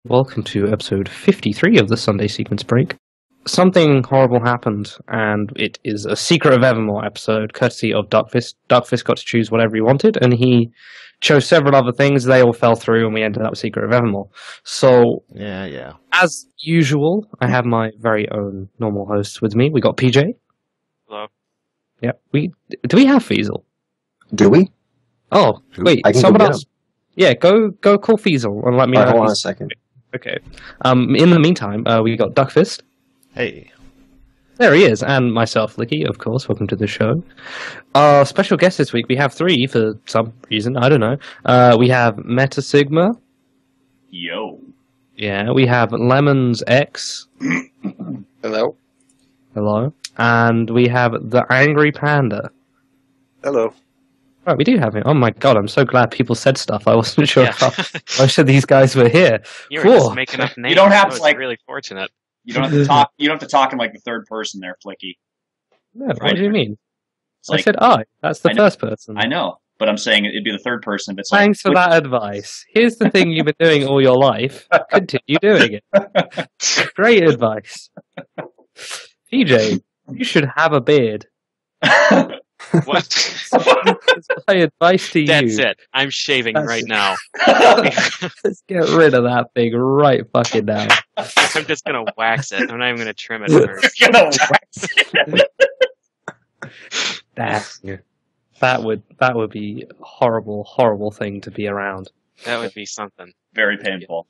Welcome to episode 53 of the Sunday Sequence Break. Something horrible happened, and it is a Secret of Evermore episode, courtesy of Duckfist. Duckfist got to choose whatever he wanted, and he chose several other things. They all fell through, and we ended up with Secret of Evermore. So, yeah. As usual, I have my very own normal hosts with me. We got PJ. Hello. Yeah. Do we have Feasel? Do we? Oh, wait. I can someone go get else. him. Yeah, go call Feasel and let me know. Hold on a second. Okay. In the meantime, we got Duckfist. Hey. There he is, and myself, Flicky, of course. Welcome to the show. Our special guest this week, we have three for some reason, I don't know. We have MetaSigma. Yo. Yeah, we have Lemonsx. Hello. Hello. And we have TheAngryPanda. Hello. Right, we do have him. Oh my god, I'm so glad people said stuff. I wasn't sure how most of these guys were here. You were just making up names. You don't have to, like, really fortunate. You don't have to talk. You don't have to talk in like the third person there, Flicky. No, what do you mean? Like, I said I. That's the first person. I know, but I'm saying it'd be the third person. But it's Thanks for that advice. Here's the thing you've been doing all your life. Continue doing it. Great advice. PJ, you should have a beard. What? That's my advice to you. That's it. I'm shaving right now. Let's get rid of that thing right fucking now. I'm just gonna wax it. I'm not even gonna trim it first. That would be a horrible thing to be around. That would be something. Very painful.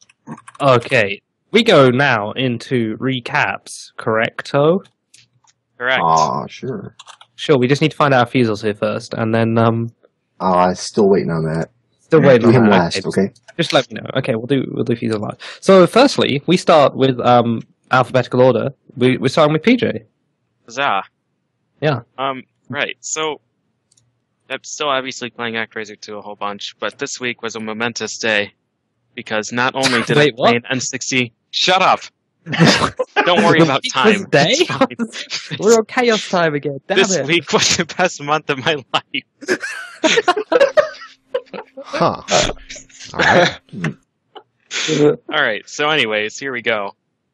Okay, we go now into recaps, correcto? Correct. Sure. Sure, we just need to find out if Feasel's here first, and then, Still waiting on that. Still waiting Do on him that. last, okay? Just let me know. Okay, we'll do Feasel last. So, firstly, we start with, alphabetical order. We're starting with PJ. Huzzah. Yeah. Right. So, I'm still obviously playing ActRaiser 2 a whole bunch, but this week was a momentous day, because not only did I play an N60... Shut up! Don't worry about time. Day? We're on chaos time again. Damn this it. week was the best month of my life. Huh. Alright. Alright, so anyways, here we go.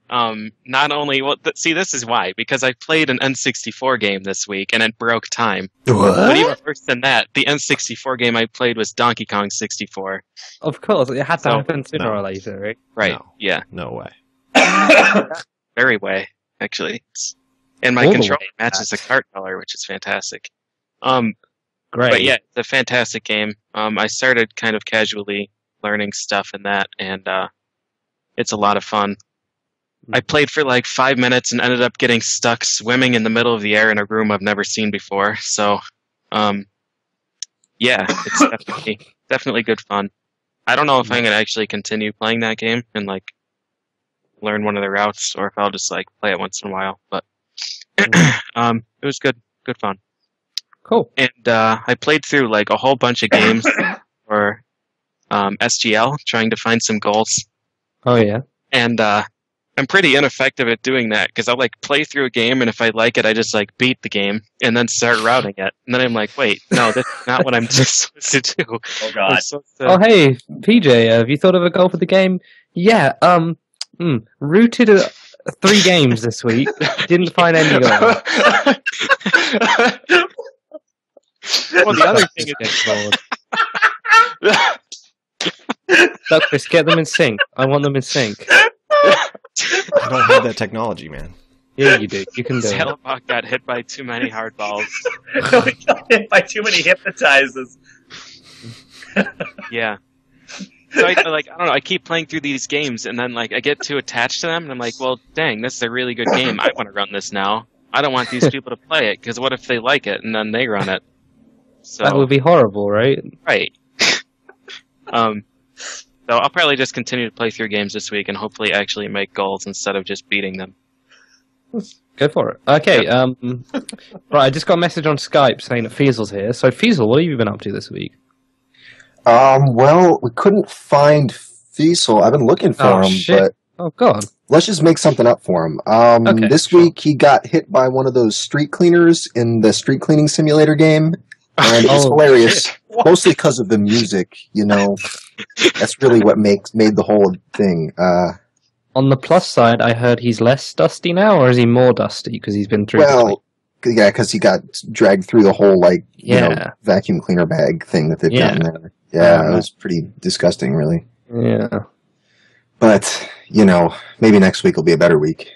Not only... see, this is why. Because I played an N64 game this week, and it broke time. What? But even worse than that, the N64 game I played was Donkey Kong 64. Of course, it had to happen sooner or later, right? Right, No. yeah. No way. Very way, actually. And my All the controller way, matches the cart color, which is fantastic. Great. But yeah, it's a fantastic game. I started kind of casually learning stuff in that, and it's a lot of fun. I played for like 5 minutes and ended up getting stuck swimming in the middle of the air in a room I've never seen before. So, yeah, it's definitely good fun. I don't know if I'm going to actually continue playing that game and like learn one of the routes, or if I'll just like play it once in a while. But it was good fun. Cool. And I played through like a whole bunch of games for SGL, trying to find some goals. Oh, yeah. And I'm pretty ineffective at doing that, because I'll like play through a game, and if I like it, I just like beat the game and then start routing it. And then I'm like, wait, no, that's not what I'm just supposed to do. Oh God. Oh, hey, PJ, have you thought of a goal for the game? Yeah, rooted 3 games this week. Didn't find any goals. Well, the other thing is... Duckfist, get them in sync. I want them in sync. I don't have that technology, man. Yeah, you do. You can do it. Sailbot got hit by too many hard balls. We got hit by too many hypnotizers. Yeah. So I don't know, I keep playing through these games, and then like I get too attached to them, and I'm like, well, dang, this is a really good game. I want to run this now. I don't want these people to play it, because what if they like it and then they run it? So That would be horrible, right? right. So I'll probably just continue to play through games this week and hopefully actually make goals instead of just beating them. Go for it. Okay, right, I just got a message on Skype saying that Feasel's here. So, Feasel, what have you been up to this week? Well, we couldn't find Feasel. I've been looking for him, shit. but Oh, God. let's just make something up for him. Okay, this week he got hit by one of those street cleaners in the street cleaning simulator game, and it's hilarious. Shit. Mostly because of the music, you know. That's really what made the whole thing. On the plus side, I heard he's less dusty now, or is he more dusty because he's been through? Yeah, because he got dragged through the whole vacuum cleaner bag thing that they've gotten there. Yeah, it was pretty disgusting, really. Yeah. But maybe next week will be a better week.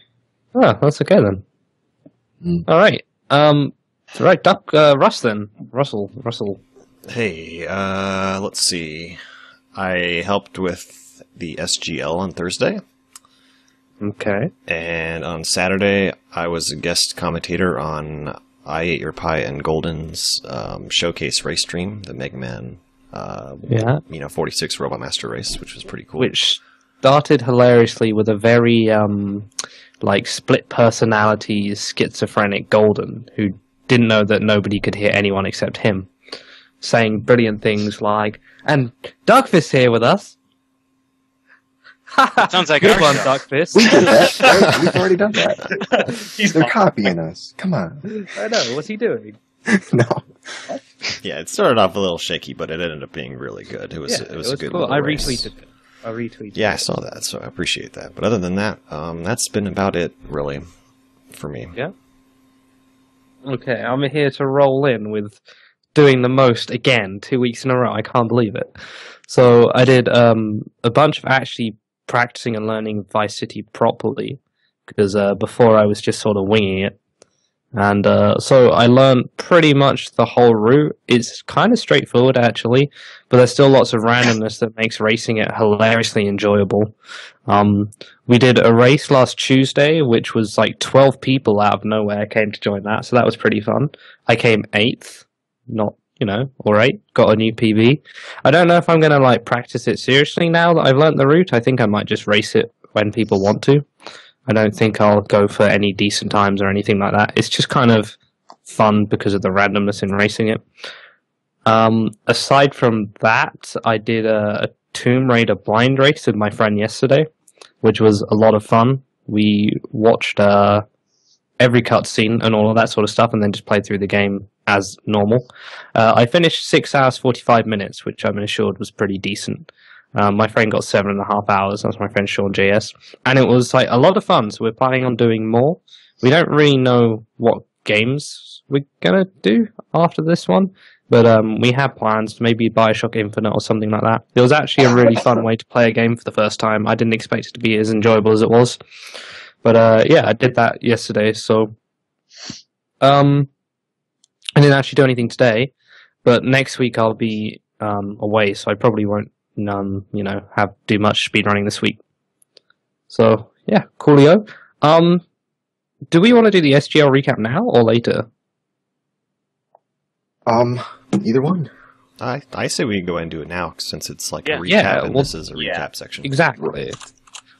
Oh, that's okay then. All right. Right, Russ then. Russell. Hey, let's see. I helped with the SGL on Thursday. Okay. And on Saturday, I was a guest commentator on I Ate Your Pie and Golden's showcase race stream, the Mega Man 46 Robot Master race, which was pretty cool. Which started hilariously with a very split personality schizophrenic Golden who didn't know that nobody could hear anyone except him, saying brilliant things like, "And Duckfist here with us." Sounds like good our one, show. Duckfist. We did that, right? We've already done that. They're copying us. Come on. I know. What's he doing? No. Yeah, it started off a little shaky, but it ended up being really good. It was a good cool. little race. I retweeted. Yeah, I saw that, so I appreciate that. But other than that, that's been about it, really, for me. Yeah. Okay, I'm here to roll in with doing the most again 2 weeks in a row. I can't believe it. So I did a bunch of actually practicing and learning Vice City properly, because before I was just sort of winging it. And so I learned pretty much the whole route. It's kind of straightforward, actually, but there's still lots of randomness that makes racing it hilariously enjoyable. We did a race last Tuesday, which was like 12 people out of nowhere came to join that, so that was pretty fun. I came 8th, not, alright, got a new PB. I don't know if I'm going to practice it seriously now that I've learnt the route. I think I might just race it when people want to. I don't think I'll go for any decent times or anything like that. It's just kind of fun because of the randomness in racing it. Aside from that, I did a Tomb Raider blind race with my friend yesterday, which was a lot of fun. We watched every cutscene and all of that sort of stuff, and then just played through the game as normal. I finished 6 hours 45 minutes, which I'm assured was pretty decent. My friend got 7.5 hours. That's my friend Sean JS, and it was a lot of fun. So we're planning on doing more. We don't really know what games we're gonna do after this one, but we have plans. Maybe BioShock Infinite or something like that. It was actually a really fun way to play a game for the first time. I didn't expect it to be as enjoyable as it was, but I did that yesterday. So I didn't actually do anything today, but next week I'll be away, so I probably won't do much speedrunning this week. So yeah, coolio. Do we want to do the SGL recap now or later? Either one. I say we can go ahead and do it now, since it's a recap, and this is a recap section. Exactly.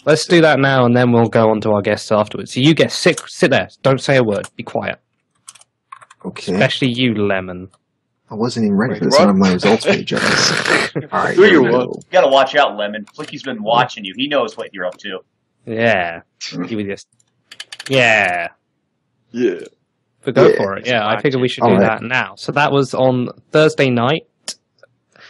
Let's do that now, and then we'll go on to our guests afterwards. So you get sit there, don't say a word, be quiet. Okay. Especially you, Lemon. I wasn't even ready for this on my results page. All right, you gotta watch out, Lemon. Flicky's been watching you. He knows what you're up to. Yeah. Give me this. Yeah. Yeah. But go for it. Yeah, I figured we should do that now. So that was on Thursday night.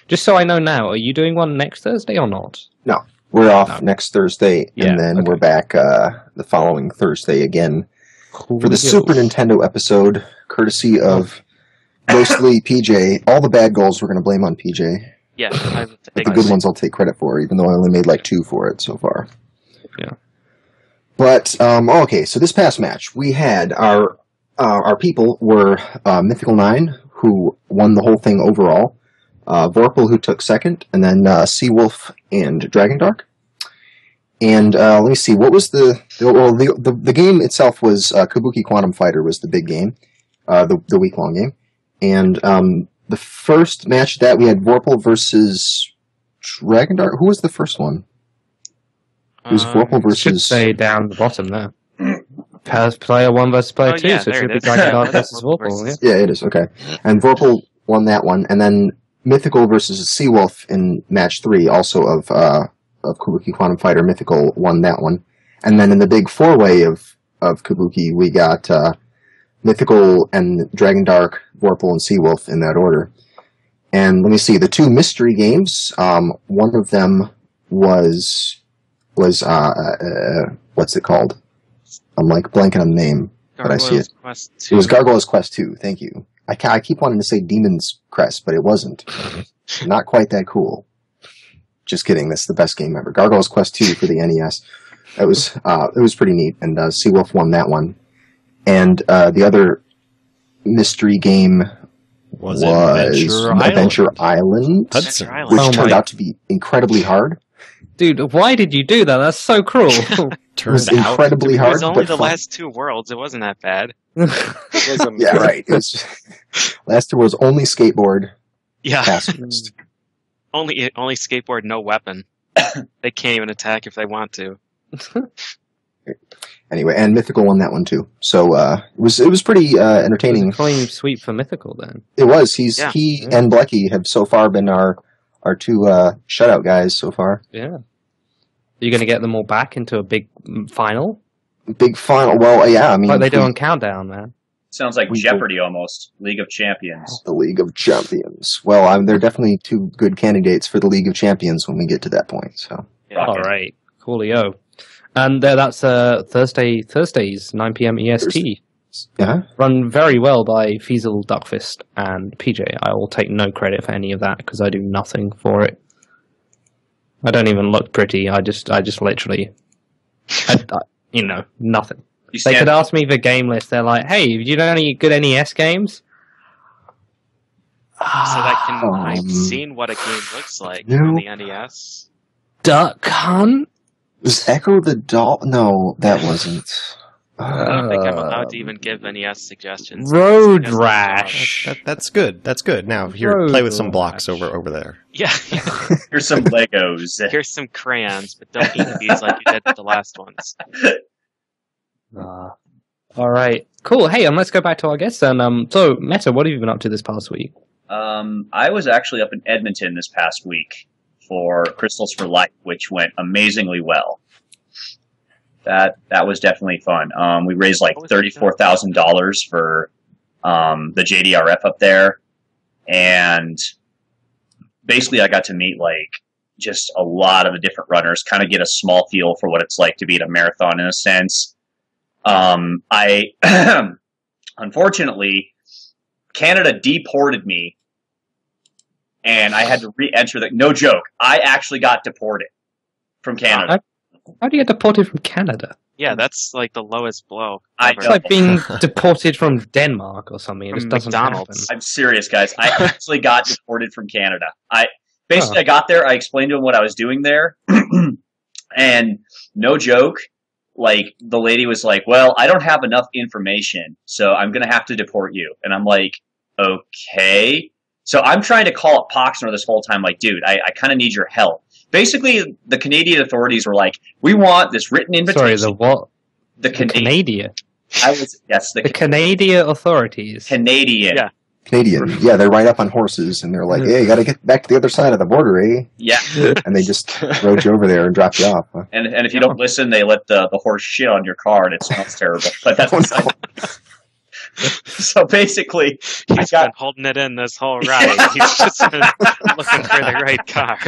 Just so I know now, are you doing one next Thursday or not? No. We're off next Thursday, and then we're back the following Thursday again for the Super Nintendo episode, courtesy of mostly PJ. All the bad goals we're going to blame on PJ. Yeah. The good ones I'll take credit for, even though I only made 2 for it so far. Yeah. But, okay, so this past match, we had our people were Mythical 9, who won the whole thing overall, Vorpal, who took second, and then Seawolf and Dragon Dark. And let me see, what was the game itself was Kabuki Quantum Fighter was the big game, the week-long game. And the first match that we had Vorpal versus Dragon Dark. Who was the first one? It was Vorpal versus... Should say down the bottom there. Player 1 versus player 2, yeah, so it should be is. Dragon Dark versus Vorpal. Yeah, it is, okay. And Vorpal won that one, and then Mythical versus Seawolf in match 3, also of Kabuki Quantum Fighter. Mythical won that one. And then in the big 4-way of Kabuki, we got Mythical and Dragon Dark, Vorpal, and Seawolf in that order. And let me see, the two mystery games, one of them was what's it called? I'm like blanking on the name, but I see it. Quest 2. It was Gargoyle's Quest 2, thank you. I keep wanting to say Demon's Crest, but it wasn't. Not quite that cool. Just kidding, that's the best game ever. Gargoyle's Quest 2 for the NES. It was pretty neat, and Seawolf won that one. And the other mystery game was Adventure Island, which turned out to be incredibly hard. Dude, why did you do that? That's so cruel. It was incredibly hard. It was only the last two worlds. It wasn't that bad. Yeah, right. Last two was only skateboard. Yeah. Pacifist. Only skateboard, no weapon. They can't even attack if they want to. Anyway, and Mythical won that one too. So it was pretty entertaining. Clean sweep for Mythical then. It was. He and Blecky have so far been our two shutout guys so far. Yeah. Are you going to get them all back into a big final? Big final. Well, yeah. I mean, like they do on Countdown, man. Sounds like Jeopardy almost. League of Champions. The League of Champions. Well, they're definitely two good candidates for the League of Champions when we get to that point. So. Yeah. All right. Coolio. And that's Thursdays, 9 p.m. EST. Yeah. Run very well by Feasel, Duckfist, and PJ. I will take no credit for any of that because I do nothing for it. I don't even look pretty. I just literally, nothing. They could ask me for game list. They're like, "Hey, do you know any good NES games?" So I've seen what a game looks like on the NES. Duck Hunt. Was Echo the Doll? No, that wasn't. I don't think I'm allowed to even give NES suggestions. Road Rash. That's good. That's good. Now, here, play with some blocks over there. Yeah. Here's some Legos. Here's some crayons, but don't eat these like you did with the last ones. All right. Cool. Hey, and let's go back to our guests then. So, Meta, what have you been up to this past week? I was actually up in Edmonton this past week for Crystals for Life, which went amazingly well. That was definitely fun. We raised like $34,000 for the JDRF up there, and basically I got to meet like just a lot of the different runners, kind of get a small feel for what it's like to be at a marathon in a sense. I unfortunately Canada deported me, and I had to re-enter. No joke, I actually got deported from Canada. How do you get deported from Canada? Yeah, that's like the lowest blow. It's like being deported from Denmark or something. It just doesn't McDonald's. I'm serious, guys. I actually got deported from Canada. I got there. I explained to him what I was doing there, and no joke, like the lady was like, "Well, I don't have enough information, so I'm gonna have to deport you." And I'm like, "Okay." So I'm trying to call up Poxner this whole time, like, "Dude, I kind of need your help." Basically, the Canadian authorities were like, "We want this written invitation." Sorry, the what? The Canadian. The Canadian authorities. Canadian. Yeah. Canadian. Yeah, they're right up on horses, and they're like, "Hey, you got to get back to the other side of the border, eh?" Yeah. And they just rode you over there and dropped you off. Huh? And if you don't listen, they let the horse shit on your car, and it smells terrible. But that's So basically, he's been holding it in this whole ride. He's just been looking for the right car.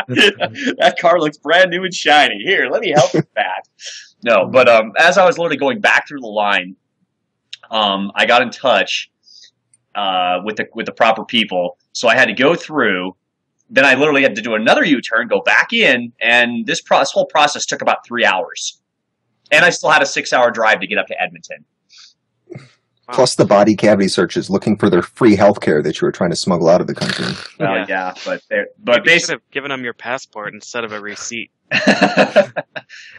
That car looks brand new and shiny. Here, let me help with that. No, but as I was literally going back through the line, I got in touch with the proper people. So I had to go through. Then I literally had to do another U-turn, go back in, and this whole process took about 3 hours. And I still had a 6-hour drive to get up to Edmonton. Plus the body cavity searches looking for their free health care that you were trying to smuggle out of the country. Well, yeah, but you should have given them your passport instead of a receipt.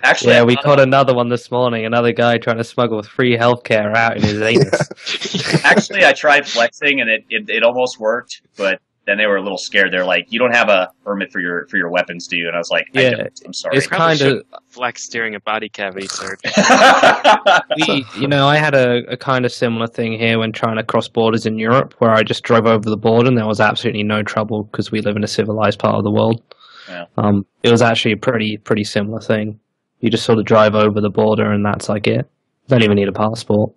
Actually, yeah, we caught another one this morning. Another guy trying to smuggle free healthcare out in his anus. Actually, I tried flexing and it almost worked, but then they were a little scared. They're like, "You don't have a permit for your weapons, do you?" And I was like, "I don't. I'm sorry." It's kind of flex during a body cavity search. I had a kind of similar thing here when trying to cross borders in Europe, where I just drove over the border and there was absolutely no trouble because we live in a civilized part of the world. Yeah. It was actually a pretty similar thing. You just sort of drive over the border and that's like it. You don't even need a passport.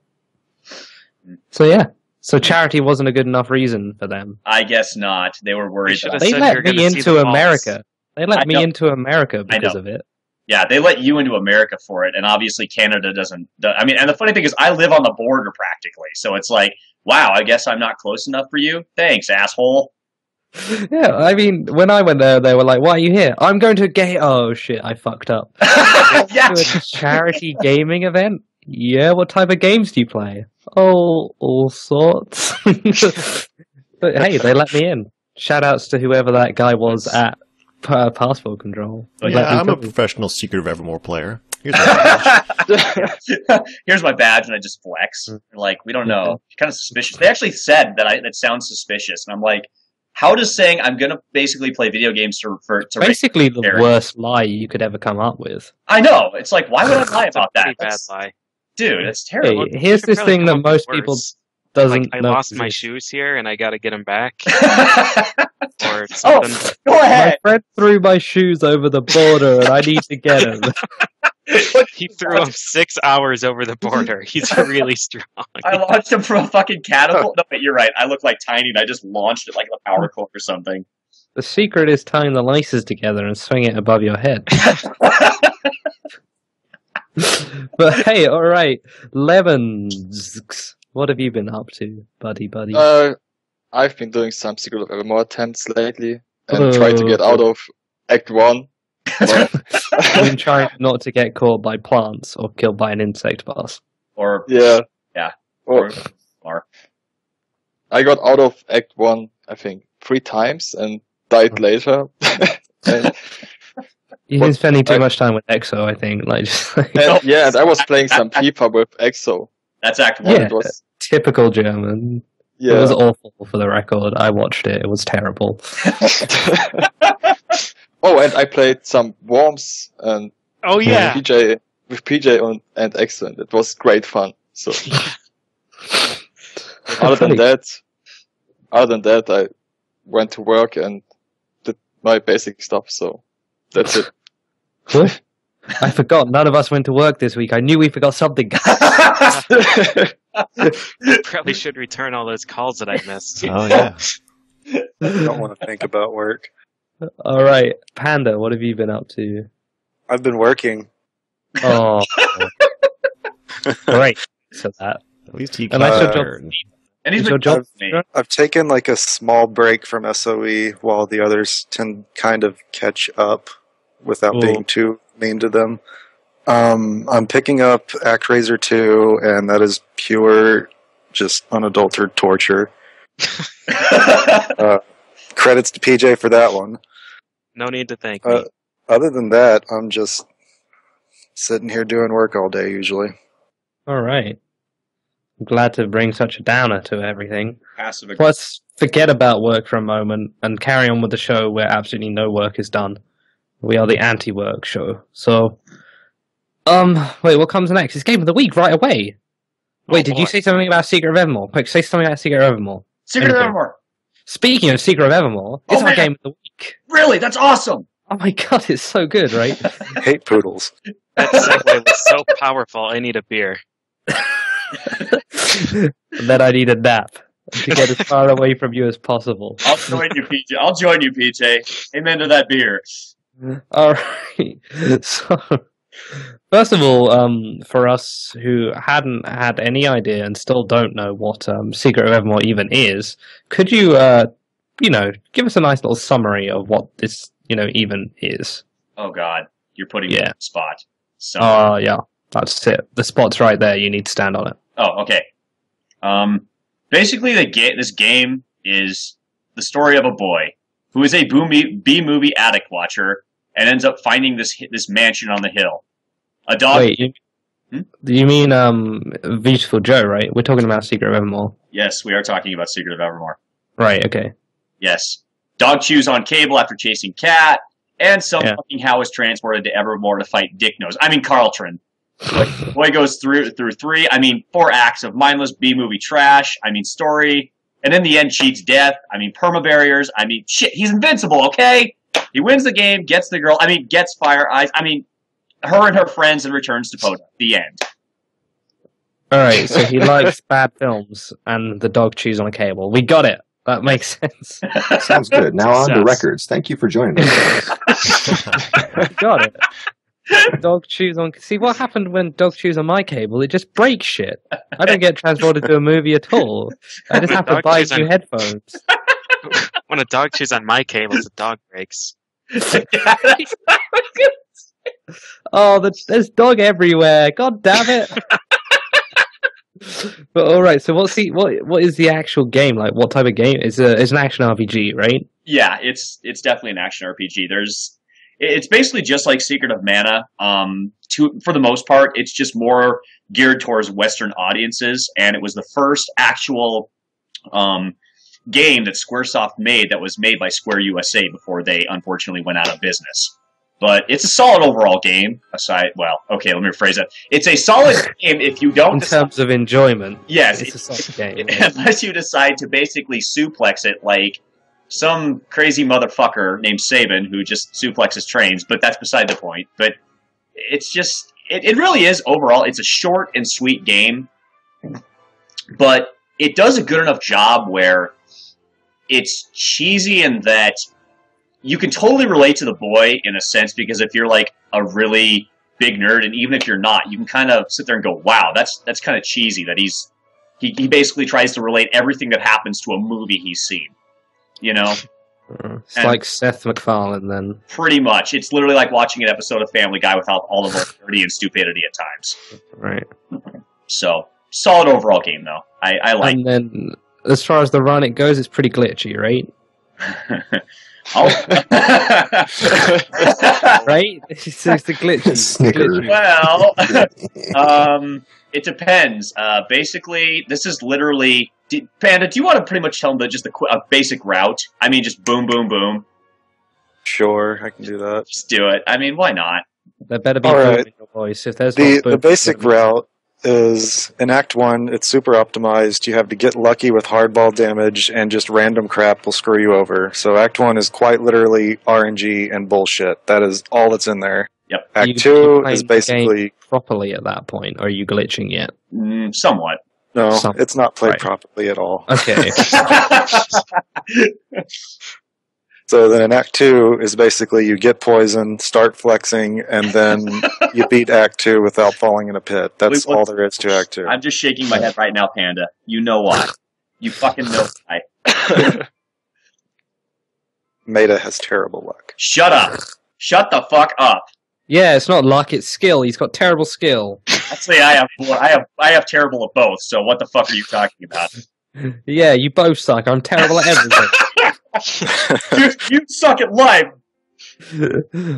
So yeah. So charity wasn't a good enough reason for them. I guess not. They were worried. They let me into America. They let me into America because of it. Yeah, they let you into America for it, and obviously Canada doesn't. I mean, and the funny thing is, I live on the border practically, so it's like, wow, I guess I'm not close enough for you. Thanks, asshole. Yeah, I mean, when I went there, they were like, "Why are you here?" I'm going to a gay. Oh shit, I fucked up. Yeah. To a charity gaming event. Yeah, what type of games do you play? Oh, all sorts. But hey, they let me in. Shout outs to whoever that guy was at passport control. I'm a professional Secret of Evermore player. Here's my badge, and I just flex. Like, we don't know. Kind of suspicious. They actually said that it sounds suspicious, and I'm like, how does saying I'm going to basically play video games to basically the worst lie you could ever come up with? I know. It's like, why would I lie about that? Bad lie. Dude, that's terrible. Hey, here's this thing that most people doesn't know. I lost my shoes here, and I got to get them back. Or something. Oh, go ahead. My friend threw my shoes over the border, and I need to get them. He threw them 6 hours over the border. He's really strong. I launched him from a fucking catapult. No, wait, you're right. I look like Tiny, and I just launched it like a power cord or something. The secret is tying the laces together and swinging it above your head. But hey, all right, Lemonsx, what have you been up to, buddy? I've been doing some Secret of Evermore attempts lately and trying to get out of Act 1. I've been trying not to get caught by plants or killed by an insect boss. Or I got out of Act 1, I think, 3 times and died later. You've been spending too much time with EXO, I think. And I was playing some FIFA with EXO. That's Act 1. Yeah, it was typical German. Yeah. It was awful, for the record. I watched it. It was terrible. Oh, and I played some Worms and with PJ and EXO, and it was great fun. So other than that, I went to work and did my basic stuff. So that's it. What? I forgot. None of us went to work this week. I knew we forgot something. Probably should return all those calls that I missed. Oh yeah. I don't want to think about work. All right, Panda, what have you been up to? I've been working. Oh, great. So that. At least he and he's your job. I've taken like a small break from SOE while the others can kind of catch up without being too mean to them. I'm picking up ActRaiser 2, and that is pure, just unadulterated torture. Credits to PJ for that one. No need to thank me. Other than that, I'm just sitting here doing work all day, usually. All right. I'm glad to bring such a downer to everything. Passive. Let's forget about work for a moment and carry on with the show where absolutely no work is done. We are the anti-work show. So, wait, what comes next? It's Game of the Week right away. Wait, did you say something about Secret of Evermore? Quick, say something about Secret of Evermore. Secret of Evermore. Speaking of Secret of Evermore, it's our Game of the Week. Really? That's awesome! Oh my god, it's so good, right? Hate poodles. That segue was so powerful, I need a beer. And then I need a nap to get as far away from you as possible. I'll join you, PJ. Amen to that beer. Alright. So, first of all, for us who hadn't had any idea and still don't know what Secret of Evermore even is, could you, give us a nice little summary of what this, even is? Oh god, you're putting me on the spot. Yeah, that's it. The spot's right there. You need to stand on it. Oh, okay. Basically, this game is the story of a boy who is a B-movie addict watcher and ends up finding this mansion on the hill. A dog. Wait, you mean Beautiful Joe, right? We're talking about Secret of Evermore. Yes, we are talking about Secret of Evermore. Right. Okay. Yes. Dog chews on cable after chasing cat, and some fucking how is transported to Evermore to fight Carltron. The boy goes through 4 acts of mindless B-movie trash. Story. And in the end, cheats death. Perma barriers. Shit, he's invincible, okay? He wins the game, gets the girl. Gets Fire Eyes. Her and her friends, and returns to Poda. The end. All right, so he likes bad films and the dog chews on a cable. We got it. That makes sense. Sounds good. Now on to Success. records. Thank you for joining us. We got it. Dog chews on. See what happened when dog chews on my cable? It just breaks shit. I don't get transported to a movie at all. I just When have to dog buy chews new on- headphones. When a dog chews on my cables, the dog breaks. Oh, there's dog everywhere. God damn it. But all right, so what is the actual game like? What type of game? It's an action RPG, right? Yeah, it's definitely an action RPG. It's basically just like Secret of Mana. For the most part, it's just more geared towards Western audiences, and it was the first actual game that SquareSoft made that was made by Square USA before they unfortunately went out of business. But it's a solid overall game. Let me rephrase that. It's a solid game if you don't. In terms of enjoyment, yes, it's a solid game. Unless you decide to basically suplex it like some crazy motherfucker named Saban who just suplexes trains, but that's beside the point. But it's just, it really is overall, it's a short and sweet game, but it does a good enough job where it's cheesy in that you can totally relate to the boy in a sense, because if you're like a really big nerd, and even if you're not, you can kind of sit there and go, wow, that's kind of cheesy that he basically tries to relate everything that happens to a movie he's seen. You know? It's like Seth MacFarlane, then. Pretty much. It's literally like watching an episode of Family Guy without all the vulgarity and stupidity at times. Right. So, solid overall game, though. I like it. And then, as far as the run it goes, it's pretty glitchy, right? Right? It's the glitchy. Snicker. Well, it depends. Basically, this is literally... Panda, do you want to pretty much tell them a basic route? I mean, just boom, boom, boom. Sure, I can do that. Just do it. I mean, why not? There better be boom in your voice. If there's the basic route is, in Act 1, it's super optimized. You have to get lucky with hardball damage, and just random crap will screw you over. So Act 1 is quite literally RNG and bullshit. That is all that's in there. Yep. Act 2 is basically... the game properly at that point, or are you glitching yet? Somewhat. No, it's not played properly at all. Okay. So then in Act 2 is basically you get poisoned, start flexing, and then you beat Act 2 without falling in a pit. That's all there is to Act 2. I'm just shaking my head right now, Panda. You know why. You fucking know why. Meta has terrible luck. Shut up. Shut the fuck up. Yeah, it's not luck, it's skill. He's got terrible skill. Actually, I have terrible at both, so what the fuck are you talking about? Yeah, you both suck. I'm terrible at everything. you suck at life.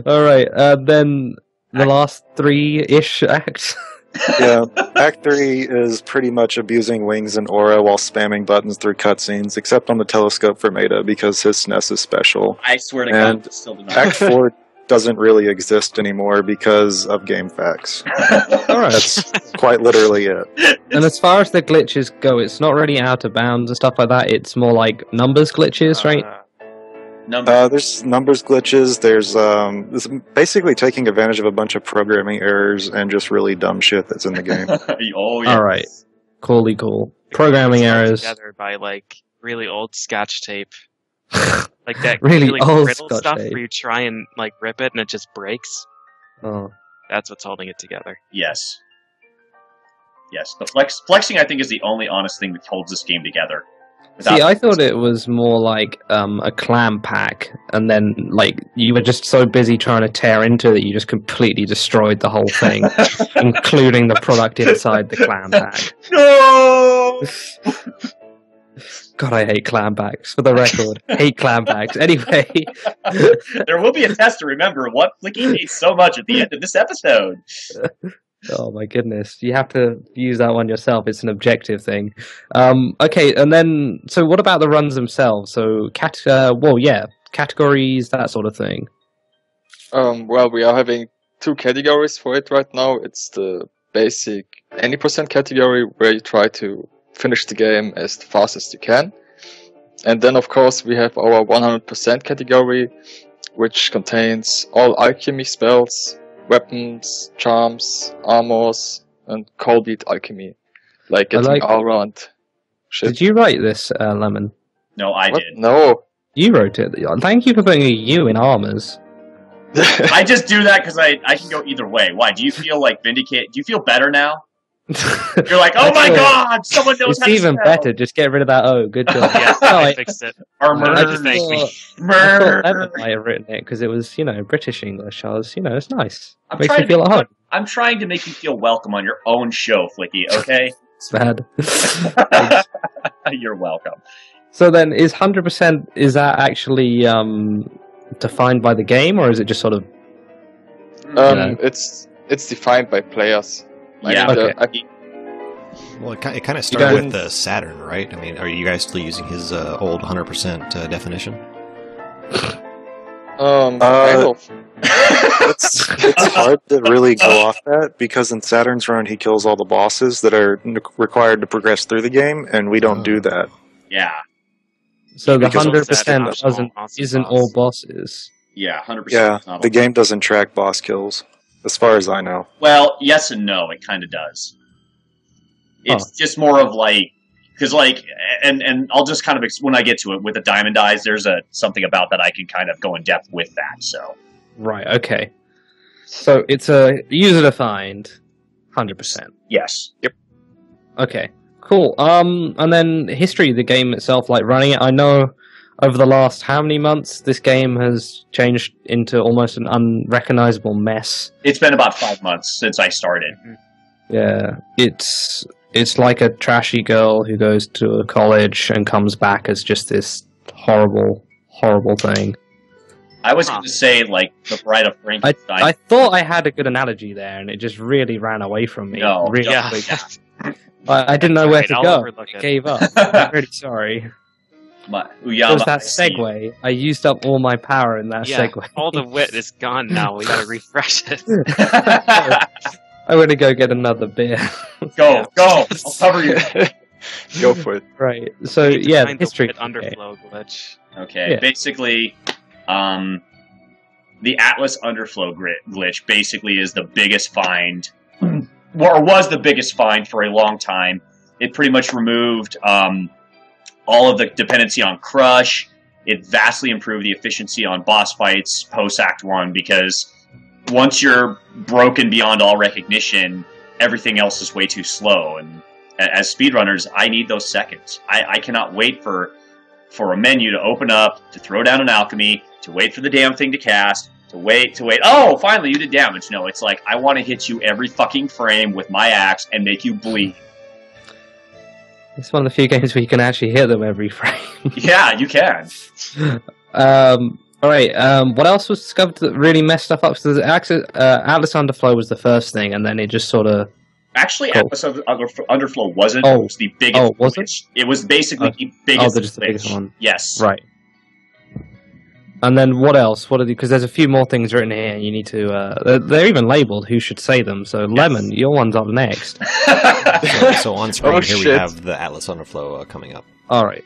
Alright, then the last 3-ish acts. Yeah, Act 3 is pretty much abusing wings and aura while spamming buttons through cutscenes, except on the telescope for Meta, because his SNES is special. I swear to and God, still do not. Act 4 doesn't really exist anymore because of game facts. Alright. That's quite literally it. And as far as the glitches go, it's not really out of bounds and stuff like that. It's more like numbers glitches, right? There's numbers glitches. There's it's basically taking advantage of a bunch of programming errors and just really dumb shit that's in the game. Oh, yeah. Alright. Cool. Programming errors. Together by like really old Scotch tape. Like that really old brittle Scotch stuff tape. where you try and like rip it and it just breaks. Oh. That's what's holding it together. Yes. The flexing, I think, is the only honest thing that holds this game together. See, I thought it was more like a clam pack, and then like you were just so busy trying to tear into it that you just completely destroyed the whole thing, including the product inside the clam pack. No! God, I hate clam packs, for the record. Hate clam packs. Anyway. There will be a test to remember what Flicky hates so much at the end of this episode. Oh my goodness. You have to use that one yourself. It's an objective thing. Okay, and then, so what about the runs themselves? So, categories, that sort of thing. Well, we are having 2 categories for it right now. It's the basic any % category, where you try to finish the game as fast as you can. And then, of course, we have our 100% category, which contains all alchemy spells, weapons, charms, armors, and cold beat alchemy. like getting all around. Shit. Did you write this, Lemon? No, I What? did. No. You wrote it. Thank you for putting a U in armors. I just do that because I can go either way. Why? Do you feel like vindicated? Do you feel better now? You're like, oh my god, someone knows It's how to even spell. better. Just get rid of that O. Good job. Yeah, I fixed it. Armor. I Just thank me. thought Lemon might have written it because it was, British English. I was, it's nice. Makes me feel at home. I'm trying to make you feel welcome on your own show, Flicky, okay? It's bad. You're welcome. So then, is 100%, is that actually defined by the game, or is it just sort of... It's defined by players. Yeah. Okay. Well, it kind of started with the Saturn, right? I mean, are you guys still using his old 100% definition? Kind of. It's hard to really go off that, because in Saturn's run he kills all the bosses that are required to progress through the game, and we don't do that. Yeah. So the Because 100% isn't all bosses. Yeah, 100%. Yeah, the game doesn't track boss kills, as far as I know. Well, yes and no, it kind of does. It's just more of like, because like, and I'll just kind of, when I get to it, with the diamond eyes, there's something about that I can kind of go in depth with that, so. Right, okay. So it's a user-defined 100%. Yes. Yep. Okay, cool. And then history of the game itself, like running it, I know over the last how many months this game has changed into almost an unrecognizable mess. It's been about 5 months since I started. Yeah, it's like a trashy girl who goes to a college and comes back as just this horrible, horrible thing. I was going to say, like, the Bride of Frankenstein. I thought I had a good analogy there, and it just really ran away from me. No, really yeah. quick. I didn't know where to I'll go. overlook I it. gave up. I'm really sorry. It was that segue. I used up all my power in that Yeah, segue. all the wit is gone now. We gotta refresh it. I'm gonna go get another beer. Go! I'll cover you. Go for it. Right. So We need to yeah, find history. the wit underflow glitch. Okay, Yeah. basically, the Atlas underflow glitch basically is the biggest find, or was the biggest find for a long time. It pretty much removed all of the dependency on Crush. It vastly improved the efficiency on boss fights post Act 1, because once you're broken beyond all recognition, everything else is way too slow. And as speedrunners, I need those seconds. I cannot wait for a menu to open up, to throw down an alchemy, to wait for the damn thing to cast, to wait. Oh, finally, you did damage. No, it's like, I want to hit you every fucking frame with my axe and make you bleed. It's one of the few games where you can actually hit them every frame. Yeah, you can. Alright, what else was discovered that really messed stuff up? So the Atlas Underflow was the first thing, and then it just sort of... Actually, Cool. Atlas Underflow wasn't. Oh. It was the biggest. Oh, was it? glitch. It was basically the biggest. just the biggest glitch. one. Yes. Right. And then what else? What are because there's a few more things written here, and you need to... they're even labelled who should say them, so Lemon, your one's up next. So on screen Oh, here we shit. have the Atlas Underflow coming up. Alright.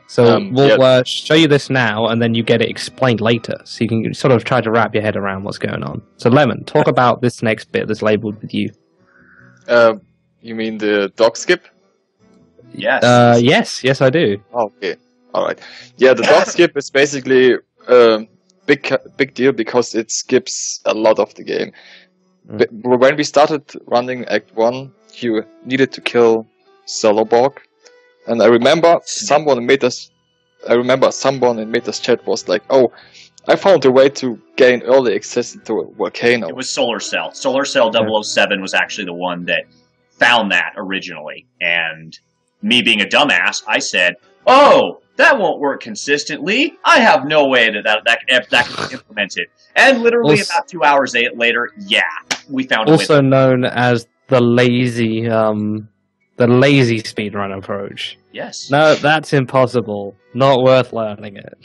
So we'll yeah. show show you this now, and then you get it explained later, so you can sort of try to wrap your head around what's going on. So Lemon, talk about this next bit that's labelled with you. You mean the dog skip? Yes. Yes, I do. Okay, alright. Yeah, the dog skip is basically big deal because it skips a lot of the game. But when we started running Act 1, you needed to kill Soloborg. And I remember someone in Meta's chat was like, "Oh, I found a way to gain early access to a volcano." It was Solar Cell. Solar Cell 007 was actually the one that found that originally. And me being a dumbass, I said, "Oh, that won't work consistently. I have no way that can be implemented." And literally about 2 hours later, yeah, we found a way. Also known as the lazy speedrun approach. Yes. No, that's impossible. Not worth learning it.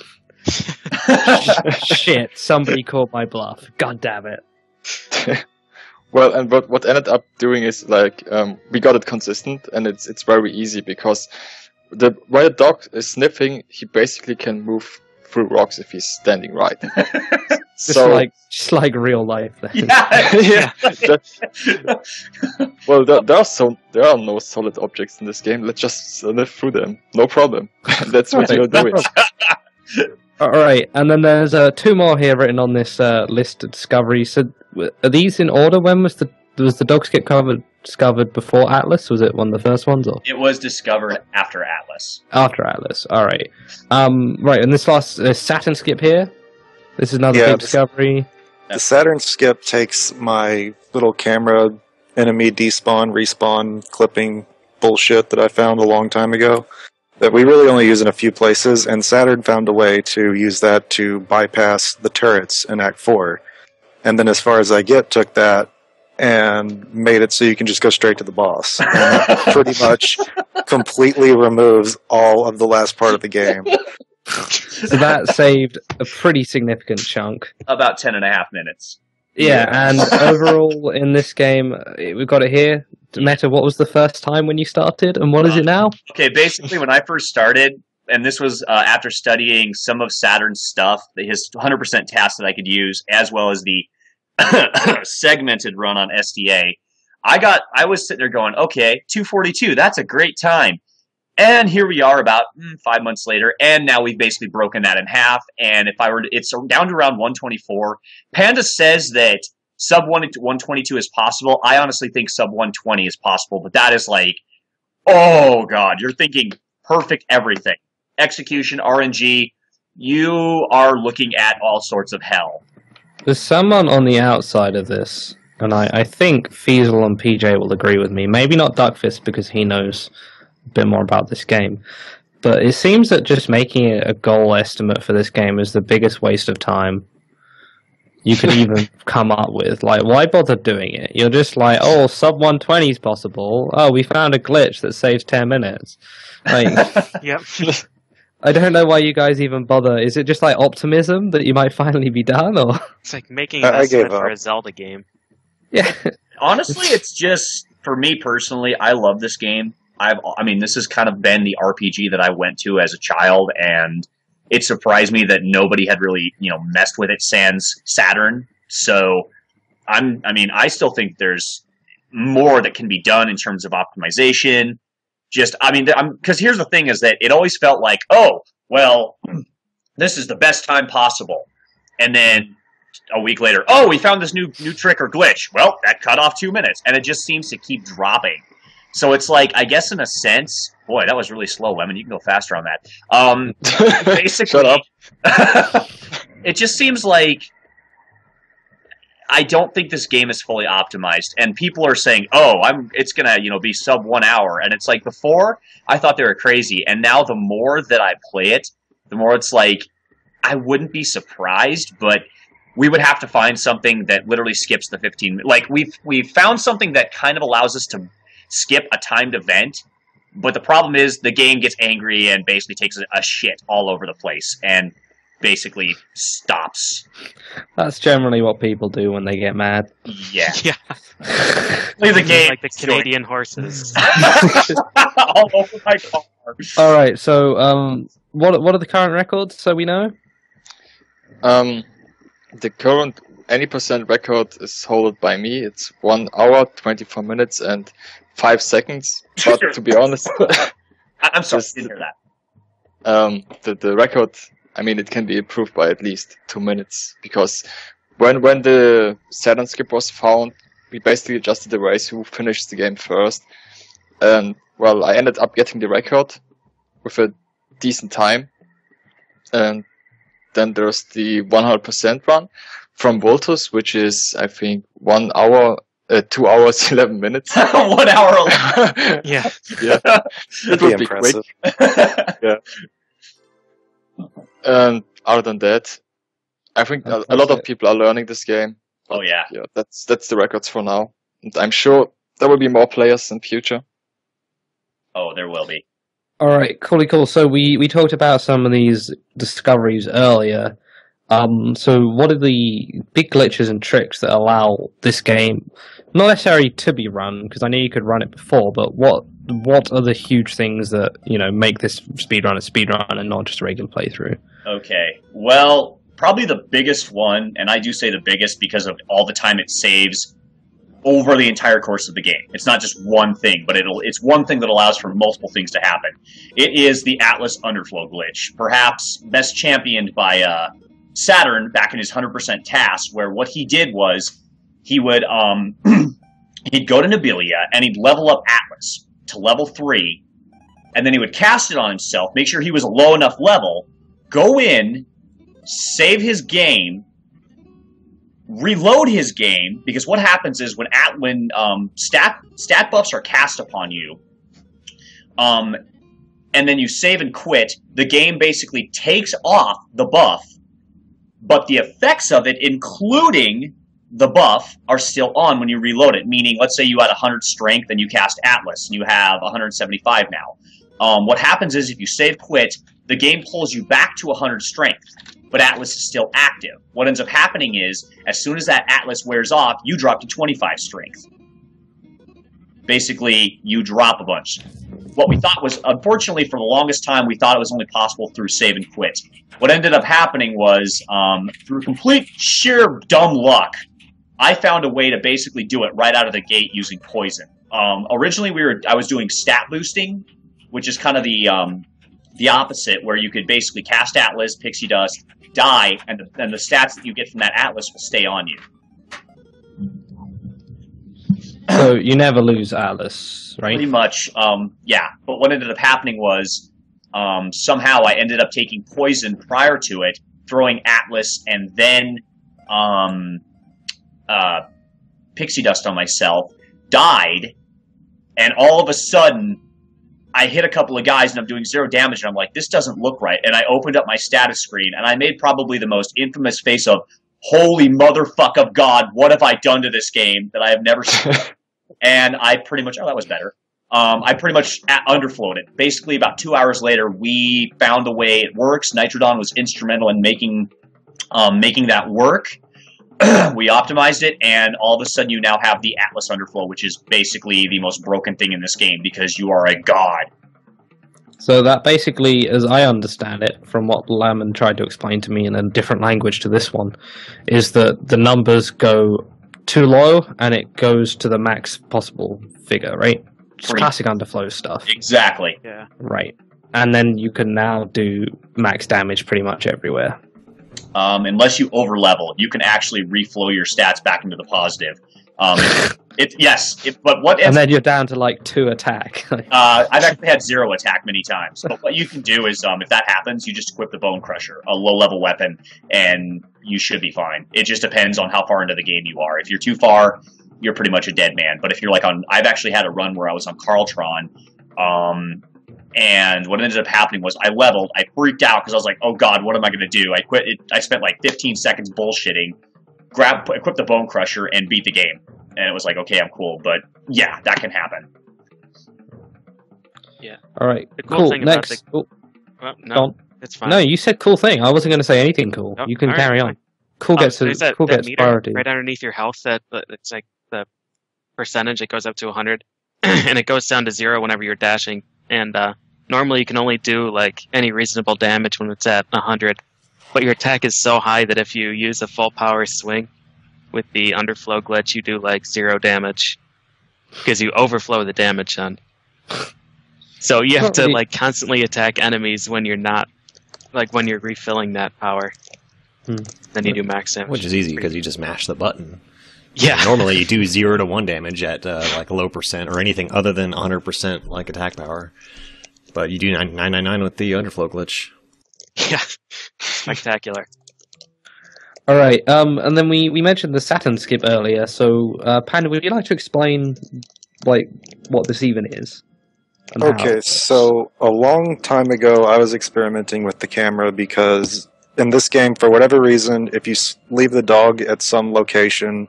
Shit, somebody called my bluff. God damn it. Well, and what ended up doing is like we got it consistent, and it's very easy because when a dog is sniffing, he basically can move through rocks if he's standing right. Just like real life. Then. Yeah. Well, there are no solid objects in this game. Let's just live through them. No problem. That's what you're doing. All right, and then there's 2 more here written on this list of discoveries. So, are these in order? When was the dog skip discovered before Atlas? Was it one of the first ones? Or? It was discovered after Atlas. After Atlas, all right. Right, and this last Saturn skip here. This is another big discovery. The Saturn skip takes my little camera enemy despawn, respawn, clipping bullshit that I found a long time ago that we really only use in a few places, and Saturn found a way to use that to bypass the turrets in Act 4. And then as far as I get, took that and made it so you can just go straight to the boss. And that pretty much completely removes all of the last part of the game. So that saved a pretty significant chunk. About 10.5 minutes. Yeah, and overall in this game, we've got it here. Meta, what was the first time when you started, and what is it now? Okay, basically when I first started, and this was after studying some of Saturn's stuff, his 100% task that I could use, as well as the segmented run on SDA, I was sitting there going, okay, 242, that's a great time. And here we are about 5 months later, and now we've basically broken that in half. And if I were to, it's down to around 124. Panda says that sub 122 is possible. I honestly think sub 120 is possible, but that is like, oh god, you're thinking perfect everything. Execution, RNG, you are looking at all sorts of hell. There's someone on the outside of this, and I think Feasel and PJ will agree with me. Maybe not Duckfist, because he knows a bit more about this game. But it seems that just making it a goal estimate for this game is the biggest waste of time you could even come up with. Like, why bother doing it? You're just like, oh, sub 120 is possible. Oh, we found a glitch that saves 10 minutes. Like, Yep. I don't know why you guys even bother. Is it just like optimism that you might finally be done, or? It's like making an estimate for a Zelda game. Yeah. Honestly, it's just, for me personally, I love this game. I mean, this has kind of been the RPG that I went to as a child, and it surprised me that nobody had really, messed with it sans Saturn. So, I still think there's more that can be done in terms of optimization. Because here's the thing is that it always felt like, oh, well, this is the best time possible. And then a week later, oh, we found this new trick or glitch. Well, that cut off 2 minutes. And it just seems to keep dropping. So it's like, I guess in a sense, boy, that was really slow, Lemon. You can go faster on that. Basically, shut up. It just seems like I don't think this game is fully optimized, and people are saying, "Oh, it's gonna, be sub 1 hour." And it's like before, I thought they were crazy, and now the more that I play it, the more it's like I wouldn't be surprised, but we would have to find something that literally skips the 15. Like we've found something that kind of allows us to skip a timed event, but the problem is the game gets angry and basically takes a shit all over the place and basically stops. That's generally what people do when they get mad. Yeah. Yeah. Look at the game. Like the Canadian horses. All over my car. All right. So, what are the current records? So we know. The current any percent record is held by me. It's 1 hour, 24 minutes, and 5 seconds. But to be honest, I'm sorry, I didn't hear that. The record, it can be improved by at least 2 minutes, because when the Saturn skip was found, we basically adjusted the race who finished the game first, and well, I ended up getting the record with a decent time, and then there's the 100% run from Voltus, which is, I think, 1 hour, 2 hours, 11 minutes. 1 hour 11. Yeah. Yeah. It would be impressive. quick. Yeah. And other than that, I think a lot of people are learning this game. Oh yeah. Yeah, that's the records for now. And I'm sure there will be more players in future. Oh, there will be. All right, cool. So we talked about some of these discoveries earlier. So what are the big glitches and tricks that allow this game, not necessarily to be run, because I know you could run it before, but what are the huge things that, make this speedrun a speedrun and not just a regular playthrough? Okay. Well, probably the biggest one, and I do say the biggest because of all the time it saves over the entire course of the game. It's not just one thing, but it's one thing that allows for multiple things to happen. It is the Atlas underflow glitch, perhaps best championed by Saturn back in his 100% task, where what he did was he would he'd go to Nobilia and he'd level up Atlas to level 3, and then he would cast it on himself, make sure he was a low enough level, go in, save his game, reload his game, because what happens is when stat buffs are cast upon you, and then you save and quit, the game basically takes off the buff, but the effects of it, including the buff, are still on when you reload it. Meaning, let's say you had 100 strength and you cast Atlas, and you have 175 now. What happens is if you save quit, the game pulls you back to 100 strength, but Atlas is still active. What ends up happening is, as soon as that Atlas wears off, you drop to 25 strength. Basically, you drop a bunch. What we thought was, unfortunately, for the longest time, we thought it was only possible through save and quit. What ended up happening was, through complete sheer dumb luck, I found a way to basically do it right out of the gate using poison. Originally, I was doing stat boosting, which is kind of the opposite, where you could basically cast Atlas, Pixie Dust, die, and the stats that you get from that Atlas will stay on you. So you never lose Atlas, right? Pretty much, yeah. But what ended up happening was, somehow I ended up taking poison prior to it, throwing Atlas, and then Pixie Dust on myself, died, and all of a sudden, I hit a couple of guys and I'm doing 0 damage, and I'm like, this doesn't look right. And I opened up my status screen, and I made probably the most infamous face of, holy motherfuck of God, what have I done to this game that I have never seen? And I pretty much, that was better. I pretty much underflowed it. Basically, about 2 hours later, we found a way it works. Nitrodon was instrumental in making that work. We optimized it, and all of a sudden you now have the Atlas underflow, which is basically the most broken thing in this game because you are a god. So that basically, as I understand it, from what Lemon tried to explain to me in a different language to this one, is that the numbers go too low and it goes to the max possible figure, right? Just classic underflow stuff. Exactly. Yeah. Right. And then you can now do max damage pretty much everywhere. Unless you overlevel, you can actually reflow your stats back into the positive. And then you're down to like 2 attack. I've actually had 0 attack many times. But what you can do is, if that happens, you just equip the Bone Crusher, a low-level weapon, and you should be fine. It just depends on how far into the game you are. If you're too far, you're pretty much a dead man. But if you're like on, I've actually had a run where I was on Carltron, and what ended up happening was I leveled, I freaked out because I was like, oh god, what am I going to do? I quit. I spent like 15 seconds bullshitting, equipped the Bone Crusher, and beat the game. And it was like, okay, I'm cool. But yeah, that can happen. Yeah. All right. The cool cool. thing Next. About well, no, it's fine. No, you said cool thing. I wasn't going to say anything cool. Oh, You can all carry right, on. fine. Cool gets So there's that meter priority. right underneath your health. That it's like the percentage. It goes up to 100, and it goes down to 0 whenever you're dashing. And normally you can only do like any reasonable damage when it's at 100. But your attack is so high that if you use a full power swing with the underflow glitch, you do like 0 damage because you overflow the damage on. So you have to like constantly attack enemies when you're not, like when you're refilling that power. Then you do max damage. Which is easy because you just mash the button. Yeah. Normally you do 0 to 1 damage at like a low percent or anything other than 100% like attack power. But you do 999 with the underflow glitch. Yeah. Spectacular. All right. And then we mentioned the Saturn skip earlier. So, Panda, would you like to explain like what this even is? Okay, so a long time ago, I was experimenting with the camera because in this game, for whatever reason, if you leave the dog at some location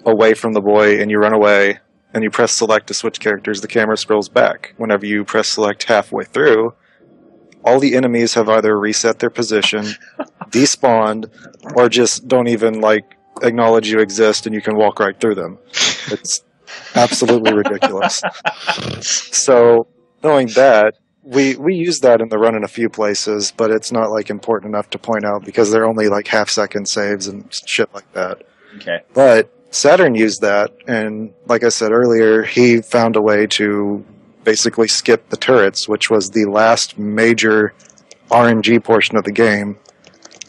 away from the boy and you run away and you press select to switch characters, the camera scrolls back. Whenever you press select halfway through, all the enemies have either reset their position, despawned, or just don't even like acknowledge you exist and you can walk right through them. It's absolutely ridiculous. So, knowing that, We use that in the run in a few places, but it's not like important enough to point out because they're only like half-second saves and shit like that. Okay. But Saturn used that, and like I said earlier, he found a way to basically skip the turrets, which was the last major RNG portion of the game,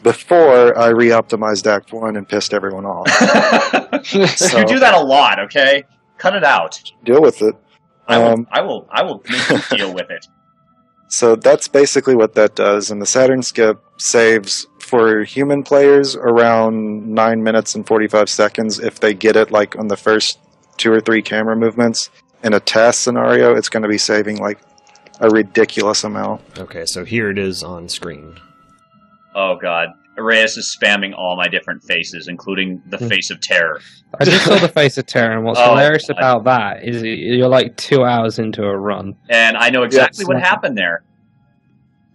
before I re-optimized Act 1 and pissed everyone off. So, you do that a lot, okay? Cut it out. Deal with it. I will make you deal with it. So that's basically what that does, and the Saturn skip saves for human players around 9 minutes and 45 seconds if they get it like on the first 2 or 3 camera movements. In a task scenario, it's going to be saving like a ridiculous amount. Okay, so here it is on screen. Oh god. Reyes is spamming all my different faces, including the face of terror. I just saw the face of terror, and what's hilarious about that is you're like 2 hours into a run. And I know exactly what happened there.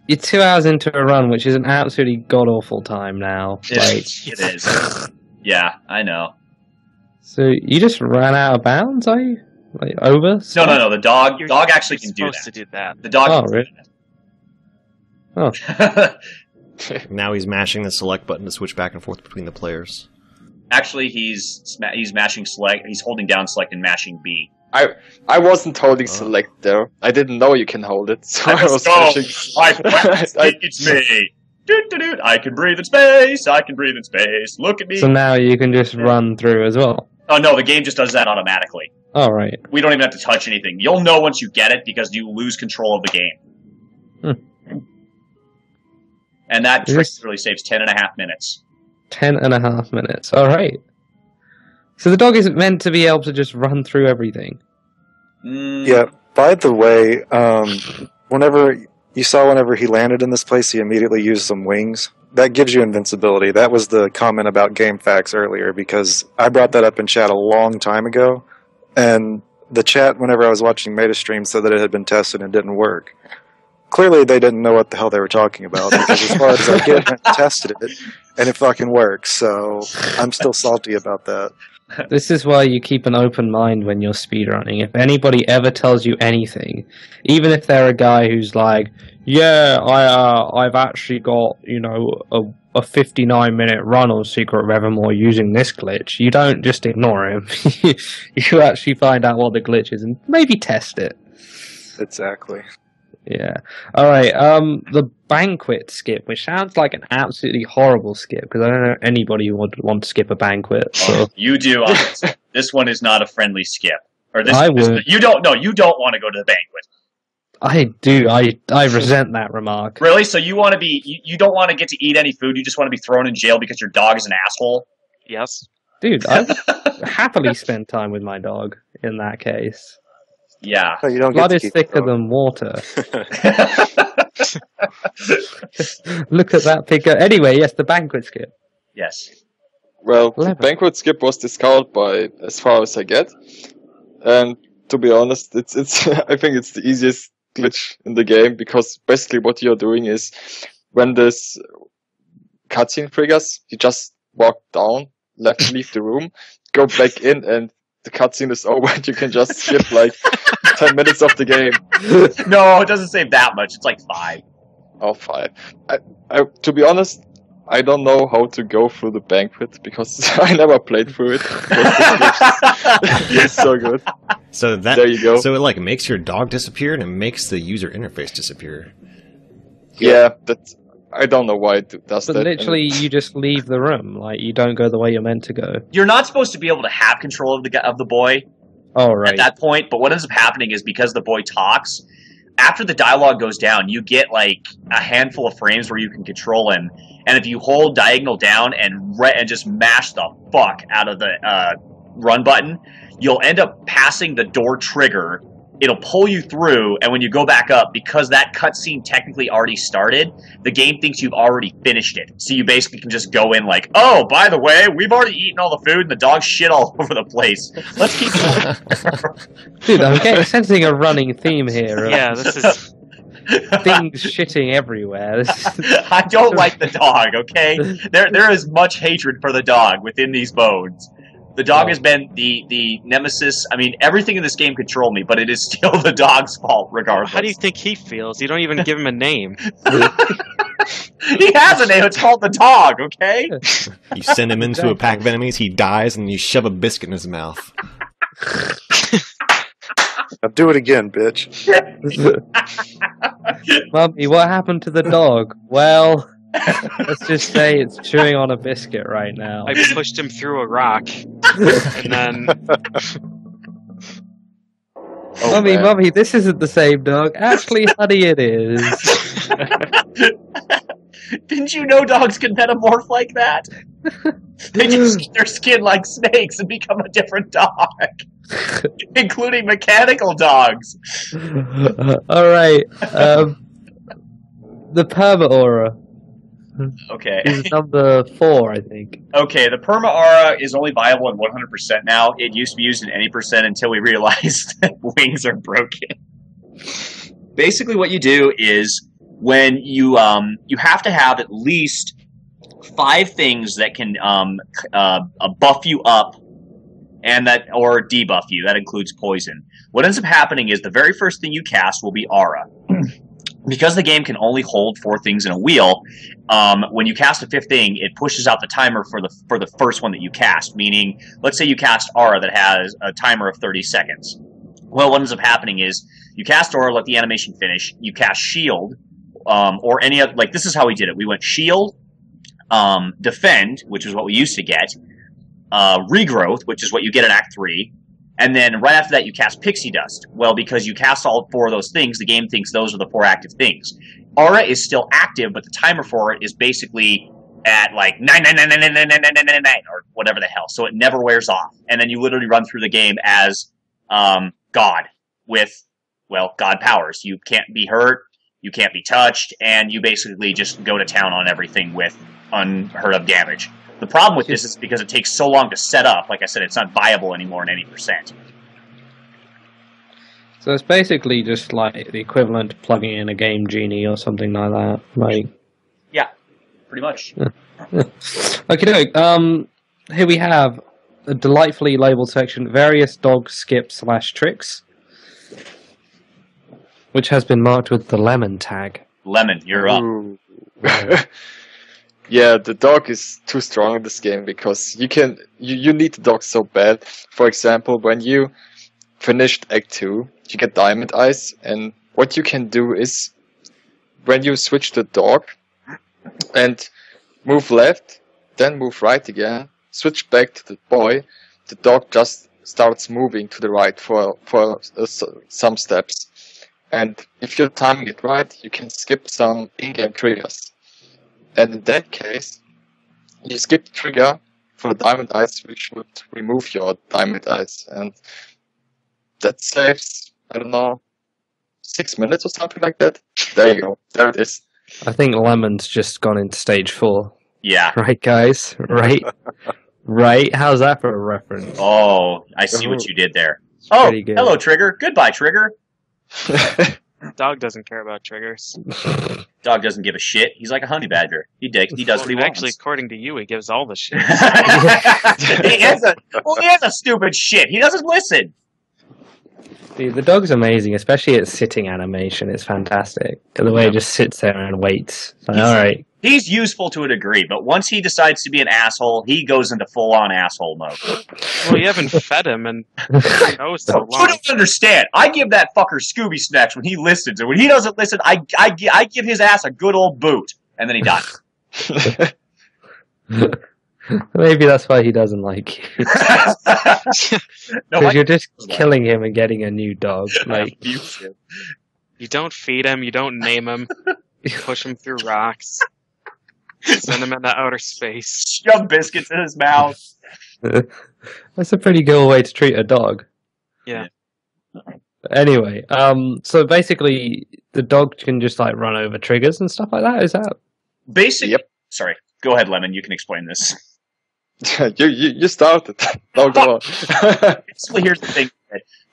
You're 2 hours into a run, which is an absolutely god-awful time now. It is. Yeah, I know. So you just ran out of bounds, are you? Like, over? No. The dog actually can do that. Supposed to do that. The dog can do that. Oh. Now he's mashing the select button to switch back and forth between the players. Actually, he's mashing select. He's holding down select and mashing B. I wasn't holding select there. I didn't know you can hold it, so I was mashing. It's me. Doot. I can breathe in space. I can breathe in space. Look at me. So now you can just run through as well. Oh no, the game just does that automatically. Oh right. We don't even have to touch anything. You'll know once you get it because you lose control of the game. And that trick really saves 10.5 minutes. 10.5 minutes. All right. So the dog isn't meant to be able to just run through everything. Yeah. By the way, whenever he landed in this place, he immediately used some wings. That gives you invincibility. That was the comment about game facts earlier, because I brought that up in chat a long time ago, and the chat, whenever I was watching MetaStream, said that it had been tested and didn't work. Clearly, they didn't know what the hell they were talking about, because as far as I get, I tested it, and it fucking works, so I'm still salty about that. This is why you keep an open mind when you're speedrunning. If anybody ever tells you anything, even if they're a guy who's like, yeah, I've actually got, a 59-minute run on Secret of Evermore using this glitch, you don't just ignore him. You actually find out what the glitch is and maybe test it. Exactly. Yeah. All right. The banquet skip, which sounds like an absolutely horrible skip, because I don't know anybody who would want to skip a banquet. So. You do. This one is not a friendly skip. Or this. I would. You don't. No, you don't want to go to the banquet. I do. I resent that remark. Really? So you want to be? You don't want to get to eat any food. You just want to be thrown in jail because your dog is an asshole. Yes. Dude, I happily spend time with my dog in that case. Yeah. No, you don't Blood get is thicker than water. Look at that picture. Anyway, yes, the banquet skip. Yes. Well, the banquet skip was discovered by, as far as I get, and to be honest, it's I think it's the easiest glitch in the game, because basically what you're doing is when this cutscene triggers, you just walk down, leave the room, go back in, and the cutscene is over, and you can just skip like 10 minutes of the game. No, it doesn't save that much. It's like 5. Oh, 5. To be honest, I don't know how to go through the banquet, because I never played through it. It's so good. So there you go. So it like makes your dog disappear, and it makes the user interface disappear. Yeah, I don't know why it does that. But literally, you just leave the room. Like, you don't go the way you're meant to go. You're not supposed to be able to have control of the boy. Oh, right. At that point, but what ends up happening is because the boy talks, after the dialogue goes down, you get like a handful of frames where you can control him, and if you hold diagonal down and just mash the fuck out of the run button, you'll end up passing the door trigger. It'll pull you through, and when you go back up, because that cutscene technically already started, the game thinks you've already finished it. So you basically can just go in like, oh, by the way, we've already eaten all the food, and the dog's shit all over the place. Let's keep going. Dude, I'm sensing a running theme here. Yeah, this is... things shitting everywhere. I don't like the dog, okay? There is much hatred for the dog within these bones. The dog has been the nemesis. I mean, everything in this game controlled me, but it is still the dog's fault, regardless. How do you think he feels? You don't even give him a name. He has a name. It's called the dog, okay? You send him into a pack of enemies, he dies, and you shove a biscuit in his mouth. Now do it again, bitch. Mummy, what happened to the dog? Well, let's just say it's chewing on a biscuit right now. I pushed him through a rock, and then... Mummy, this isn't the same dog. Actually, honey, it is. Didn't you know dogs can metamorph like that? They just eat their skin like snakes and become a different dog. Including mechanical dogs. Alright. The Perma Aura Okay. is number 4, I think. Okay, the Perma Aura is only viable in 100% now. It used to be used in any percent until we realized that wings are broken. Basically what you do is when you have to have at least 5 things that can buff you up and that or debuff you. That includes poison. What ends up happening is the very first thing you cast will be Aura. Because the game can only hold 4 things in a wheel, when you cast a 5th thing, it pushes out the timer for the first one that you cast. Meaning, let's say you cast Aura that has a timer of 30 seconds. Well, what ends up happening is you cast Aura, let the animation finish. You cast Shield, or any other. Like this is how we did it. We went Shield, Defend, which is what we used to get, Regrowth, which is what you get in Act 3. And then right after that, you cast Pixie Dust. Well, because you cast all 4 of those things, the game thinks those are the 4 active things. Aura is still active, but the timer for it is basically at like 9999999 or whatever the hell. So it never wears off. And then you literally run through the game as God with, well, God powers. You can't be hurt, you can't be touched, and you basically just go to town on everything with unheard of damage. The problem with this is because it takes so long to set up. Like I said, it's not viable anymore in any percent. So it's basically just like the equivalent to plugging in a Game Genie or something like that. Like, yeah, pretty much. Okay, here we have a delightfully labeled section: various dog skip/tricks, which has been marked with the lemon tag. Lemon, you're up. Yeah, the dog is too strong in this game because you need the dog so bad. For example, when you finished Act 2, you get Diamond Eyes, and what you can do is when you switch the dog and move left, then move right again, switch back to the boy, the dog just starts moving to the right for some steps. And if you're timing it right, you can skip some in-game triggers. And in that case, you skip the trigger for Diamond Eyes, which would remove your Diamond Eyes. And that saves, I don't know, 6 minutes or something like that. There you go. There it is. I think Lemon's just gone into stage 4. Yeah. Right, guys? Right? Right? How's that for a reference? Oh, I see what you did there. Oh, hello, Trigger. Goodbye, Trigger. Dog doesn't care about triggers. Dog doesn't give a shit. He's like a honey badger. He does what he wants. Actually, according to you, he gives all the shit. he has a stupid shit. He doesn't listen. Dude, the dog's amazing, especially its sitting animation. It's fantastic. The way it just sits there and waits. Like, all right. He's useful to a degree, but once he decides to be an asshole, he goes into full-on asshole mode. Well, you haven't fed him, and who knows so long. You don't understand. I give that fucker Scooby Snacks when he listens, and when he doesn't listen, I give his ass a good old boot, and then he dies. Maybe that's why he doesn't like you. Because you're just killing him and getting a new dog. Like, you don't feed him, you don't name him, you push him through rocks. Send him into outer space. Shove biscuits in his mouth. That's a pretty good way to treat a dog. Yeah. Anyway, so basically, the dog can just like run over triggers and stuff like that. Is that basically? Yep. Sorry. Go ahead, Lemon. You can explain this. you started. No, go on. Basically, here's the thing.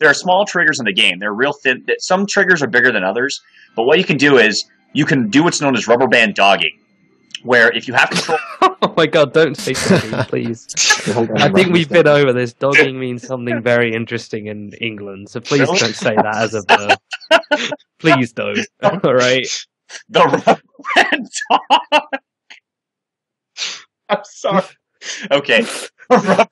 There are small triggers in the game. They're real thin. Some triggers are bigger than others. But what you can do is you can do what's known as rubber band dogging. where if you have control... Oh my god, don't say dogging, please. I think we've been over this. Dogging means something very interesting in England, so please don't say that as a verb. Please don't. Alright? The rubber band dog! I'm sorry. Okay. God.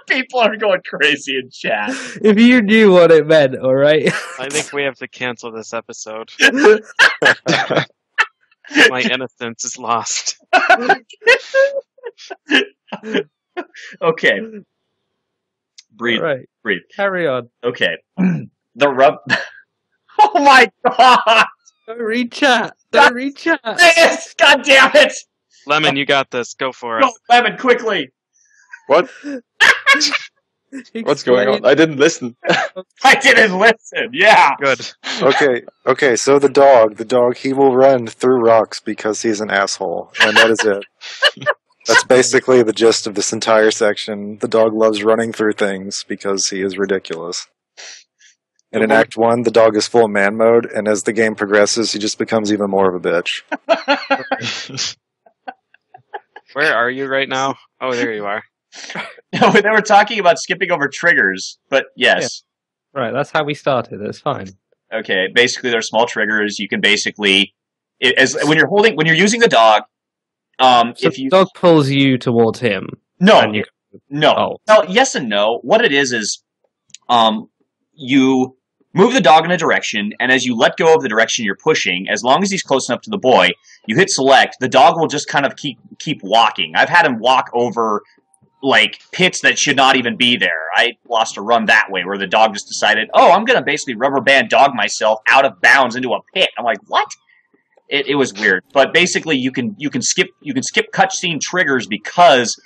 People are going crazy in chat. If you knew what it meant, alright? I think we have to cancel this episode. My innocence is lost. Okay. Breathe. Right. Breathe. Carry on. Okay. The rub... Oh my god! Don't read chat. Don't read chat. Yes! God damn it! Lemon, you got this. Go for it. Go, Lemon, quickly! What? What's going on? I didn't listen. I didn't listen, yeah! Good. Okay, so the dog, he will run through rocks because he's an asshole, and that is it. That's basically the gist of this entire section. The dog loves running through things because he is ridiculous. And in Act 1, the dog is full man mode, and as the game progresses, he just becomes even more of a bitch. Where are you right now? Oh, there you are. No, they were talking about skipping over triggers, but yes. Yeah. Right, that's how we started. It's fine. Okay, basically they're small triggers. You can basically, when you're using the dog, So if you the dog pulls you towards him. no, you, no, oh. well, yes and no. What it is you move the dog in a direction, and as you let go of the direction you're pushing, as long as he's close enough to the boy, you hit select. The dog will just kind of keep walking. I've had him walk over like pits that should not even be there. I lost a run that way where the dog just decided, oh, I'm going to basically rubber band dog myself out of bounds into a pit. I'm like, what? It was weird. But basically you can skip cutscene triggers because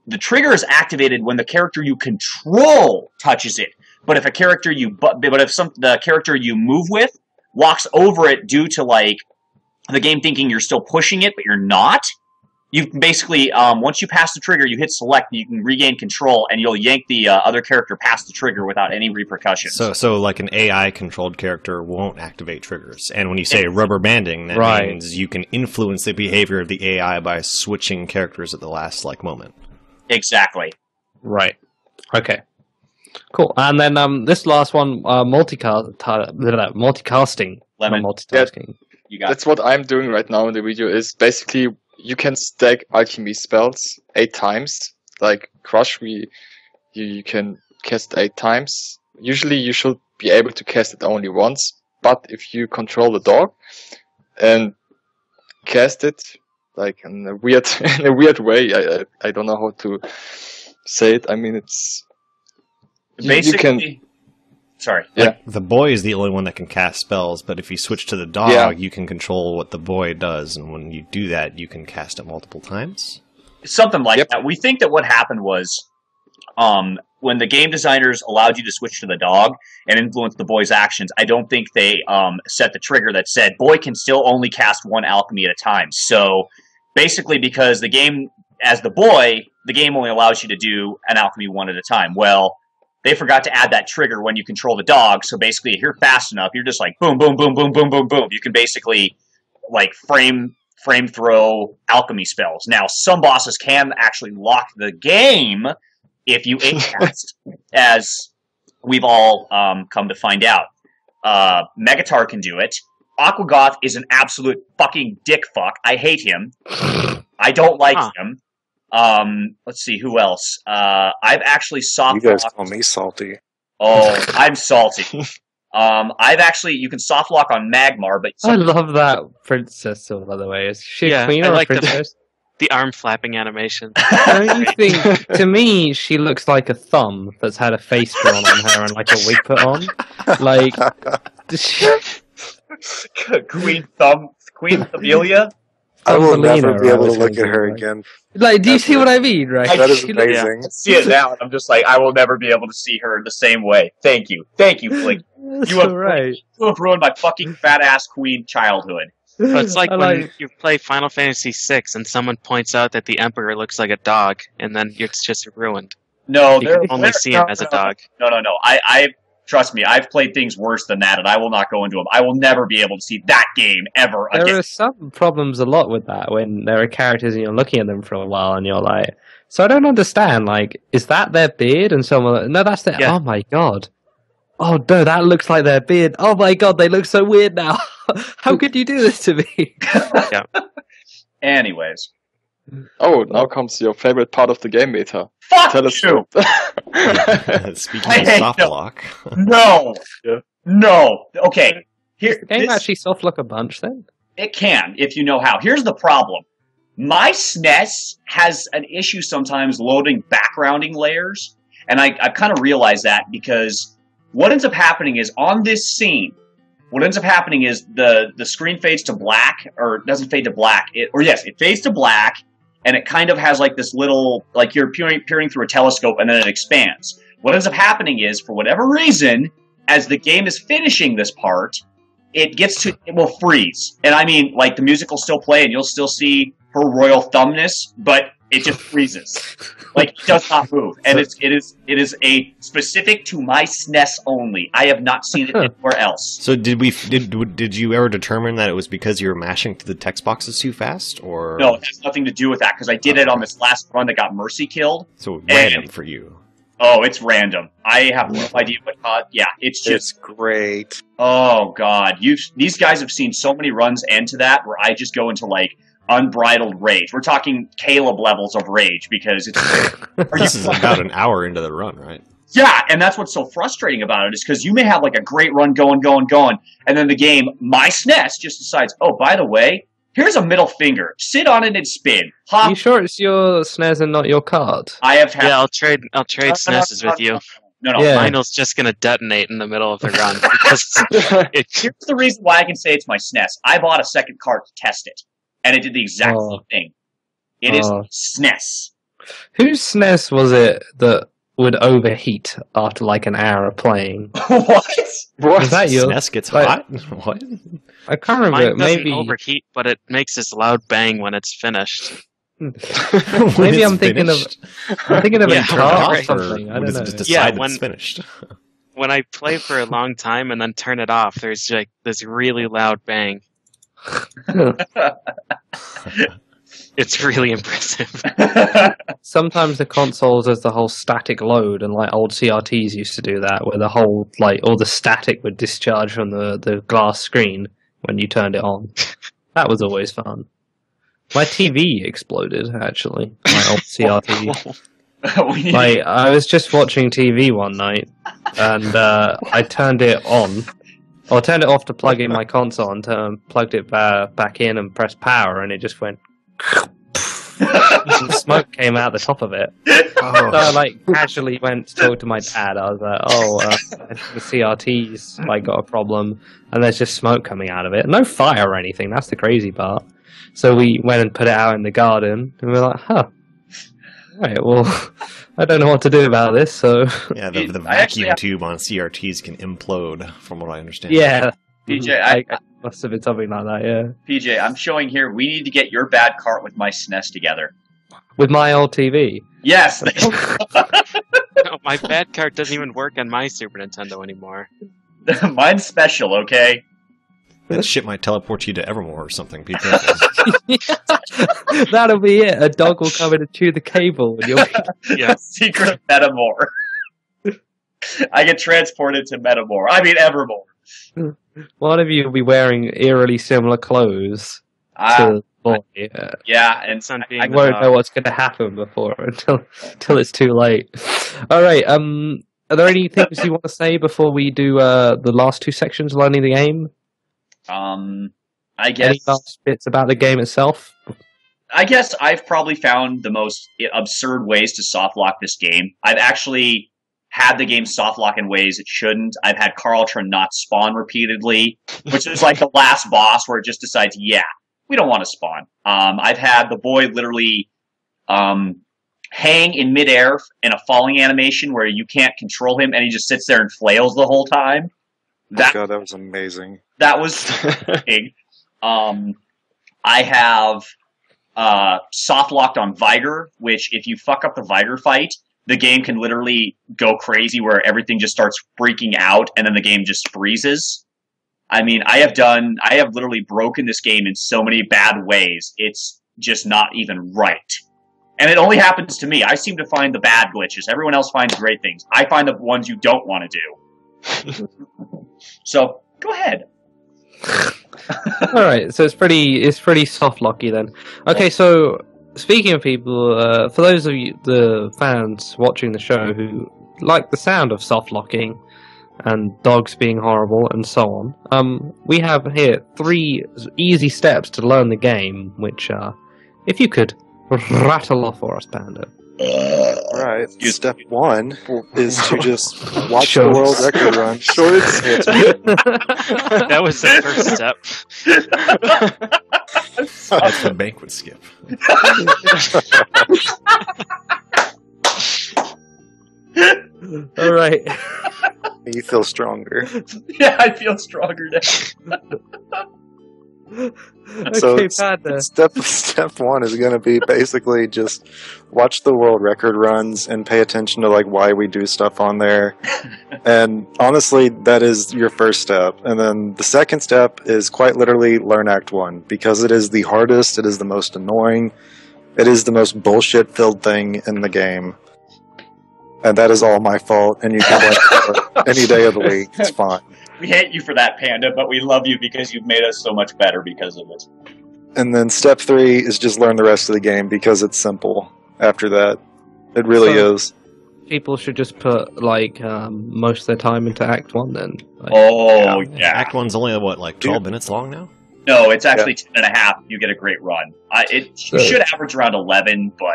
the trigger is activated when the character you control touches it. But if the character you move with walks over it due to like the game thinking you're still pushing it but you're not, you can basically, once you pass the trigger, you hit select, and you can regain control, and you'll yank the other character past the trigger without any repercussions. So like an AI-controlled character won't activate triggers. And when you say rubber banding, that means you can influence the behavior of the AI by switching characters at the last moment. Exactly. Right. Okay. Cool. And then this last one, multicasting. Lemon. Multitasking. You got That's what I'm doing right now in the video, is basically you can stack alchemy spells 8 times. Like Crush, you can cast 8 times. Usually you should be able to cast it only once, but if you control the dog and cast it like in a weird way, I don't know how to say it. I mean, it's basically. Sorry. Yeah. The boy is the only one that can cast spells, but if you switch to the dog, you can control what the boy does, and when you do that, you can cast it multiple times? Something like that. We think that what happened was when the game designers allowed you to switch to the dog and influence the boy's actions, I don't think they set the trigger that said, boy can still only cast one alchemy at a time. So basically, because the game, as the boy, the game only allows you to do an alchemy one at a time. Well, they forgot to add that trigger when you control the dog, so basically if you're fast enough, you're just like boom, boom, boom, boom, boom, boom, boom. You can basically like frame throw alchemy spells. Now, some bosses can actually lock the game if you aim fast, as we've all come to find out. Megatar can do it. Aquagoth is an absolute fucking dick fuck. I hate him. I don't like him. Let's see, who else? I've actually soft You guys call me salty. Oh, I'm salty. You can soft lock on Magmar, but I love that princess, by the way. Is she a queen or a princess? The arm flapping animation. Don't you think, to me, she looks like a thumb that's had a face drawn on her and like a wig put on? Like, Queen Thamelia? I will never be able to look at her again. Like, do you see what I mean, right? That is amazing. I see it now, and I'm just like, I will never be able to see her the same way. Thank you, Flick. You have ruined my fucking fat ass queen childhood. So it's like when you play Final Fantasy VI and someone points out that the Emperor looks like a dog, and then it's just ruined. No, you can only see him as a dog. No. Trust me, I've played things worse than that, and I will not go into them. I will never be able to see that game ever again. There are some problems a lot with that when there are characters and you're looking at them for a while and you're like, so I don't understand, like, is that their beard? And someone, no, that's their, oh my god. Oh no, that looks like their beard. Oh my god, they look so weird now. How could you do this to me? Yeah. Anyways. Oh, now comes your favorite part of the game, Meta. Fuck Tell us you! Speaking of soft lock. No! No! Okay. Does the game actually soft lock a bunch then? It can, if you know how. Here's the problem. My SNES has an issue sometimes loading backgrounding layers, and I've kind of realized that because what ends up happening is on this scene, what ends up happening is the screen fades to black, or it doesn't fade to black, it fades to black, and it kind of has like this little, like you're peering through a telescope, and then it expands. What ends up happening is, for whatever reason, as the game is finishing this part, it will freeze. And I mean, like, the music will still play, and you'll still see her royal thumbness, but it just freezes. Like, it does not move. And it is a specific to my SNES only. I have not seen it anywhere else. So did you ever determine that it was because you were mashing through the text boxes too fast, or no? It has nothing to do with that, because I did it on this last run that got Mercy killed. So random for you. Oh, it's random. I have no idea what. It's great. Oh God, these guys have seen so many runs end to that where I just go into like unbridled rage. We're talking Caleb levels of rage because it's. This is about an hour into the run, right? Yeah, and that's what's so frustrating about it is because you may have like a great run going, and then the game, my SNES, just decides, oh, by the way, here's a middle finger. Sit on it and spin. Hop. Are you sure it's your SNES and not your card? I have. Yeah, I'll trade SNESes with you. No. Yeah. Mine's just gonna detonate in the middle of the run because Here's the reason why I can say it's my SNES. I bought a second card to test it, and it did the exact same thing. It is SNES. Whose SNES was it that would overheat after like an hour of playing? What? Was that yours? SNES gets hot? What? I can't remember. mine doesn't Maybe overheat, but it makes this loud bang when it's finished. maybe I'm thinking of Yeah, a car or right. something. I don't know. Just decide Yeah, that it's finished. When I play for a long time and then turn it off, there's like this really loud bang. It's really impressive. Sometimes the consoles has the whole static load, and like old CRTs used to do that, where the whole all the static would discharge from the glass screen when you turned it on. That was always fun. My TV exploded, actually. My old CRT. I was just watching TV one night, and I turned it on. I turned it off to plug in my console and plugged it back in and pressed power, and it just went. Smoke came out the top of it. So I casually went to talk to my dad. I was like, the CRT's got a problem, and there's just smoke coming out of it. No fire or anything. That's the crazy part. So we went and put it out in the garden, and we were like, right, well, I don't know what to do about this, so... Yeah, the vacuum tube on CRTs can implode, from what I understand. Yeah. PJ, I must have been something like that, yeah. PJ, I'm showing here, we need to get your bad cart with my SNES together. With my old TV? Yes! No, my bad card doesn't even work on my Super Nintendo anymore. Mine's special, okay? That shit might teleport you to Evermore or something, people. That'll be it. A dog will come in and chew the cable. And you'll be... Yeah. Secret of Metamore. I get transported to Metamore. I mean, Evermore. One of you will be wearing eerily similar clothes to the boy. Yeah, and I won't know what's going to happen until it's too late. All right. Are there any things you want to say before we do the last two sections learning the game? I guess any last bits about the game itself. I guess I've probably found the most absurd ways to softlock this game. I've actually had the game softlock in ways it shouldn't. I've had Carltron not spawn repeatedly, which is like the last boss where it just decides, yeah, we don't want to spawn. I've had the boy literally hang in midair in a falling animation where you can't control him, and he just sits there and flails the whole time. God, that was amazing. That was big. I have soft locked on Viger, which if you fuck up the Viger fight, the game can literally go crazy where everything just starts freaking out and then the game just freezes. I mean, I have literally broken this game in so many bad ways. It's just not even right. And it only happens to me. I seem to find the bad glitches. Everyone else finds great things. I find the ones you don't want to do. So, go ahead. All right, so it's pretty soft locky then. Okay, so speaking of people, for those of you, the fans watching the show who like the sound of soft locking and dogs being horrible and so on, we have here 3 easy steps to learn the game, which if you could rattle off for us, Panda. Right. Step 1 is to just watch Sure. the world record run. That was the first step. That's the banquet skip. All right. You feel stronger. Yeah, I feel stronger now. So Okay, Panda. step 1 is going to be basically just watch the world record runs and pay attention to like why we do stuff on there. And honestly, that is your first step. And then the second step is quite literally learn Act 1 because it is the hardest, it is the most annoying, it is the most bullshit filled thing in the game. And that is all my fault, and you can blame me for any day of the week. It's fine. We hate you for that, Panda, but we love you because you've made us so much better because of it. And then step 3 is just learn the rest of the game because it's simple after that. It really is. People should just put like most of their time into Act 1 then. Like, Yeah. Act 1's only, what, like 12 minutes long now? No, it's actually 10 and a half. You get a great run. It should average around 11, but...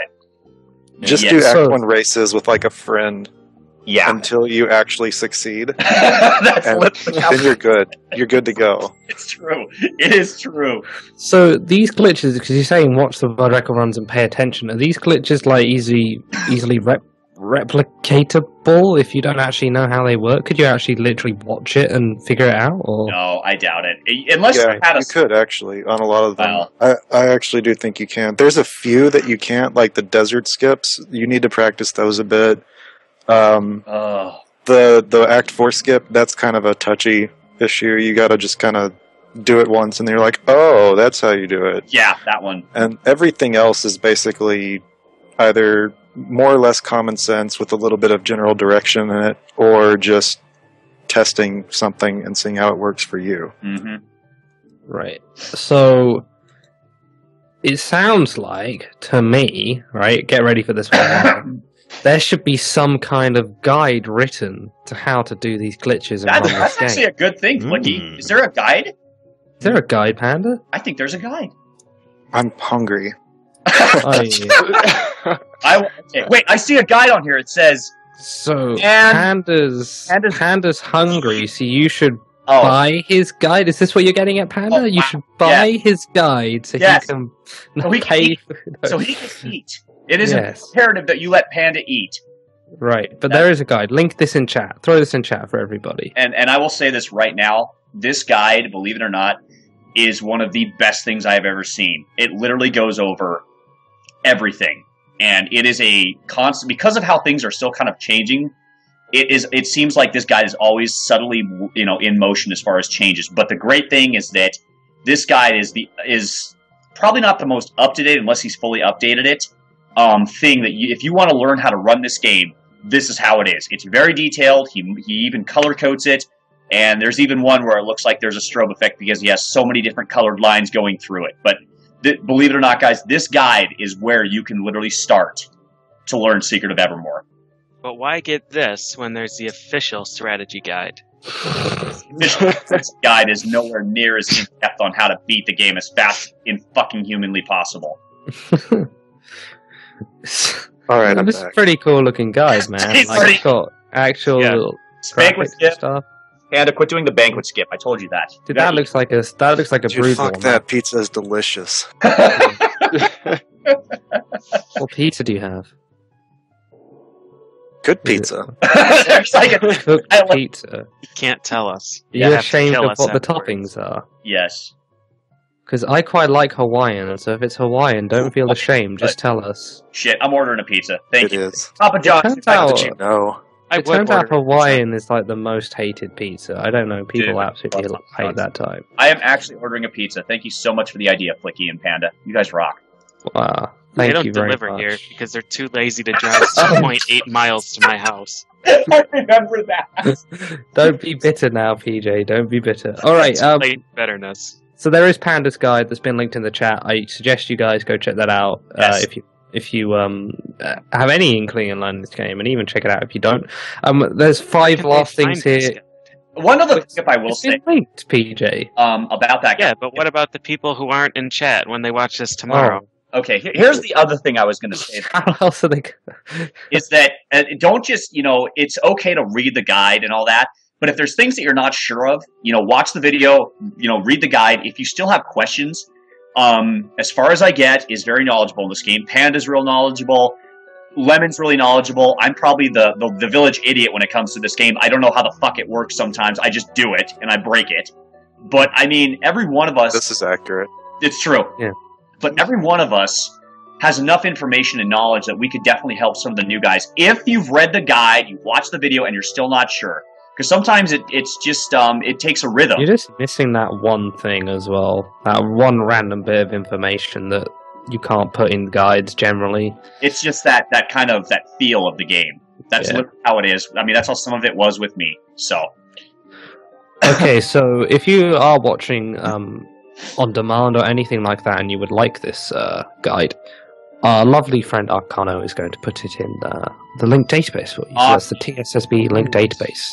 Just Yeah, do Act so- 1 races with like a friend Yeah. until you actually succeed. That's And literally how then you're good. You're good to go. it's true. It is true. So these glitches, because you're saying watch the world record runs and pay attention, are these glitches like easily replicatable if you don't actually know how they work? Could you actually literally watch it and figure it out? Or No, I doubt it. Unless Yeah, you had a... you could actually on a lot of them. Well. I actually do think you can. There's a few that you can't, like the desert skips. You need to practice those a bit. Oh. The Act 4 skip, that's kind of a touchy issue. You gotta just kind of do it once and you're like, oh, that's how you do it. Yeah, that one. And everything else is basically either more or less common sense with a little bit of general direction in it, or just testing something and seeing how it works for you. Mm-hmm. right. So it sounds like to me, right? Get ready for this one. There should be some kind of guide written to how to do these glitches and run That's this actually game. a good thing, Flicky. Is there a guide? Is there a guide, Panda? I think there's a guide. I'm hungry. Okay, wait, I see a guide on here. It says, So And- Panda's hungry, so you should oh, buy his guide. Is this what you're getting at, Panda? Oh, You wow. should buy his guide so Yes. he can So he can pay. eat. for so those. he can eat. It is Yes. imperative that you let Panda eat. Right, but there is a guide. Link this in chat. Throw this in chat for everybody. And I will say this right now. This guide, believe it or not, is one of the best things I have ever seen. It literally goes over everything. And it is a constant, because of how things are still kind of changing, it seems like this guide is always subtly, in motion as far as changes. But the great thing is that this guide is probably not the most up to date, unless he's fully updated it, thing that if you want to learn how to run this game, this is how it is. It's very detailed. He even color codes it, and there's even one where it looks like there's a strobe effect because he has so many different colored lines going through it. But believe it or not, guys, this guide is where you can literally start to learn Secret of Evermore. But why get this when there's the official strategy guide? This guide is nowhere near as in depth on how to beat the game as fast and fucking humanly possible. All right, I'm This is a back. pretty cool looking guide, man. It's Like, pretty- it's got actual Yeah. Banquet graphics and skip. stuff. Panda, quit doing the banquet skip. I told you that. Dude, that looks like a Dude, brutal fuck one. that. Pizza is delicious. What pizza do you have? Good Is it- pizza. There's like a, Cooked I like- pizza. You can't tell us. You're have to ashamed kill of us what the afterwards. toppings are. yes. Because I quite like Hawaiian, so if it's Hawaiian, don't feel ashamed. Just tell us. Shit, I'm ordering a pizza. Thank you. It is. Papa John's. Turns out, Did you know? it turns out Hawaiian is like the most hated pizza. I don't know. People absolutely hate that type. I am actually ordering a pizza. Thank you so much for the idea, Flicky and Panda. You guys rock. Wow. They Thank don't you very deliver much. here because they're too lazy to drive 2.8 miles to my house. I remember that. Don't be bitter now, PJ. Don't be bitter. All right. Late betterness. So there is Panda's guide that's been linked in the chat. I suggest you guys go check that out Yes. if you have any inkling in learning this game, and even check it out if you don't. There's 5 last things here. One other tip I will It's say been linked, PJ. about that guy. Yeah, but what about the people who aren't in chat when they watch this tomorrow? Okay, here's the other thing I was going to say. How else are they? Is that don't just, it's okay to read the guide and all that, but if there's things that you're not sure of, watch the video, read the guide. If you still have questions, as far as I get, is very knowledgeable in this game. Panda's real knowledgeable. Lemon's really knowledgeable. I'm probably the village idiot when it comes to this game. I don't know how the fuck it works sometimes. I just do it, and I break it. But, I mean, every one of us... This is accurate. It's true. Yeah. But every one of us has enough information and knowledge that we could definitely help some of the new guys. If you've read the guide, you've watched the video, and you're still not sure. Because sometimes it's just, it takes a rhythm. You're just missing that one thing as well. That one random bit of information that you can't put in guides generally. It's just that kind of that feel of the game. That's literally how it is. I mean, that's how some of it was with me. So. Okay, so if you are watching on demand or anything like that, and you would like this guide, our lovely friend Arcano is going to put it in the link database for you. So that's the TSSB link database.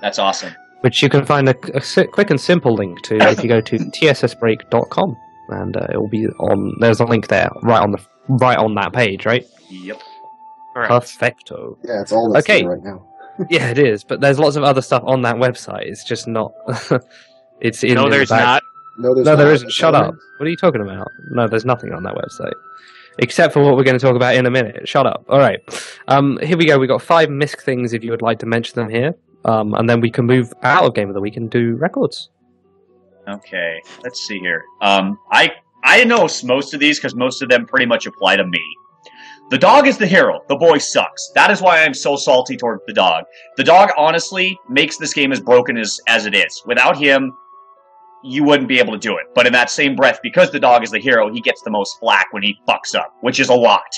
That's awesome. Which you can find a quick and simple link to if you go to tssbreak.com, and it will be on. There's a link there, right on that page, right? Yep. Perfecto. Yeah, it's all that's there right now. Yeah, it is. But there's lots of other stuff on that website. It's just not. It's in. No, there's not. No, there isn't. Shut up. What are you talking about? No, there's nothing on that website. Except for what we're going to talk about in a minute. Shut up. All right. Here we go. We've got 5 misc things if you would like to mention them here. And then we can move out of Game of the Week and do records. Okay. Let's see here. I know most of these because most of them pretty much apply to me. The dog is the hero. The boy sucks. That is why I'm so salty toward the dog. The dog, honestly, makes this game as broken as it is. Without him, you wouldn't be able to do it. But in that same breath, because the dog is the hero, he gets the most flack when he fucks up, which is a lot.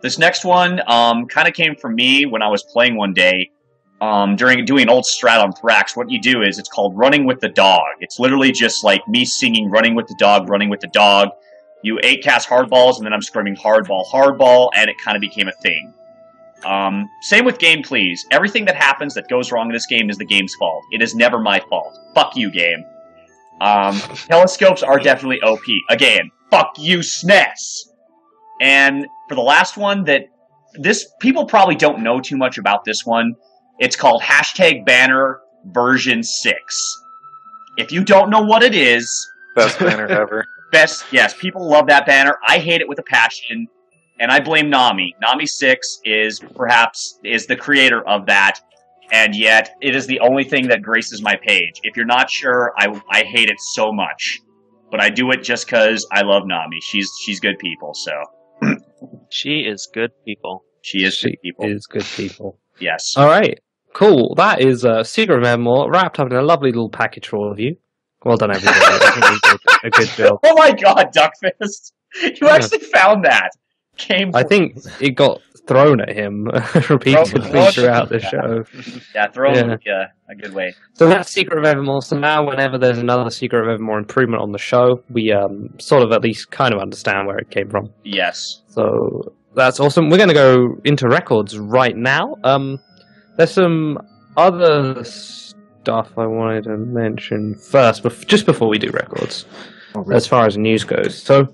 This next one kind of came from me when I was playing one day. During doing an old strat on Thrax, what you do is it's called Running with the Dog. It's literally just like me singing Running with the Dog, Running with the Dog. You 8-cast hardballs, and then I'm screaming hardball, hardball, and it kind of became a thing. Same with game, please. Everything that happens that goes wrong in this game is the game's fault. It is never my fault. Fuck you, game. Telescopes are definitely OP. Again, fuck you, SNES. And for the last one, people probably don't know too much about this one. It's called #banner version 6. If you don't know what it is... Best banner ever. Yes, people love that banner. I hate it with a passion, and I blame Nami. Nami6 is the creator of that, and yet it is the only thing that graces my page. If you're not sure, I hate it so much. But I do it just because I love Nami. She's good people, so... She is good people. She is good people. Yes. All right. Cool. That is Secret of Evermore wrapped up in a lovely little package for all of you. Well done, everybody. I think you did a good job. Oh my god, Duckfist! You actually found that. I think it got thrown at him repeatedly throughout the show. Yeah, thrown would be a good way. So that's Secret of Evermore. So now whenever there's another Secret of Evermore improvement on the show, we sort of at least kind of understand where it came from. Yes. So that's awesome. We're going to go into records right now. There's some other stuff I wanted to mention first, just before we do records, as far as news goes. So,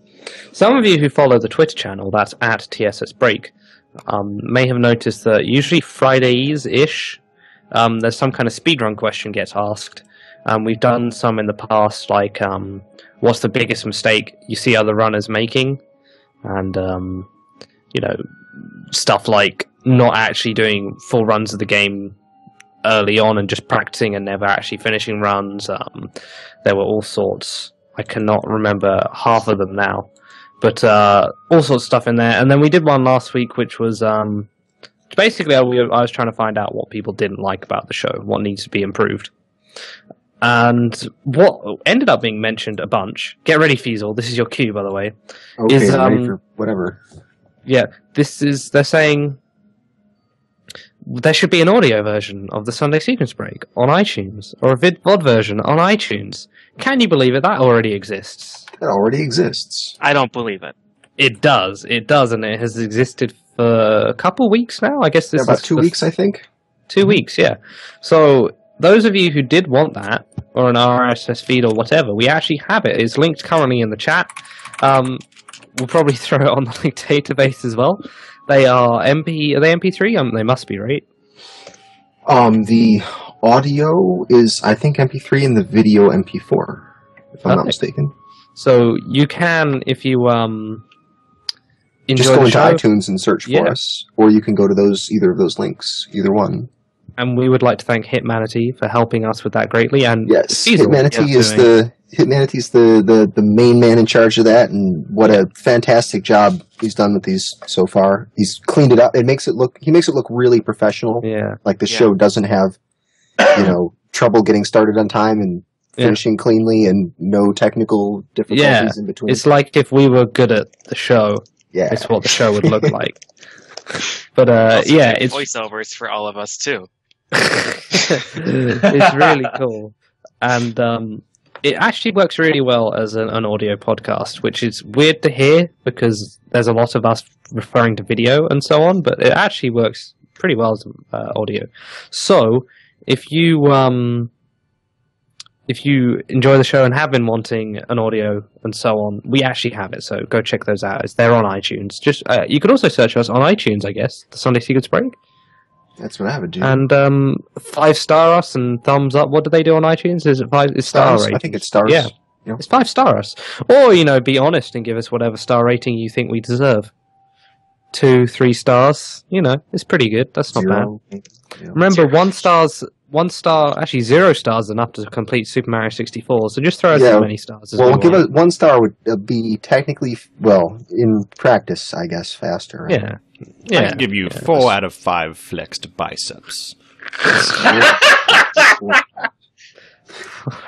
some of you who follow the Twitter channel, that's at TSSBreak, may have noticed that usually Fridays-ish, there's some kind of speedrun question gets asked. We've done some in the past, like, what's the biggest mistake you see other runners making? And, stuff like not actually doing full runs of the game early on and just practicing and never actually finishing runs. There were all sorts I cannot remember half of them now. But all sorts of stuff in there. And then we did one last week, which was basically I was trying to find out what people didn't like about the show, what needs to be improved. And what ended up being mentioned a bunch. Get ready, Feasel. This is your cue, by the way. Okay, I'm ready for whatever. Yeah, they're saying there should be an audio version of the Sunday Sequence Break on iTunes, or a VOD version on iTunes. Can you believe it? That already exists. It already exists. I don't believe it. It does, and it has existed for a couple weeks now. I guess this is about 2 weeks, I think. 2 weeks, yeah. So those of you who did want that, or an RSS feed or whatever, we actually have it. It's linked currently in the chat. We'll probably throw it on the link database as well. They are Are they MP3? They must be, right? The audio is, I think, MP3 and the video MP4, if I'm not mistaken. So you can, if you enjoy just go the into show, iTunes and search for us, or you can go to either of those links, either one. And we would like to thank Hitmanity for helping us with that greatly. And yes, Feasel, Hitmanity's the main man in charge of that, and what a fantastic job he's done with these so far. He's cleaned it up. He makes it look really professional. Yeah, like the show doesn't have trouble getting started on time and finishing cleanly, and no technical difficulties in between. It's like if we were good at the show. Yeah, it's what the show would look like. But it's voiceovers for all of us too. It's really cool, and it actually works really well as an audio podcast, which is weird to hear because there's a lot of us referring to video and so on, but it actually works pretty well as audio. So if you enjoy the show and have been wanting an audio and so on, we actually have it, so go check those out. It's there on iTunes. Just you could also search us on iTunes, I guess, the Sunday Sequence Break. That's what I would do. And 5-star us and thumbs up. What do they do on iTunes? Is it 5? It's star rating. I think it's stars. Yeah, it's 5-star us. Or be honest and give us whatever star rating you think we deserve. 2, 3 stars. It's pretty good. That's not bad. Remember, 1 star, actually 0 stars enough to complete Super Mario 64. So just throw us as many stars as we want. Give us 1 star would be technically, in practice, I guess, faster. Yeah. I can give you 4 out of 5 flexed biceps. 4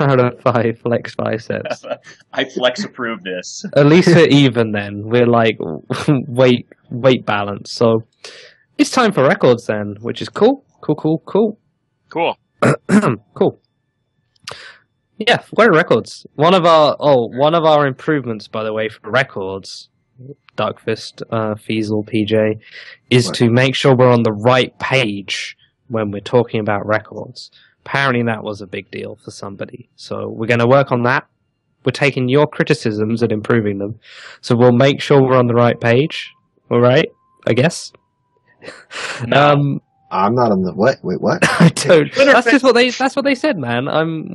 out of 5 flexed biceps. I flex approve this. At least we're even then. We're like weight balance. So it's time for records then, which is cool. Cool. Cool. Yeah, where are records? One of our improvements, by the way, for records, Duckfist, Feasel, PJ, is to make sure we're on the right page when we're talking about records. Apparently that was a big deal for somebody. So we're going to work on that. We're taking your criticisms and improving them. So we'll make sure we're on the right page. All right? I guess. No. I'm not on the what? Wait, what? I don't. That's what they said, man.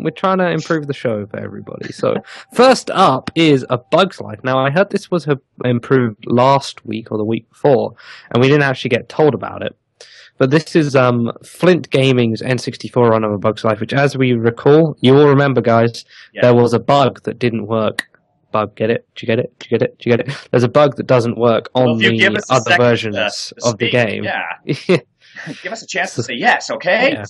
We're trying to improve the show for everybody. So first up is A Bug's Life. Now I heard this was improved last week or the week before, and we didn't actually get told about it. But this is Flint Gaming's N64 run of A Bug's Life, which, as we recall, you all remember, guys, there was a bug that didn't work. Bug, get it? Did you get it? Did you get it? Did you get it? There's a bug that doesn't work on the other versions of the game. Yeah. Give us a chance to say yes, okay? Yeah.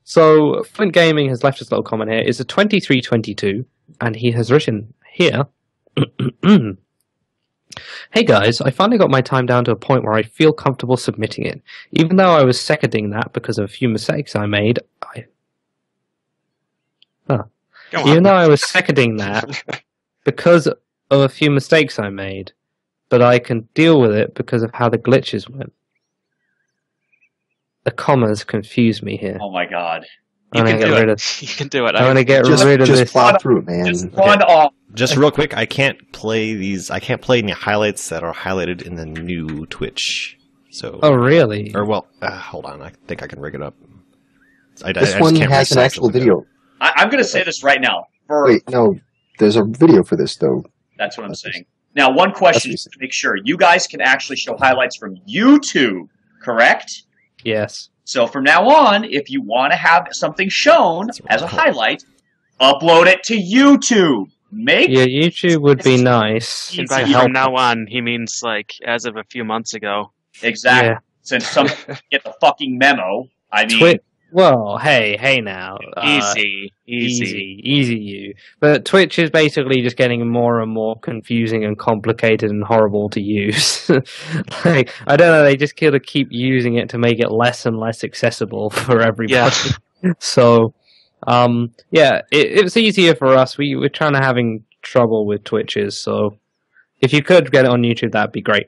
So, Flint Gaming has left us a little comment here. It's a 2322, and he has written here, Hey guys, I finally got my time down to a point where I feel comfortable submitting it. Even though I was seconding that because of a few mistakes I made, Even though I was seconding that because of a few mistakes I made, but I can deal with it because of how the glitches went. The commas confuse me here. Oh my god. You can do it. You can do it. I want to get rid of this. Just plow through it, man. Just one off. Just real quick, I can't play any highlights that are highlighted in the new Twitch. So. Oh really? Or hold on. I think I can rig it up. This one has an actual video. I'm going to say this right now. Wait, no. There's a video for this, though. That's what I'm saying. Now, one question is to make sure. You guys can actually show highlights from YouTube, correct? Yes. So from now on, if you want to have something shown as a highlight, upload it to YouTube. Yeah, YouTube would be nice. And by from now on, he means like as of a few months ago. Exactly. Yeah. Since some get the fucking memo. I mean, well, hey now. Easy you. But Twitch is basically just getting more and more confusing and complicated and horrible to use. Like, I don't know, they just kind of keep using it to make it less and less accessible for everybody. Yeah. So, it's easier for us. We're trying to having trouble with Twitches, so if you could get it on YouTube, that'd be great.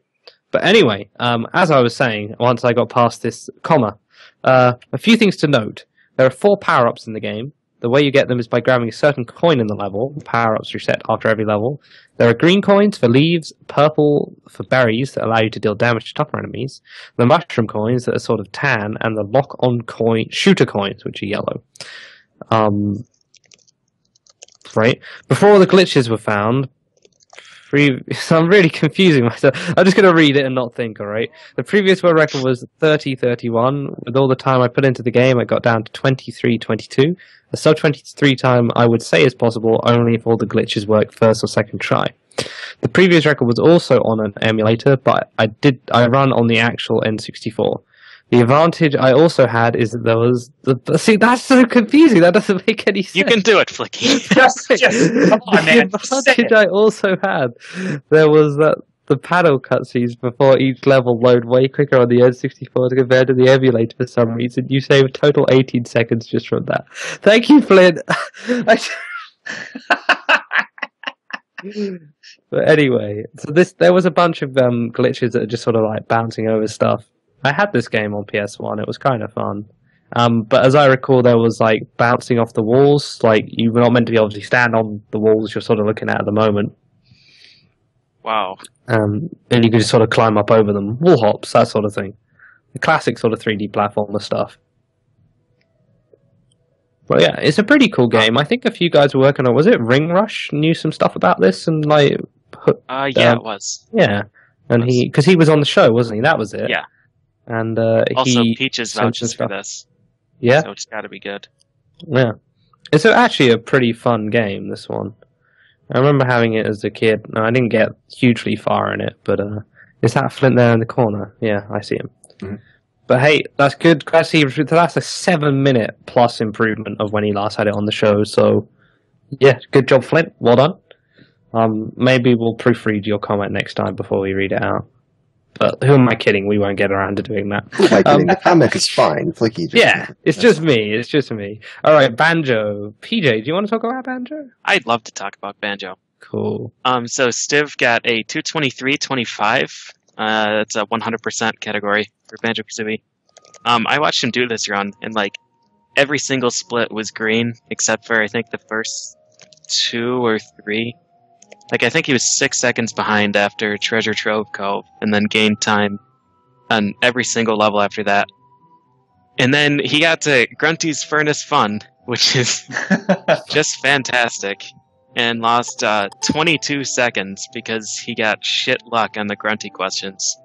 But anyway, as I was saying, once I got past this comma, a few things to note. There are 4 power-ups in the game. The way you get them is by grabbing a certain coin in the level. Power-ups reset after every level. There are green coins for leaves, purple for berries that allow you to deal damage to tougher enemies, the mushroom coins that are sort of tan, and the lock-on coin shooter coins, which are yellow. Right. Before the glitches were found, so I'm really confusing myself. I'm just going to read it and not think, alright? The previous world record was 30:31. With all the time I put into the game, I got down to 23:22. A sub 23 time I would say is possible only if all the glitches work first or second try. The previous record was also on an emulator, but I run on the actual N64. The advantage I also had is that there was... See, that's so confusing. That doesn't make any sense. You can do it, Flicky. just come on, man. The advantage I also had, there was that the paddle cutscenes before each level load way quicker on the N64 compared to the emulator for some reason. You save a total 18 seconds just from that. Thank you, Flint. But anyway, so there was a bunch of glitches that are just sort of like bouncing over stuff. I had this game on PS1. It was kind of fun. But as I recall, there was like bouncing off the walls. Like you were not meant to be obviously stand on the walls you're sort of looking at the moment. Wow. And you could just sort of climb up over them. Wall hops, that sort of thing. The classic sort of 3D platformer stuff. But yeah, it's a pretty cool game. I think a few guys were working on... Was it Ring Rush knew some stuff about this? And like... Yeah, it was. Yeah. And because he was on the show, wasn't he? That was it. Yeah. And also, Peaches vouches for this. Yeah? So it's got to be good. Yeah. It's actually a pretty fun game, this one. I remember having it as a kid. No, I didn't get hugely far in it, but is that Flint there in the corner? Yeah, I see him. Mm-hmm. But hey, that's good. That's a 7-minute plus improvement of when he last had it on the show. So, yeah, good job, Flint. Well done. Maybe we'll proofread your comment next time before we read it out. But who am I kidding? We won't get around to doing that. Who am I kidding? The comment is fine. Flicky. It's just me. It's just me. All right, Banjo. PJ, do you want to talk about Banjo? I'd love to talk about Banjo. Cool. So Stiv got a 223.25. That's a 100% category for Banjo-Kazooie. I watched him do this run, and like every single split was green, except for I think the first 2 or 3. Like, I think he was 6 seconds behind after Treasure Trove Cove, and then gained time on every single level after that. And then he got to Grunty's Furnace Fun, which is just fantastic, and lost 22 seconds because he got shit luck on the Grunty questions.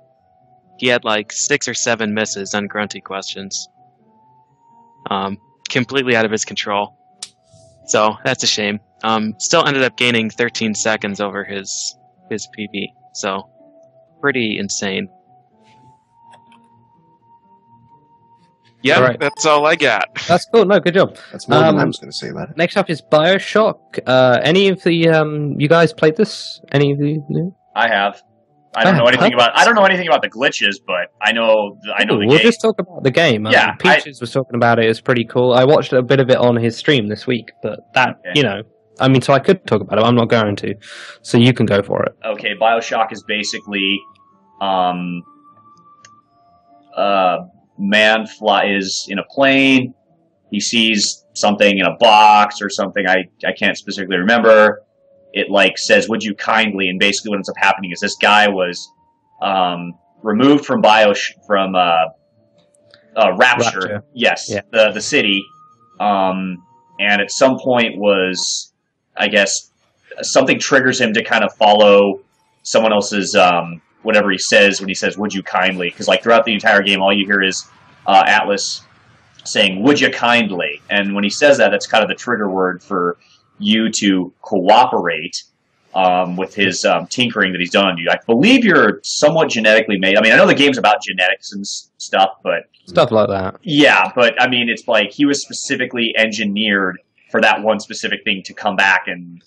He had like 6 or 7 misses on Grunty questions. Completely out of his control. So, that's a shame. Still ended up gaining 13 seconds over his PB. So, pretty insane. Yeah, right. That's all I got. That's cool. No, good job. That's more than I was going to say about it. Next up is BioShock. Any of the you guys played this? Any of you? No? I have. I don't know anything about the glitches, but I know the we'll game. Just talk about the game. Yeah, Peaches was talking about it. It's pretty cool. I watched a bit of it on his stream this week, but that so I could talk about it. I'm not going to, so you can go for it. Okay, BioShock is basically, man is in a plane. He sees something in a box or something. I can't specifically remember. It like says, "Would you kindly?" And basically, what ends up happening is this guy was removed from Rapture. Yes, yeah. the city, and at some point was, I guess, something triggers him to kind of follow someone else's whatever he says when he says, "Would you kindly?" Because like throughout the entire game, all you hear is Atlas saying, "Would you kindly?" And when he says that, that's kind of the trigger word for you to cooperate with his tinkering that he's done on you. I believe you're somewhat genetically made. I mean, I know the game's about genetics and stuff, but... Stuff like that. Yeah, but, I mean, it's like he was specifically engineered for that one specific thing to come back and...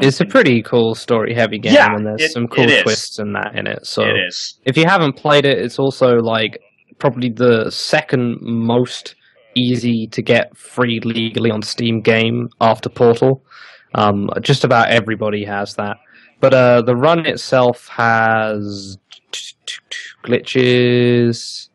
It's a pretty cool story-heavy game, and there's some cool twists and that in it. So it is. If you haven't played it, it's also, like, probably the second most easy to get free legally on Steam game after Portal. Just about everybody has that. But the run itself has glitches.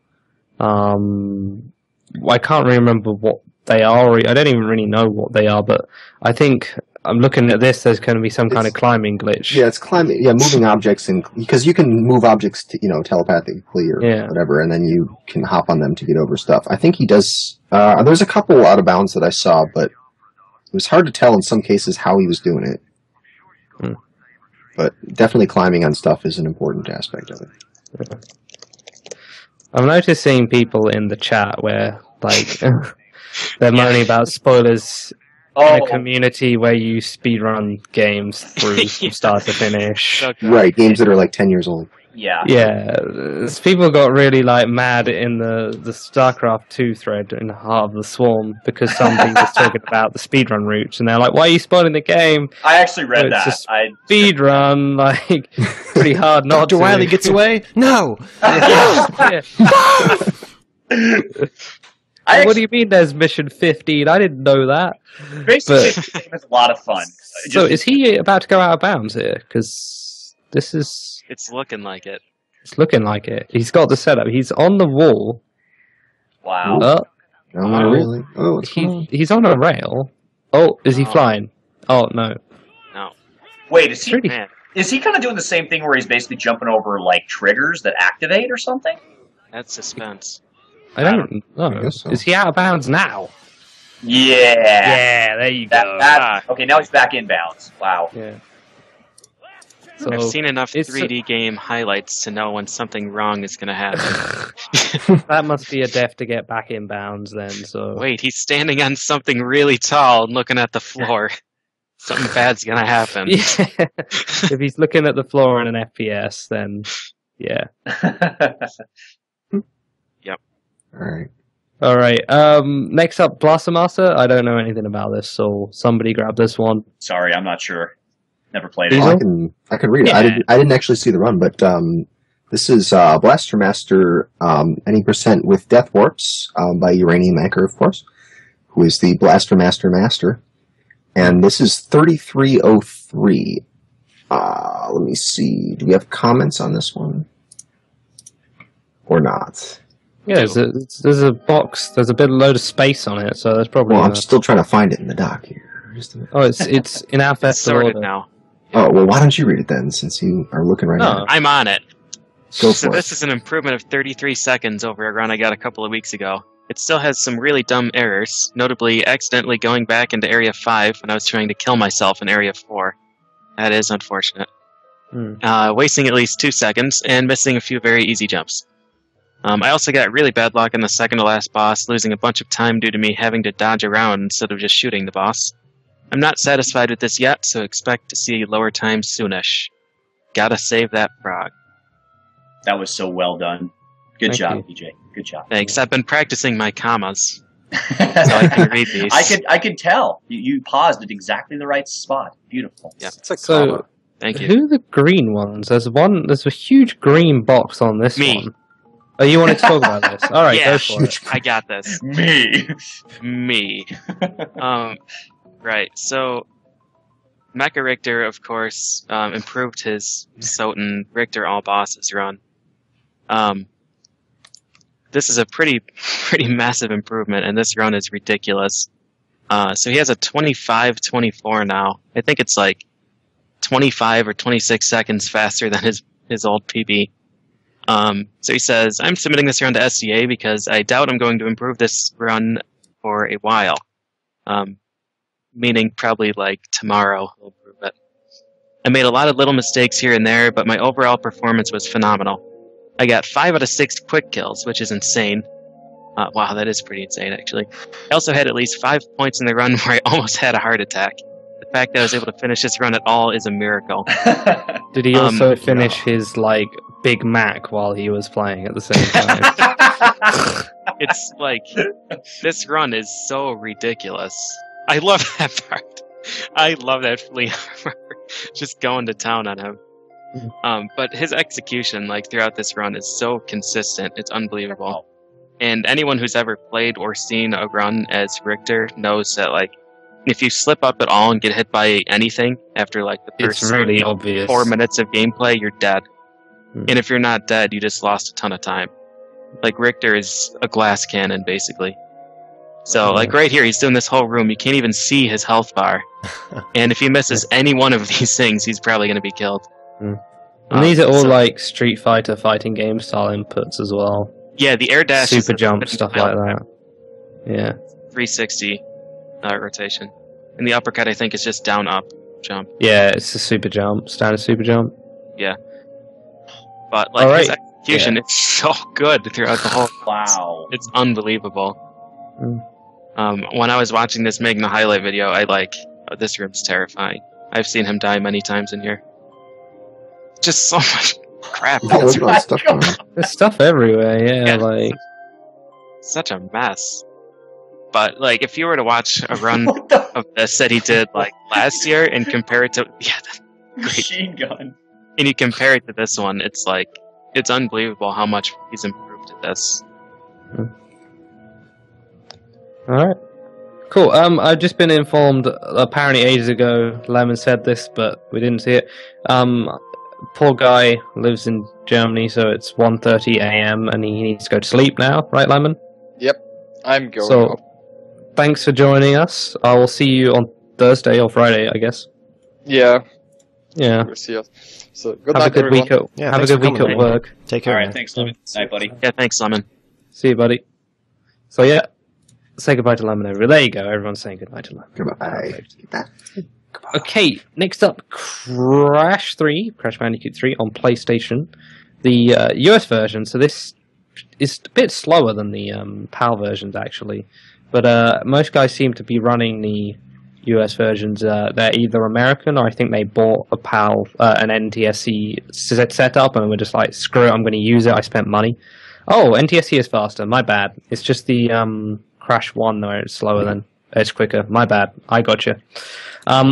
I can't remember what they are. I don't even really know what they are, but I think I'm looking at this. There's going to be some kind of climbing glitch. Yeah, it's climbing. Yeah, moving objects, because you can move objects, telepathically or whatever, and then you can hop on them to get over stuff. I think he does. There's a couple out of bounds that I saw, but it was hard to tell in some cases how he was doing it. But definitely climbing on stuff is an important aspect of it. I'm noticing people in the chat where, like, they're moaning about spoilers in a community where you speedrun games through from start to finish. Right, games that are like 10 years old. Yeah. Yeah, people got really like mad in the StarCraft 2 thread in Heart of the Swarm because somebody was talking about the speedrun routes, and they're like, "Why are you spoiling the game?" I actually read that. It's a speedrun, like, pretty hard not to. Dr. Wily gets away? No! Yeah. What do you mean there's mission 15? I didn't know that. Basically, it's a lot of fun. So is he about to go out of bounds here? Because this is... It's looking like it. It's looking like it. He's got the setup. He's on the wall. Wow. No, really? Oh, he's on a rail. Oh, is he flying? Oh, no. No. Wait, is he kind of doing the same thing where he's basically jumping over, like, triggers that activate or something? That's suspense. I don't know. So. Is he out of bounds now? Yeah. Yeah, there you go. Okay, now he's back in bounds. Wow. Yeah. So I've seen enough 3D game highlights to know when something wrong is going to happen. That must be a death to get back in bounds then. So wait, he's standing on something really tall and looking at the floor. Something bad's going to happen. Yeah. If he's looking at the floor in an FPS, then yeah. Yep. All right. Next up, Blaster Master. I don't know anything about this, so somebody grab this one. Sorry, I'm not sure. Never played it. I can read it. Yeah. I didn't actually see the run, but this is Blaster Master, any percent with Death Warps by Uranium Anchor, of course, who is the Blaster Master. And this is 3303. Let me see. Do we have comments on this one? Or not? Yeah, there's a box. There's a load of space on it, so there's probably. Well, I'm still trying to find it in the doc here. Just a minute. Oh, it's in alphabetical sorted order now. Oh, well, why don't you read it then, since you are looking right now? I'm on it. Go So for this it. is an improvement of 33 seconds over a run I got a couple of weeks ago. It still has some really dumb errors, notably accidentally going back into Area 5 when I was trying to kill myself in Area 4. That is unfortunate. Wasting at least 2 seconds, and missing a few very easy jumps. I also got really bad luck in the second to last boss, losing a bunch of time due to me having to dodge around instead of just shooting the boss. I'm not satisfied with this yet, so expect to see lower times soonish. Gotta save that frog. That was so well done. Good job, PJ. Good job. Thanks. I've been practicing my commas, so I can read these. I could tell. You paused at exactly the right spot. Beautiful. Yeah. It's a comma. Thank you. Who are the green ones? There's a huge green box on this one. Oh, you wanted to talk about this? All right, go for it. I got this. Me. Right. So, Mecha Richter, of course, improved his Soten Richter all bosses run. This is a pretty massive improvement, and this run is ridiculous. So he has a 25-24 now. I think it's like 25 or 26 seconds faster than his old PB. So he says, I'm submitting this run to SCA because I doubt I'm going to improve this run for a while. Meaning probably like tomorrow he'll improve it. I made a lot of little mistakes here and there, but my overall performance was phenomenal. I got 5 out of 6 quick kills, which is insane. Wow, that is pretty insane, actually. I also had at least 5 points in the run where I almost had a heart attack. fact that I was able to finish this run at all is a miracle. Did he also finish his like Big Mac while he was playing at the same time? It's like this run is so ridiculous. I love that part. I love that flea just going to town on him. But his execution, like throughout this run, is so consistent. It's unbelievable. And anyone who's ever played or seen a run as Richter knows that, like, if you slip up at all and get hit by anything after like the first really obvious 4 minutes of gameplay, you're dead. And if you're not dead, you just lost a ton of time. Like Richter is a glass cannon, basically. So, like right here, he's doing this whole room. You can't even see his health bar. And if he misses any one of these things, he's probably going to be killed. And these are all like Street Fighter fighting game style inputs as well. Yeah, the air dash, super jump, stuff like that. Yeah, 360 rotation, and the uppercut I think is just down up jump. Yeah, it's a super jump, standard super jump. Yeah, but like his execution, it's so good throughout the whole. Wow, it's unbelievable. When I was watching this making the highlight video, I like this room's terrifying. I've seen him die many times in here. Just so much crap. There's stuff everywhere, yeah, like such a mess. But like if you were to watch a run of this that he did like last year and compare it to machine gun. And you compare it to this one, it's like it's unbelievable how much he's improved at this. Alright. Cool. I've just been informed apparently ages ago Lemon said this but we didn't see it. Poor guy lives in Germany, so it's 1:30 a.m. and he needs to go to sleep now, right, Lemon? Yep, I'm going. So, thanks for joining us. I will see you on Thursday or Friday, I guess. Yeah. We'll see us. So good have night, a good everyone. week. Have a good week at work. Take care. All right, thanks, Lemon. Night, buddy. Yeah, thanks, Lemon. See you, buddy. So yeah, say goodbye to Lemon over. There you go. Everyone's saying goodbye to Lemon. Goodbye. Okay, next up, Crash Bandicoot 3 on PlayStation, the US version. So this is a bit slower than the PAL versions, actually. But most guys seem to be running the US versions. They're either American or I think they bought a PAL, an NTSC setup, and we're just like, screw it, I'm going to use it. I spent money. Oh, NTSC is faster. My bad. It's just the Crash 1 where it's slower than. It's quicker. My bad. I gotcha.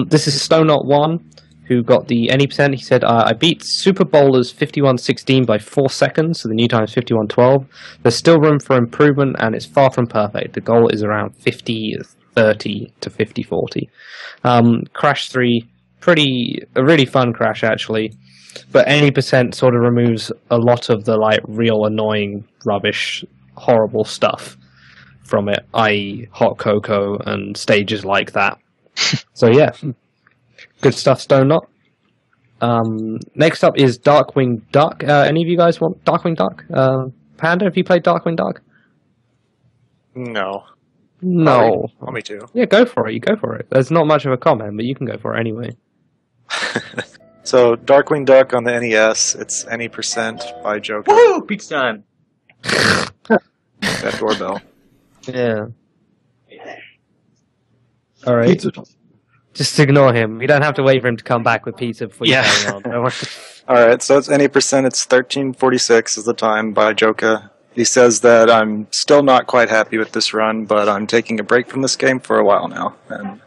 This is Stonot1, who got the any percent. He said, I beat Super Bowlers 51-16 by 4 seconds, so the new time is 51-12. There's still room for improvement, and it's far from perfect. The goal is around 50-30 to 50-40. Crash 3, a really fun Crash, actually. But any percent sort of removes a lot of the like real annoying, rubbish, horrible stuff from it, i.e. Hot Cocoa and stages like that. So yeah, good stuff, Stonot. Next up is Darkwing Duck. Any of you guys want Darkwing Duck? Panda, have you played Darkwing Duck? No. No. Want me to? Yeah, go for it. You go for it. There's not much of a comment, but you can go for it anyway. So, Darkwing Duck on the NES, it's any percent by Joker. Woo! Pizza time! That doorbell. Yeah. Alright. Just ignore him. We don't have to wait for him to come back with pizza before you carry on. Don't worry. Alright, so it's any percent, it's 13:46 is the time by Joker. He says that I'm still not quite happy with this run, but I'm taking a break from this game for a while now. And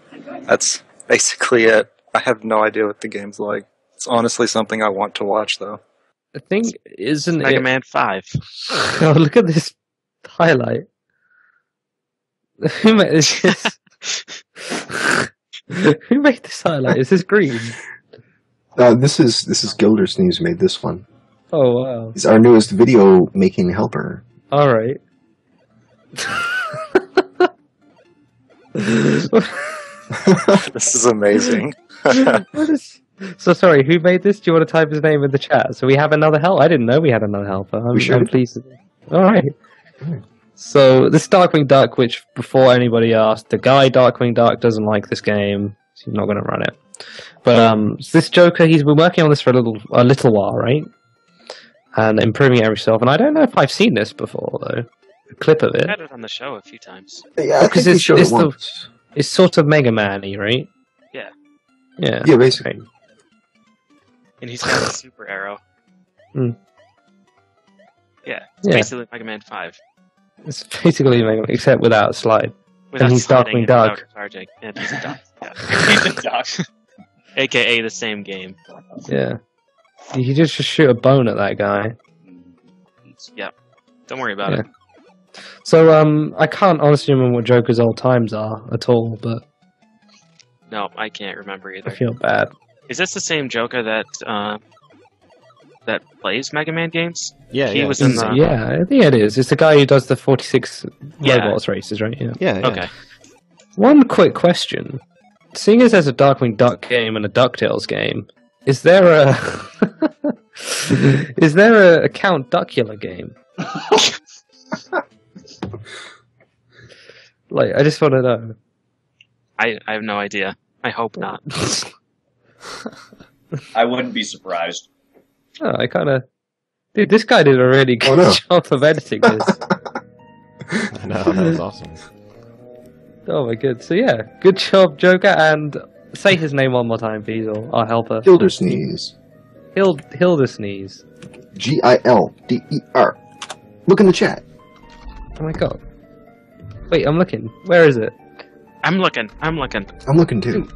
that's basically it. I have no idea what the game's like. It's honestly something I want to watch, though. I think, isn't Mega Man 5. Oh, look at this highlight. Who made this? Who made this highlight? Is this green? This is Gildersleeves made this one. Oh wow! He's our newest video making helper. All right. This is amazing. So sorry, who made this? Do you want to type his name in the chat? So we have another helper. I didn't know we had another helper. I'm pleased. All right. So this Darkwing Duck, which before anybody asked, the guy Darkwing Duck doesn't like this game. So he's not going to run it. But this Joker, he's been working on this for a little while, right? And improving it every self. And I don't know if I've seen this before though. A clip of it. I've had it on the show a few times. Yeah, because it's sort of Mega Man-y, right? Yeah. Yeah. Yeah, basically. Right. And he's got a super arrow. Mm. Yeah, it's basically Mega Man 5. It's basically Mega Man, except without a slide. Without and he's sliding Darkwing Duck. without charging. And he's a duck. Yeah. He's a duck. AKA the same game. Yeah. You just shoot a bone at that guy. Yeah. Don't worry about it. So, I can't honestly remember what Joker's old times are at all, but No, I can't remember either. I feel bad. Is this the same Joker that plays Mega Man games? Yeah, He yeah. was in the... Yeah, I think it is. It's the guy who does the 46 Yeah. robots races, right? Yeah. Yeah. Okay. One quick question. Seeing as there's a Darkwing Duck game and a DuckTales game, is there a a Count Duckula game? Like, I just want to know. I have no idea. I hope not. I wouldn't be surprised. Oh, I kind of... Dude, this guy did a really good job of editing this. I know, that was awesome. Oh my god. So yeah, good job, Joker, and say his name one more time, Feasel. I'll help her. Gildersneeze. Hildersneeze. Gilder. Look in the chat. Oh my god. Wait, I'm looking. Where is it? I'm looking. I'm looking too.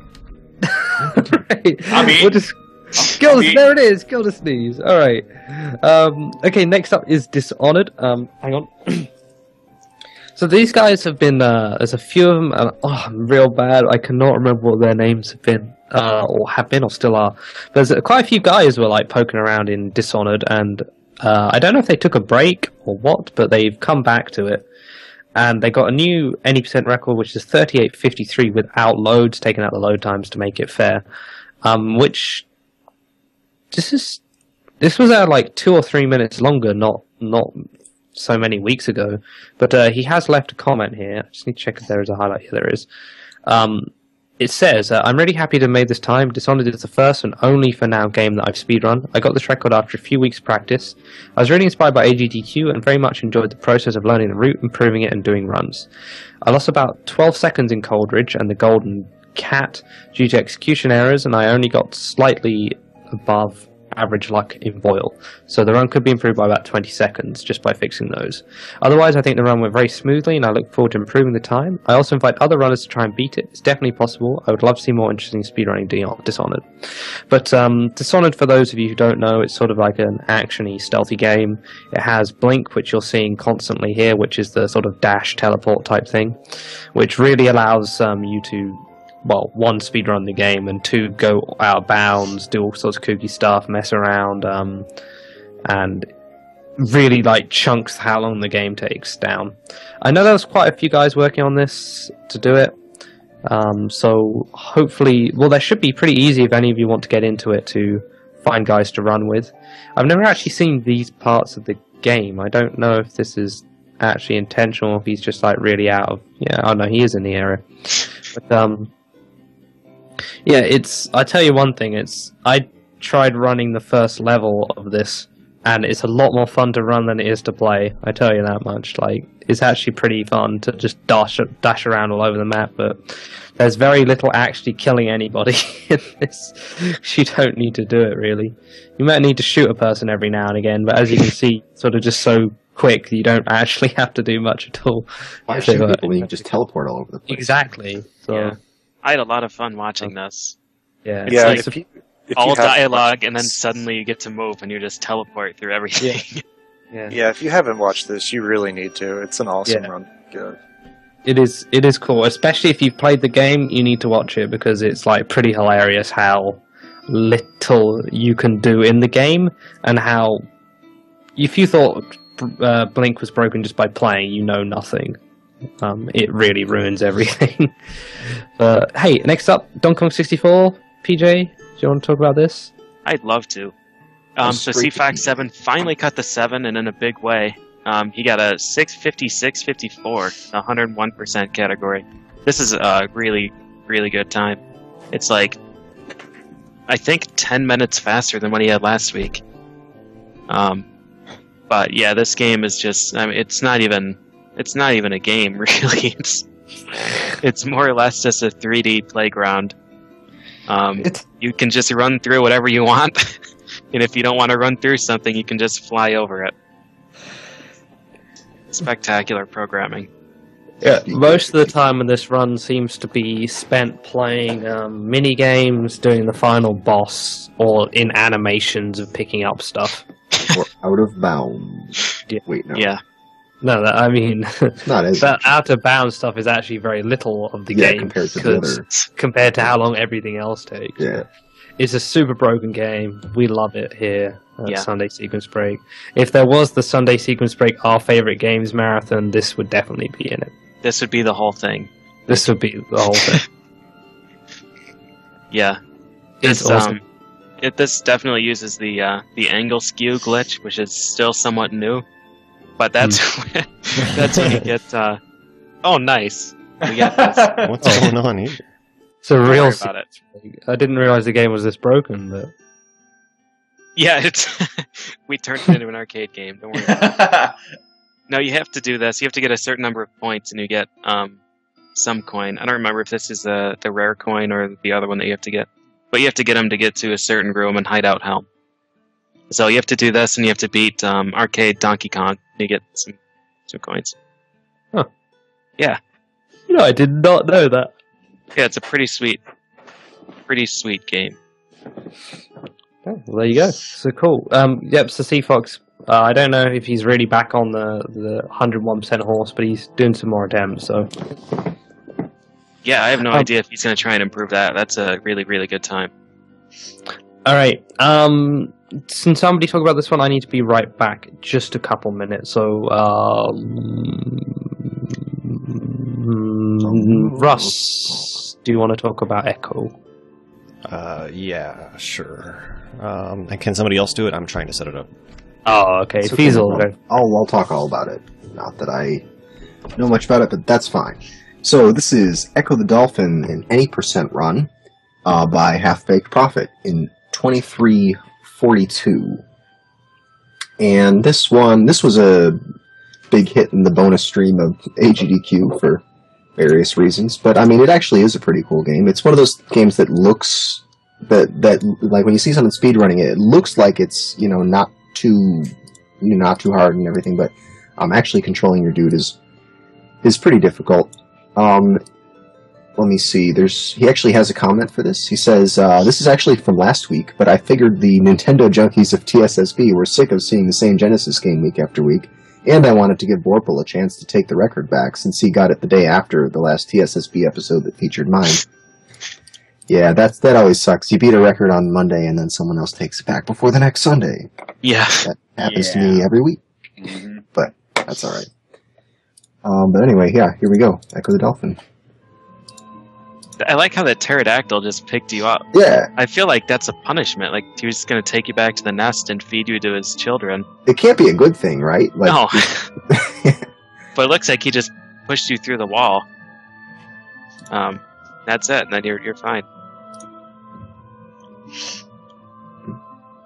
Right. I mean- We'll just... there it is, Gildersneeze. Alright. Okay, next up is Dishonored. Hang on. So these guys have been, there's a few of them, and I'm real bad. I cannot remember what their names have been, or still are. There's quite a few guys were like poking around in Dishonored, and I don't know if they took a break or what, but they've come back to it. And they got a new any percent record, which is 38.53 without loads, taking out the load times to make it fair. Which this was out like 2 or 3 minutes longer, not so many weeks ago. But he has left a comment here. I just need to check if there is a highlight. Here there is. It says, I'm really happy to have made this time. Dishonored is the first and only for now game that I've speedrun. I got this record after a few weeks practice. I was really inspired by AGDQ and very much enjoyed the process of learning the route, improving it and doing runs. I lost about 12 seconds in Coldridge and the Golden Cat due to execution errors, and I only got slightly above average luck in Boyle. So the run could be improved by about 20 seconds just by fixing those. Otherwise, I think the run went very smoothly and I look forward to improving the time. I also invite other runners to try and beat it. It's definitely possible. I would love to see more interesting speedrunning Dishonored. But Dishonored, for those of you who don't know, it's sort of like an action-y, stealthy game. It has Blink, which you're seeing constantly here, which is the sort of dash teleport type thing, which really allows you to, well, 1, speedrun the game, and 2, go out of bounds, do all sorts of kooky stuff, mess around, and really like chunks how long the game takes down. I know there's quite a few guys working on this to do it, so hopefully, well, there should be pretty easy if any of you want to get into it to find guys to run with. I've never actually seen these parts of the game. I don't know if this is actually intentional, if he's just like really out of, oh no, he is in the area. But yeah, I tell you one thing, I tried running the first level of this, and it's a lot more fun to run than it is to play, I tell you that much. Like, it's actually pretty fun to just dash around all over the map, but there's very little actually killing anybody in this. You don't need to do it, really. You might need to shoot a person every now and again, but as you can see, sort of just so quick that you don't actually have to do much at all. Why shoot people when you can just teleport all over the place? Exactly. So, Yeah. I had a lot of fun watching this. yeah. It's Yeah, like if you all haven't dialogue, watched and then this- suddenly you get to move, and you just teleport through everything. Yeah, if you haven't watched this, you really need to. It's an awesome Yeah. run. Good. It is cool, especially if you've played the game. You need to watch it because it's like pretty hilarious how little you can do in the game, and how if you thought Blink was broken just by playing, you know nothing. It really ruins everything. Hey, next up, Donkey Kong 64. PJ, do you want to talk about this? I'd love to. So CFAX 7 finally cut the 7, and in a big way. He got a 6:56.54, 101% category. This is a really, really good time. It's like, I think 10 minutes faster than what he had last week. But yeah, this game is just, I mean, it's not even a game, really. It's more or less just a 3D playground. You can just run through whatever you want, and if you don't want to run through something, you can just fly over it. Spectacular programming. Yeah, most of the time in this run seems to be spent playing mini games, doing the final boss, or in animations of picking up stuff. Or Out of Bounds. Yeah. Wait, no. Yeah. No, I mean, Not as that out of bounds stuff is actually very little of the game compared to the other. compared to how long everything else takes. Yeah. It's a super broken game. We love it here at Yeah. Sunday Sequence Break. If there was the Sunday Sequence Break Our Favorite Games Marathon, this would definitely be in it. This would be the whole thing. This would be the whole thing. Yeah. It's This, awesome. This definitely uses the angle skew glitch, which is still somewhat new. But that's that's when you get. Oh, nice. We got this. What's going on here? It's a Don't real. worry about it. I didn't realize the game was this broken, but Yeah, it's we turned it into an arcade game. Don't worry about it. No, you have to do this. You have to get a certain number of points, and you get some coin. I don't remember if this is the rare coin or the other one that you have to get. But you have to get them to get to a certain room and hide out helm. So you have to do this, and you have to beat arcade Donkey Kong. And you get some coins. Huh. Yeah. I did not know that. Yeah, it's a pretty sweet game. Oh, well, there you go. So cool. Yep. So Seafox. I don't know if he's really back on the 101% horse, but he's doing some more attempts. So. Yeah, I have no idea if he's going to try and improve that. That's a really, really good time. All right. Since somebody talked about this one, I need to be right back. Just a couple minutes. So, Russ, do you want to talk about Echo? Yeah, sure. And can somebody else do it? I'm trying to set it up. Oh, okay. It's Feasel. okay. I'll talk all about it. Not that I know much about it, but that's fine. So this is Echo the Dolphin, an any percent run by Half Baked Profit in 2342. And this was a big hit in the bonus stream of AGDQ for various reasons. But I mean, it actually is a pretty cool game. It's one of those games that looks that like when you see someone speedrunning it, it looks like it's not too hard and everything, but actually controlling your dude is pretty difficult. Let me see. He actually has a comment for this. He says, this is actually from last week, but I figured the Nintendo junkies of TSSB were sick of seeing the same Genesis game week after week, and I wanted to give Vorpal a chance to take the record back since he got it the day after the last TSSB episode that featured mine. Yeah, that always sucks. You beat a record on Monday and then someone else takes it back before the next Sunday. Yeah. That happens to me every week. Mm-hmm. But that's alright. But anyway, yeah, here we go. Echo the Dolphin. I like how that pterodactyl just picked you up. Yeah. I feel like that's a punishment. Like, he was just going to take you back to the nest and feed you to his children. It can't be a good thing, right? Like, no. But it looks like he just pushed you through the wall. That's it, and then you're fine.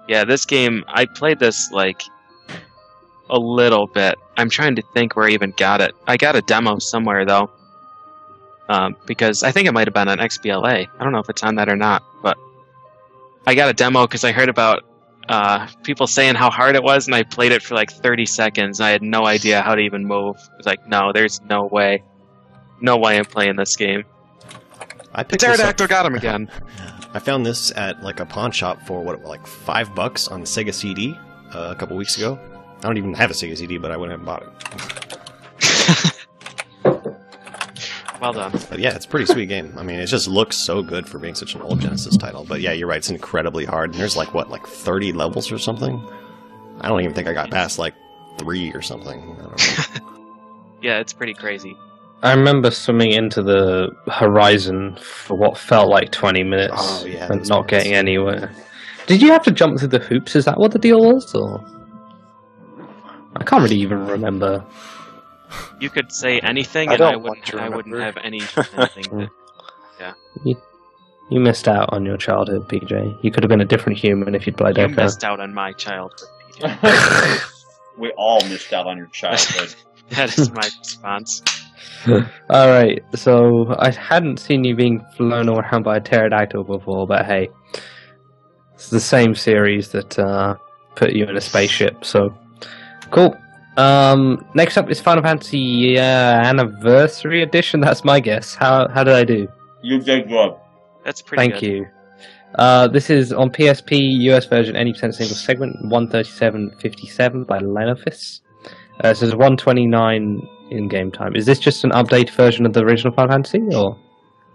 Yeah, this game, I played this, like, a little bit. I'm trying to think where I even got it. I got a demo somewhere, though. Because I think it might have been on XBLA. I don't know if it's on that or not, but I got a demo because I heard about people saying how hard it was, and I played it for like 30 seconds, and I had no idea how to even move. I was like, no, there's no way. No way I'm playing this game. The pterodactyl got him again. I found this at like a pawn shop for like $5 on the Sega CD a couple weeks ago. I don't even have a Sega CD, but I went ahead and bought it. Well done. But yeah, it's a pretty sweet game. I mean, it just looks so good for being such an old Genesis title. But yeah, you're right, it's incredibly hard. And there's like 30 levels or something? I don't even think I got past like 3 or something. I don't know. Yeah, it's pretty crazy. I remember swimming into the horizon for what felt like 20 minutes and not getting anywhere. Did you have to jump through the hoops? Is that what the deal was? Or I can't really even remember. You could say anything, and I wouldn't have anything. Yeah. You missed out on your childhood, PJ. You could have been a different human if you'd played Echo. You missed out on my childhood, PJ. We all missed out on your childhood. That is my response. Alright, so I hadn't seen you being flown around by a pterodactyl before, but hey, it's the same series that put you in a spaceship, so cool. Next up is Final Fantasy Anniversary Edition. That's my guess. How did I do? You did good. That's pretty Thank you. This is on PSP, US version, any percent single segment, 137.57 by Lemonsx. So it's 129 in game time. Is this just an updated version of the original Final Fantasy, or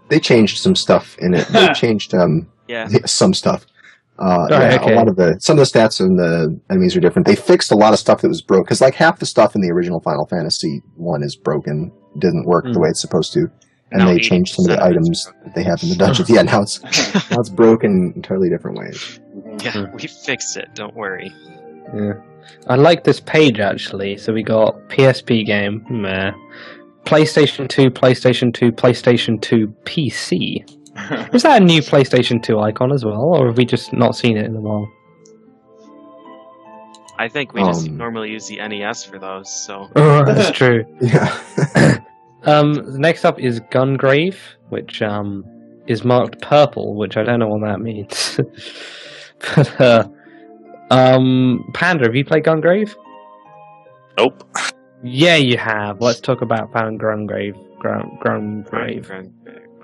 They changed some stuff in it. They changed some stuff. Okay. A lot of some of the stats and the enemies are different. They fixed a lot of stuff that was broke because like half the stuff in the original Final Fantasy 1 is broken, didn't work the way it's supposed to, and Now they changed some of the items that they have in the dungeons. Yeah, now it's broken in entirely different ways. Yeah, we fixed it. Don't worry. yeah. I like this page actually. So we got PSP game, PlayStation 2, PlayStation 2, PlayStation 2 PC. Is that a new PlayStation 2 icon as well, or have we just not seen it in a while? I think we just normally use the NES for those. So That's true. Yeah. Next up is Gungrave, which is marked purple, which I don't know what that means. But Panda, have you played Gungrave? Nope. Yeah, you have. Let's talk about Gungrave.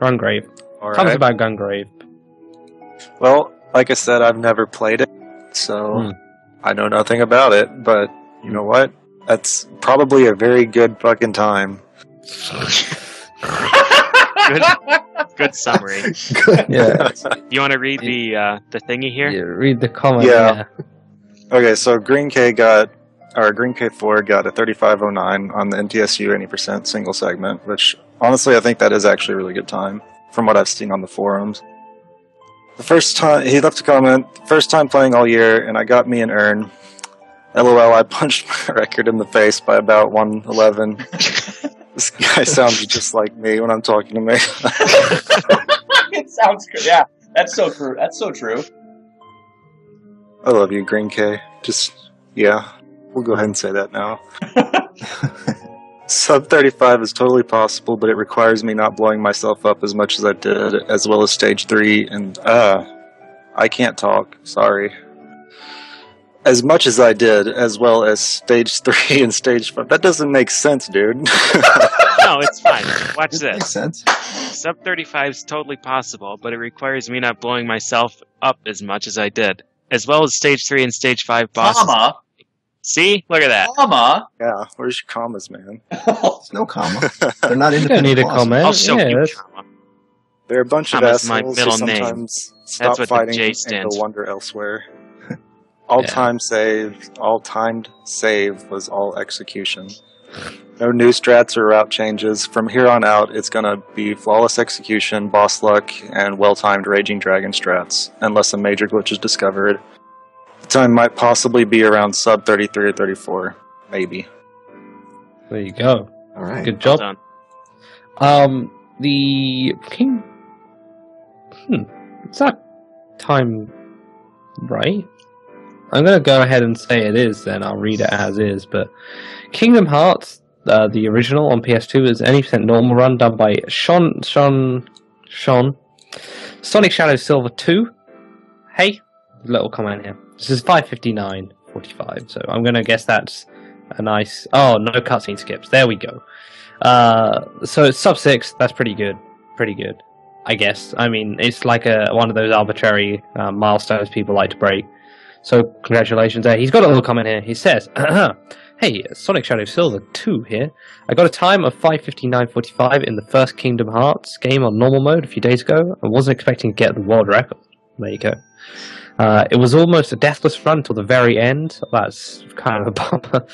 Gungrave. All Tell us right. about Gungrave. Well, like I said, I've never played it, so I know nothing about it. But you know what? That's probably a very good fucking time. good summary. Yeah. You want to read the thingy here? Yeah, read the comment. Yeah. Okay, so Green K4 got a 3509 on the NTSU 80% single segment, which honestly I think that is actually a really good time from what I've seen on the forums. The first time he left a comment, first time playing all year, and I got me an urn. LOL, I punched my record in the face by about 111. This guy sounds just like me when I'm talking to me. It sounds good. Yeah, that's so true. That's so true. I love you, Green K. Yeah, we'll go ahead and say that now. Sub 35 is totally possible, but it requires me not blowing myself up as much as I did, as well as stage 3, and I can't talk, sorry. As much as I did, as well as stage 3 and stage 5. That doesn't make sense, dude. No, it's fine. Watch It makes this. sense. Sub 35 is totally possible, but it requires me not blowing myself up as much as I did, as well as stage 3 and stage 5 bosses. Comma. See? Look at that. Comma. Yeah, where's your commas, man? There's no comma. They're not You don't independent. need a clauses. comment. I'll show Yeah, you, that's- comma. They're a bunch of Comma's my assholes who middle name. sometimes That's stop what the fighting J and stands go for. wander elsewhere. All-timed save was all execution. No new strats or route changes. From here on out, it's gonna be flawless execution, boss luck, and well-timed Raging Dragon strats, unless a major glitch is discovered. The time might possibly be around sub 33 or 34, maybe. There you go. All right. Good Well job. done. The King. Is that time right? I'm going to go ahead and say it is, then I'll read it as is. But Kingdom Hearts, the original on PS2, is any percent normal run done by Sean. Sonic Shadow Silver 2. Hey, little comment here. This is 5:59:45, so I'm going to guess that's a nice. Oh, no cutscene skips. There we go. So it's sub 6. That's pretty good. Pretty good, I guess. I mean, it's like one of those arbitrary milestones people like to break. So congratulations there. He's got a little comment here. He says, "Hey, Sonic Shadow Silver 2 here. I got a time of 5:59:45 in the first Kingdom Hearts game on normal mode a few days ago. I wasn't expecting to get the world record. There you go. It was almost a deathless run till the very end. That's kind of a bummer.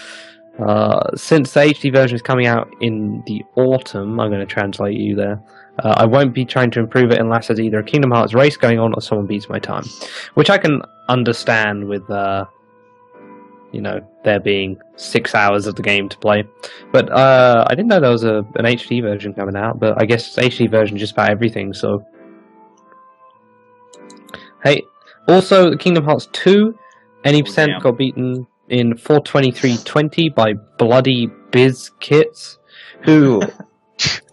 Since the HD version is coming out in the autumn, I'm going to translate you there. I won't be trying to improve it unless there's either a Kingdom Hearts race going on or someone beats my time, which I can understand with, there being 6 hours of the game to play. But I didn't know there was an HD version coming out, but I guess HD version just about everything. So, hey, also Kingdom Hearts 2, any percent got beaten in 4:23:20 by Bloody Biz Kits, who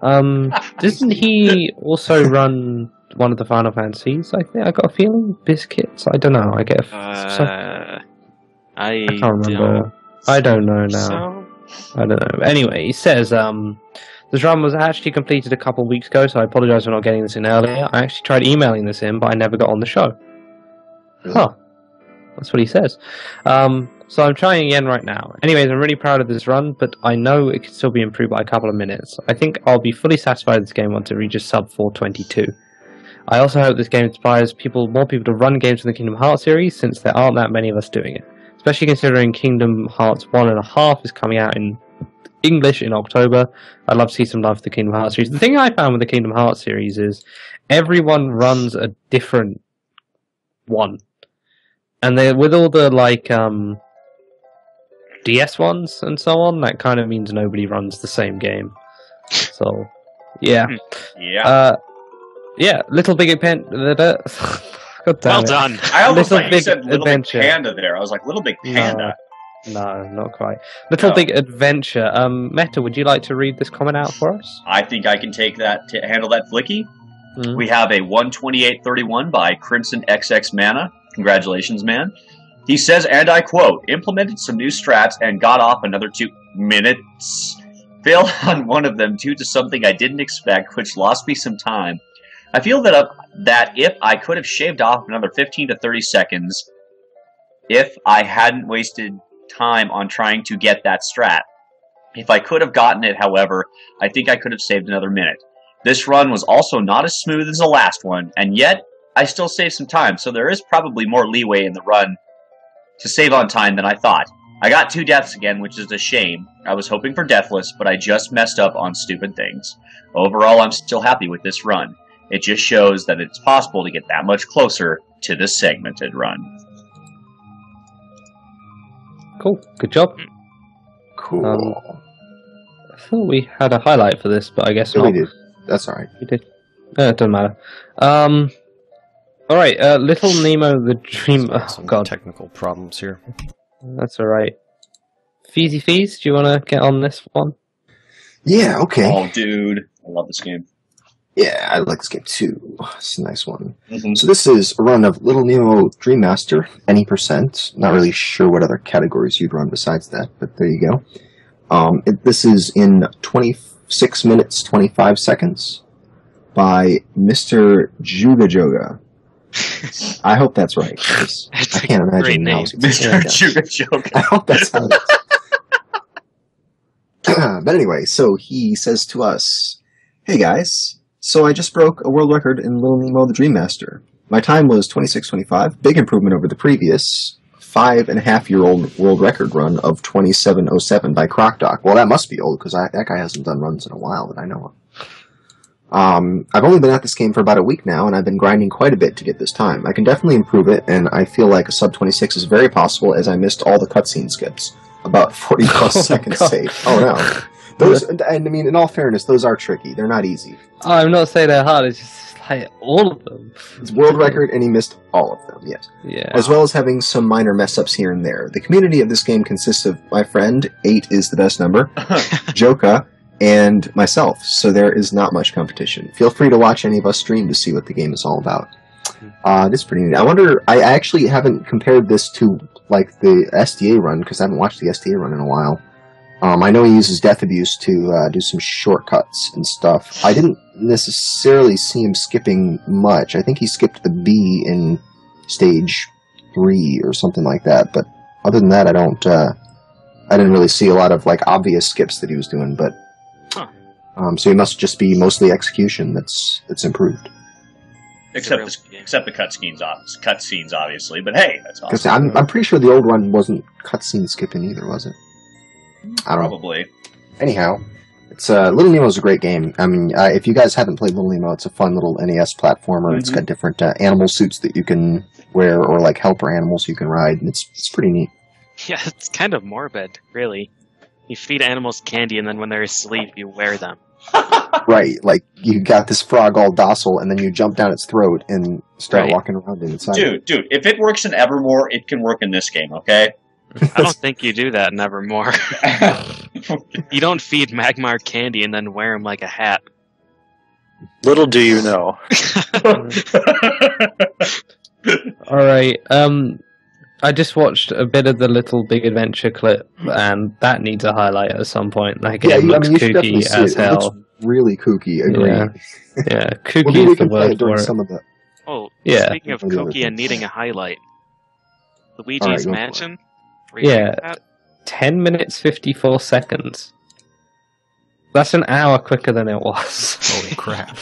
Doesn't he also run one of the Final Fantasies? I think I got a feeling Biscuits. I don't know. I get. I can't remember. I don't know now. I don't know. Anyway, he says this run was actually completed a couple of weeks ago, so I apologise for not getting this in earlier. I actually tried emailing this in, but I never got on the show. Huh. That's what he says. So I'm trying again right now. Anyways, I'm really proud of this run, but I know it can still be improved by a couple of minutes. I think I'll be fully satisfied with this game once it reaches sub 422. I also hope this game inspires more people to run games from the Kingdom Hearts series, since there aren't that many of us doing it. Especially considering Kingdom Hearts 1.5 is coming out in English in October. I'd love to see some love for the Kingdom Hearts series. The thing I found with the Kingdom Hearts series is everyone runs a different one. And with all the DS ones and so on, that kind of means nobody runs the same game. So, yeah. Yeah, Little Big Adventure. Well done. I almost thought you said Little Big Panda there. I was like, Little Big Panda. No, not quite. Little Big Adventure. Meta, would you like to read this comment out for us? I think I can take that to handle that, Flicky. We have a 128.31 by Crimson XX Mana. Congratulations, man. He says, and I quote, implemented some new strats and got off another 2 minutes. Failed on one of them due to something I didn't expect, which lost me some time. I feel that if I could have shaved off another 15 to 30 seconds, if I hadn't wasted time on trying to get that strat. If I could have gotten it, however, I think I could have saved another minute. This run was also not as smooth as the last one, and yet I still saved some time, so there is probably more leeway in the run to save on time than I thought. I got 2 deaths again, which is a shame. I was hoping for Deathless, but I just messed up on stupid things. Overall, I'm still happy with this run. It just shows that it's possible to get that much closer to the segmented run. Cool. Good job. Cool. I thought we had a highlight for this, but I guess not. We did. That's alright. We did. No, it doesn't matter. Alright, Little Nemo the Dream... Some technical problems here. That's alright. Feezy Fees, do you want to get on this one? Yeah, okay. Oh, dude. I love this game. Yeah, I like this game too. It's a nice one. So this is a run of Little Nemo Dream Master, any %. Not really sure what other categories you'd run besides that, but there you go. This is in 26 minutes, 25 seconds by Mr. Juga Joga. I hope that's right. I can't imagine how it's Mr. Juga Joga. I hope that's how it is. But anyway, so he says to us, hey guys, so I just broke a world record in Little Nemo the Dream Master. My time was 26:25, big improvement over the previous 5.5-year-old world record run of 27:07 by CrocDoc. Well, that must be old, because that guy hasn't done runs in a while that I know of. I've only been at this game for about a week now, and I've been grinding quite a bit to get this time. I can definitely improve it, and I feel like a sub 26 is very possible, as I missed all the cutscene skips. About 40 plus seconds saved. Oh no. Those, and I mean, in all fairness, those are tricky. They're not easy. Oh, I'm not saying they're hard, it's just like all of them. It's world record, and he missed all of them, yes. Yeah. As well as having some minor mess-ups here and there. The community of this game consists of my friend, 8 is the best number, Joka, and myself, so there is not much competition. Feel free to watch any of us stream to see what the game is all about. This is pretty neat. I wonder, I actually haven't compared this to, like, the SDA run, because I haven't watched the SDA run in a while. I know he uses Death Abuse to do some shortcuts and stuff. I didn't necessarily see him skipping much. I think he skipped the B in stage 3 or something like that, but other than that, I didn't really see a lot of, like, obvious skips that he was doing, but so he must just be mostly execution that's improved. Except the cutscenes, obviously. But hey, that's awesome. I'm pretty sure the old run wasn't cutscene skipping either, was it? I don't Probably. know. Anyhow, it's Little Nemo's a great game. I mean, if you guys haven't played Little Nemo, it's a fun little NES platformer. It's got different animal suits that you can wear, or like helper animals you can ride, and it's pretty neat. Yeah, it's kind of morbid, really. You feed animals candy, and then when they're asleep, you wear them. Right, like you got this frog all docile, and then you jump down its throat and start walking around inside. Dude, if it works in Evermore, it can work in this game, okay? I don't think you do that in Evermore. You don't feed Magmar candy and then wear him like a hat. Little do you know. Alright, I just watched a bit of the Little Big Adventure clip, and that needs a highlight at some point. That game looks you should definitely kooky see as it. It looks hell. really kooky, agree. Yeah, kooky Well, we is the can play word it during for it. some of the... Oh, Yeah. speaking of kooky and needing a highlight, Luigi's Alright, go for Mansion. Yeah. That? 10 minutes 54 seconds. That's an hour quicker than it was. Holy crap.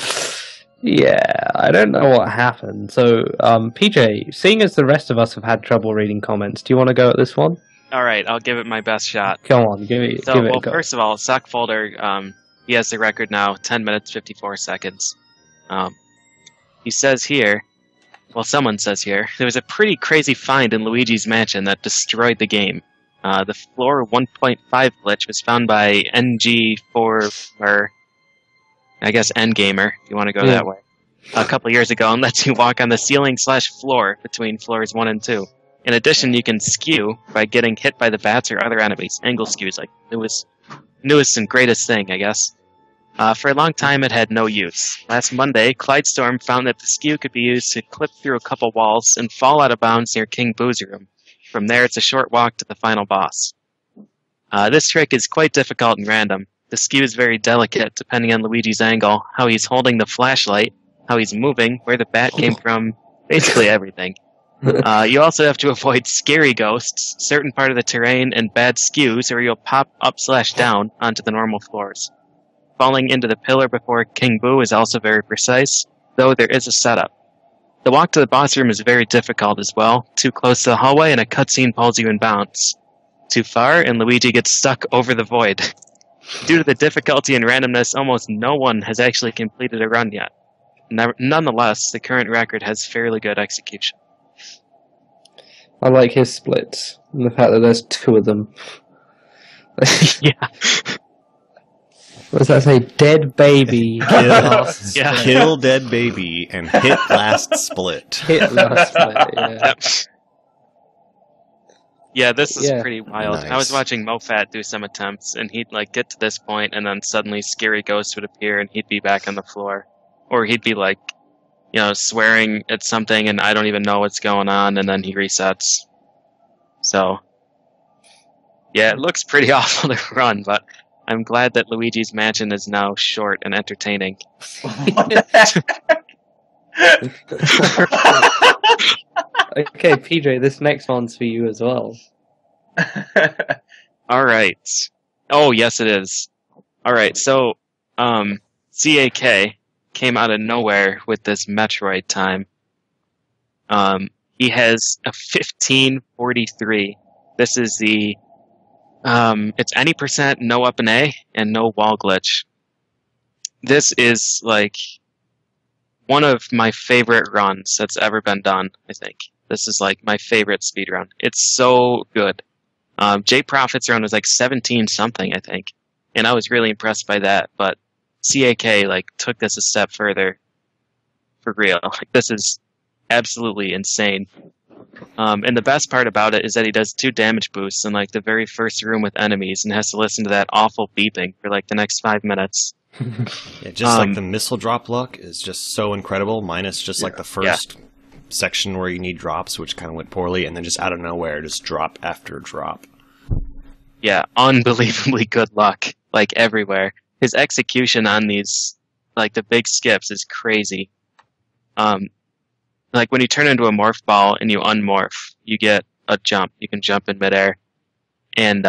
Yeah, I don't know what happened. So, PJ, seeing as the rest of us have had trouble reading comments, do you want to go at this one? All right, I'll give it my best shot. Come on, give it So, a go. first of all, Sockfolder, he has the record now, 10 minutes 54 seconds. He says here, well, someone says here, there was a pretty crazy find in Luigi's Mansion that destroyed the game. The floor 1.5 glitch was found by NG4, or I guess Endgamer, if you want to go that way, a couple years ago, and lets you walk on the ceiling/floor between floors 1 and 2. In addition, you can skew by getting hit by the bats or other enemies. Angle skews, like newest and greatest thing, I guess. For a long time, it had no use. Last Monday, Clydestorm found that the skew could be used to clip through a couple walls and fall out of bounds near King Boo's room. From there, it's a short walk to the final boss. This trick is quite difficult and random. The skew is very delicate, depending on Luigi's angle, how he's holding the flashlight, how he's moving, where the bat came from, basically everything. You also have to avoid scary ghosts, certain part of the terrain, and bad skews, or you'll pop up/down onto the normal floors. Falling into the pillar before King Boo is also very precise, though there is a setup. The walk to the boss room is very difficult as well. Too close to the hallway and a cutscene pulls you in bounds. Too far and Luigi gets stuck over the void. Due to the difficulty and randomness, almost no one has actually completed a run yet. Nonetheless, the current record has fairly good execution. I like his splits, and the fact that there's 2 of them. Yeah. What does that say? Dead baby. Kill dead baby and hit last split. Hit last split, yeah. Yeah, this is pretty wild. Nice. I was watching MoFat do some attempts, and he'd like get to this point, and then suddenly scary ghosts would appear, and he'd be back on the floor, or he'd be like, swearing at something, and I don't even know what's going on, and then he resets. So, yeah, it looks pretty awful to run, but I'm glad that Luigi's Mansion is now short and entertaining. Okay, PJ, this next one's for you as well. Alright. Oh, yes it is. Alright, so, CAK came out of nowhere with this Metroid time. He has a 1543. This is the, it's any percent, no up and A, and no wall glitch. This is, like, one of my favorite runs that's ever been done, I think. This is, like, my favorite speedrun. It's so good. J Profit's run was, like, 17-something, I think. And I was really impressed by that, but CAK, like, took this a step further. For real. Like, this is absolutely insane. And the best part about it is that he does 2 damage boosts in, like, the very first room with enemies and has to listen to that awful beeping for, like, the next 5 minutes. Yeah, just like the missile drop luck is just so incredible, minus just like the first section where you need drops, which kind of went poorly, and then just out of nowhere, just drop after drop. Yeah, unbelievably good luck, like everywhere. His execution on these, like the big skips, is crazy. Like when you turn into a morph ball and you unmorph, you get a jump. You can jump in midair. And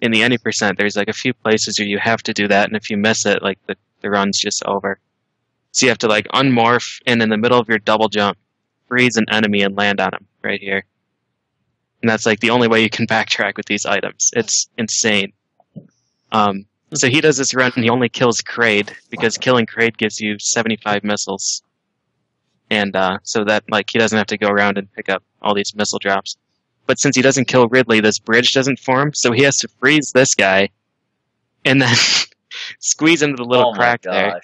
in the any percent, there's like a few places where you have to do that, and if you miss it, like the run's just over. So you have to like unmorph, and in the middle of your double jump, freeze an enemy and land on him right here. And that's like the only way you can backtrack with these items. It's insane. So he does this run and he only kills Kraid because killing Kraid gives you 75 missiles. And so that like he doesn't have to go around and pick up all these missile drops. But since he doesn't kill Ridley, this bridge doesn't form, so he has to freeze this guy and then squeeze into the little crack there.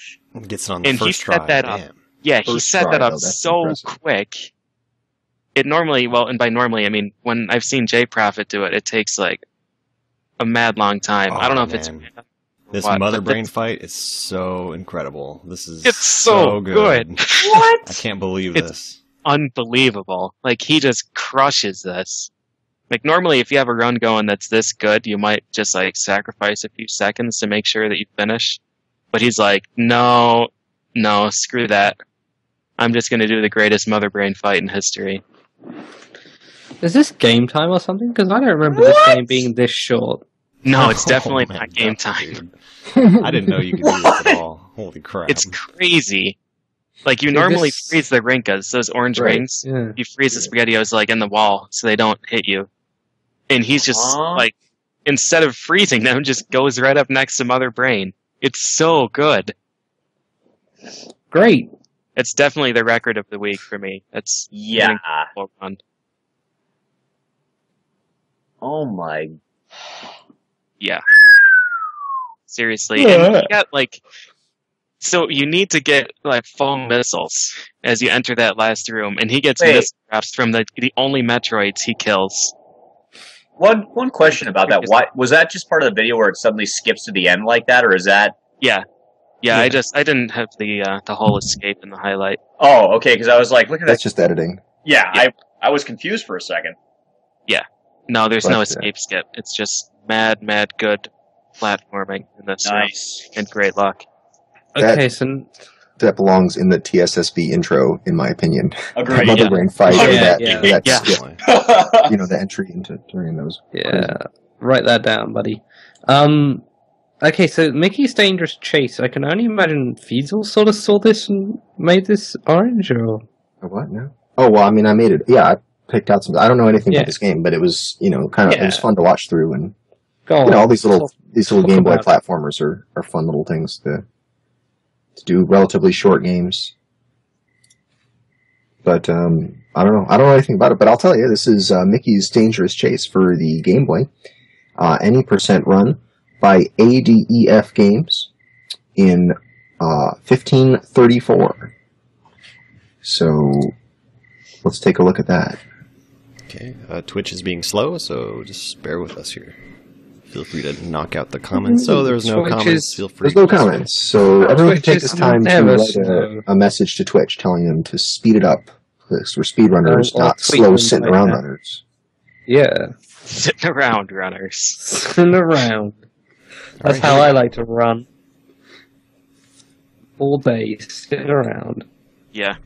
Gets it on the and first he set try. that up. Damn. Yeah, he First set try, that up though, that's so impressive. quick. It normally, well, and by normally, I mean, when I've seen J Profit do it, it takes like a mad long time. I don't know if it's this mother brain fight is so incredible. It's so good. What? I can't believe this. Unbelievable. Like, he just crushes this. Like, normally if you have a run going that's this good, you might just like sacrifice a few seconds to make sure that you finish. But he's like, no, screw that. I'm just going to do the greatest mother brain fight in history. Is this game time or something? Because I don't remember this game being this short. No, it's definitely not game time. I didn't know you could do this at all. Holy crap. It's crazy. Like, you normally freeze the rinkas, those orange rings. Yeah. You freeze the SpaghettiOs, like, in the wall so they don't hit you. And he's just, like, instead of freezing them, just goes right up next to Mother Brain. It's so good. Great. It's definitely the record of the week for me. It's fun. Oh my. Yeah. Seriously. And you got, like... So you need to get, like, foam missiles as you enter that last room. And he gets missile traps from the only Metroids he kills. One question about that. Why was that just part of the video where it suddenly skips to the end like that, or is that... Yeah. I didn't have the whole escape in the highlight. Oh, okay, because I was like, look at that. That's just editing. Yeah. I was confused for a second. Yeah. No, there's no escape skip. It's just mad good platforming in this. Nice. And great luck. Okay, so... That belongs in the TSSB intro, in my opinion. Agreed. Mother Brain fight, that skip. Yeah. You know, the entry into during those. Yeah, write that down, buddy. Okay, so Mickey's Dangerous Chase. I can only imagine Feasel sort of saw this and made this orange, or... What now? Oh, well, I mean, I made it. Yeah, I picked out some... I don't know anything about this game, but it was, you know, kind of... It was fun to watch through, and... all these little Game Boy platformers are fun little things to do relatively short games. But, I don't know. I don't know anything about it, but I'll tell you, this is Mickey's Dangerous Chase for the Game Boy. Any % run by ADEF Games in 1534. So, let's take a look at that. Okay, Twitch is being slow, so just bear with us here. Feel free to knock out the comments. So there's no comments. Feel free. There's no comments. So everyone can take this time to write a message to Twitch telling them to speed it up. Because we're speedrunners, not slow sitting around runners. Yeah. Sitting around runners. Sitting around. That's how I like to run. All day, sitting around. Yeah.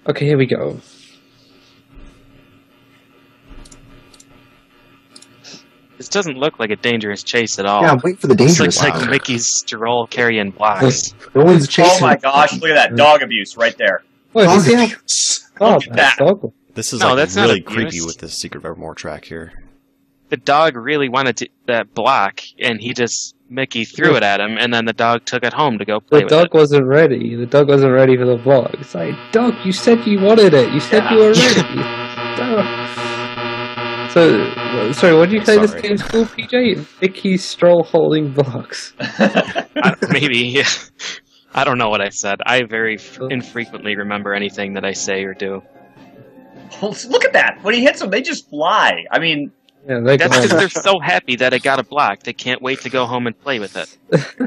Okay, here we go. This doesn't look like a dangerous chase at all. Yeah, wait for the dangerous. This looks like Mickey's stroll carrying blocks. No one's chasing. Oh my gosh, look at that dog abuse right there. Look at that. This is like really creepy with this Secret of Evermore track here. The dog really wanted that block, and Mickey threw it at him, and then the dog took it home to go play with it. The dog wasn't ready. The dog wasn't ready for the block. It's like, dog, you said you wanted it. You said you were ready. So, sorry, what did you say this game's called, PJ? Mickey's Stroll Holding Blocks. Maybe. I don't know what I said. I very infrequently remember anything that I say or do. Well, look at that. When he hits them, they just fly. I mean... Yeah, that's because they're so happy that it got a block. They can't wait to go home and play with it.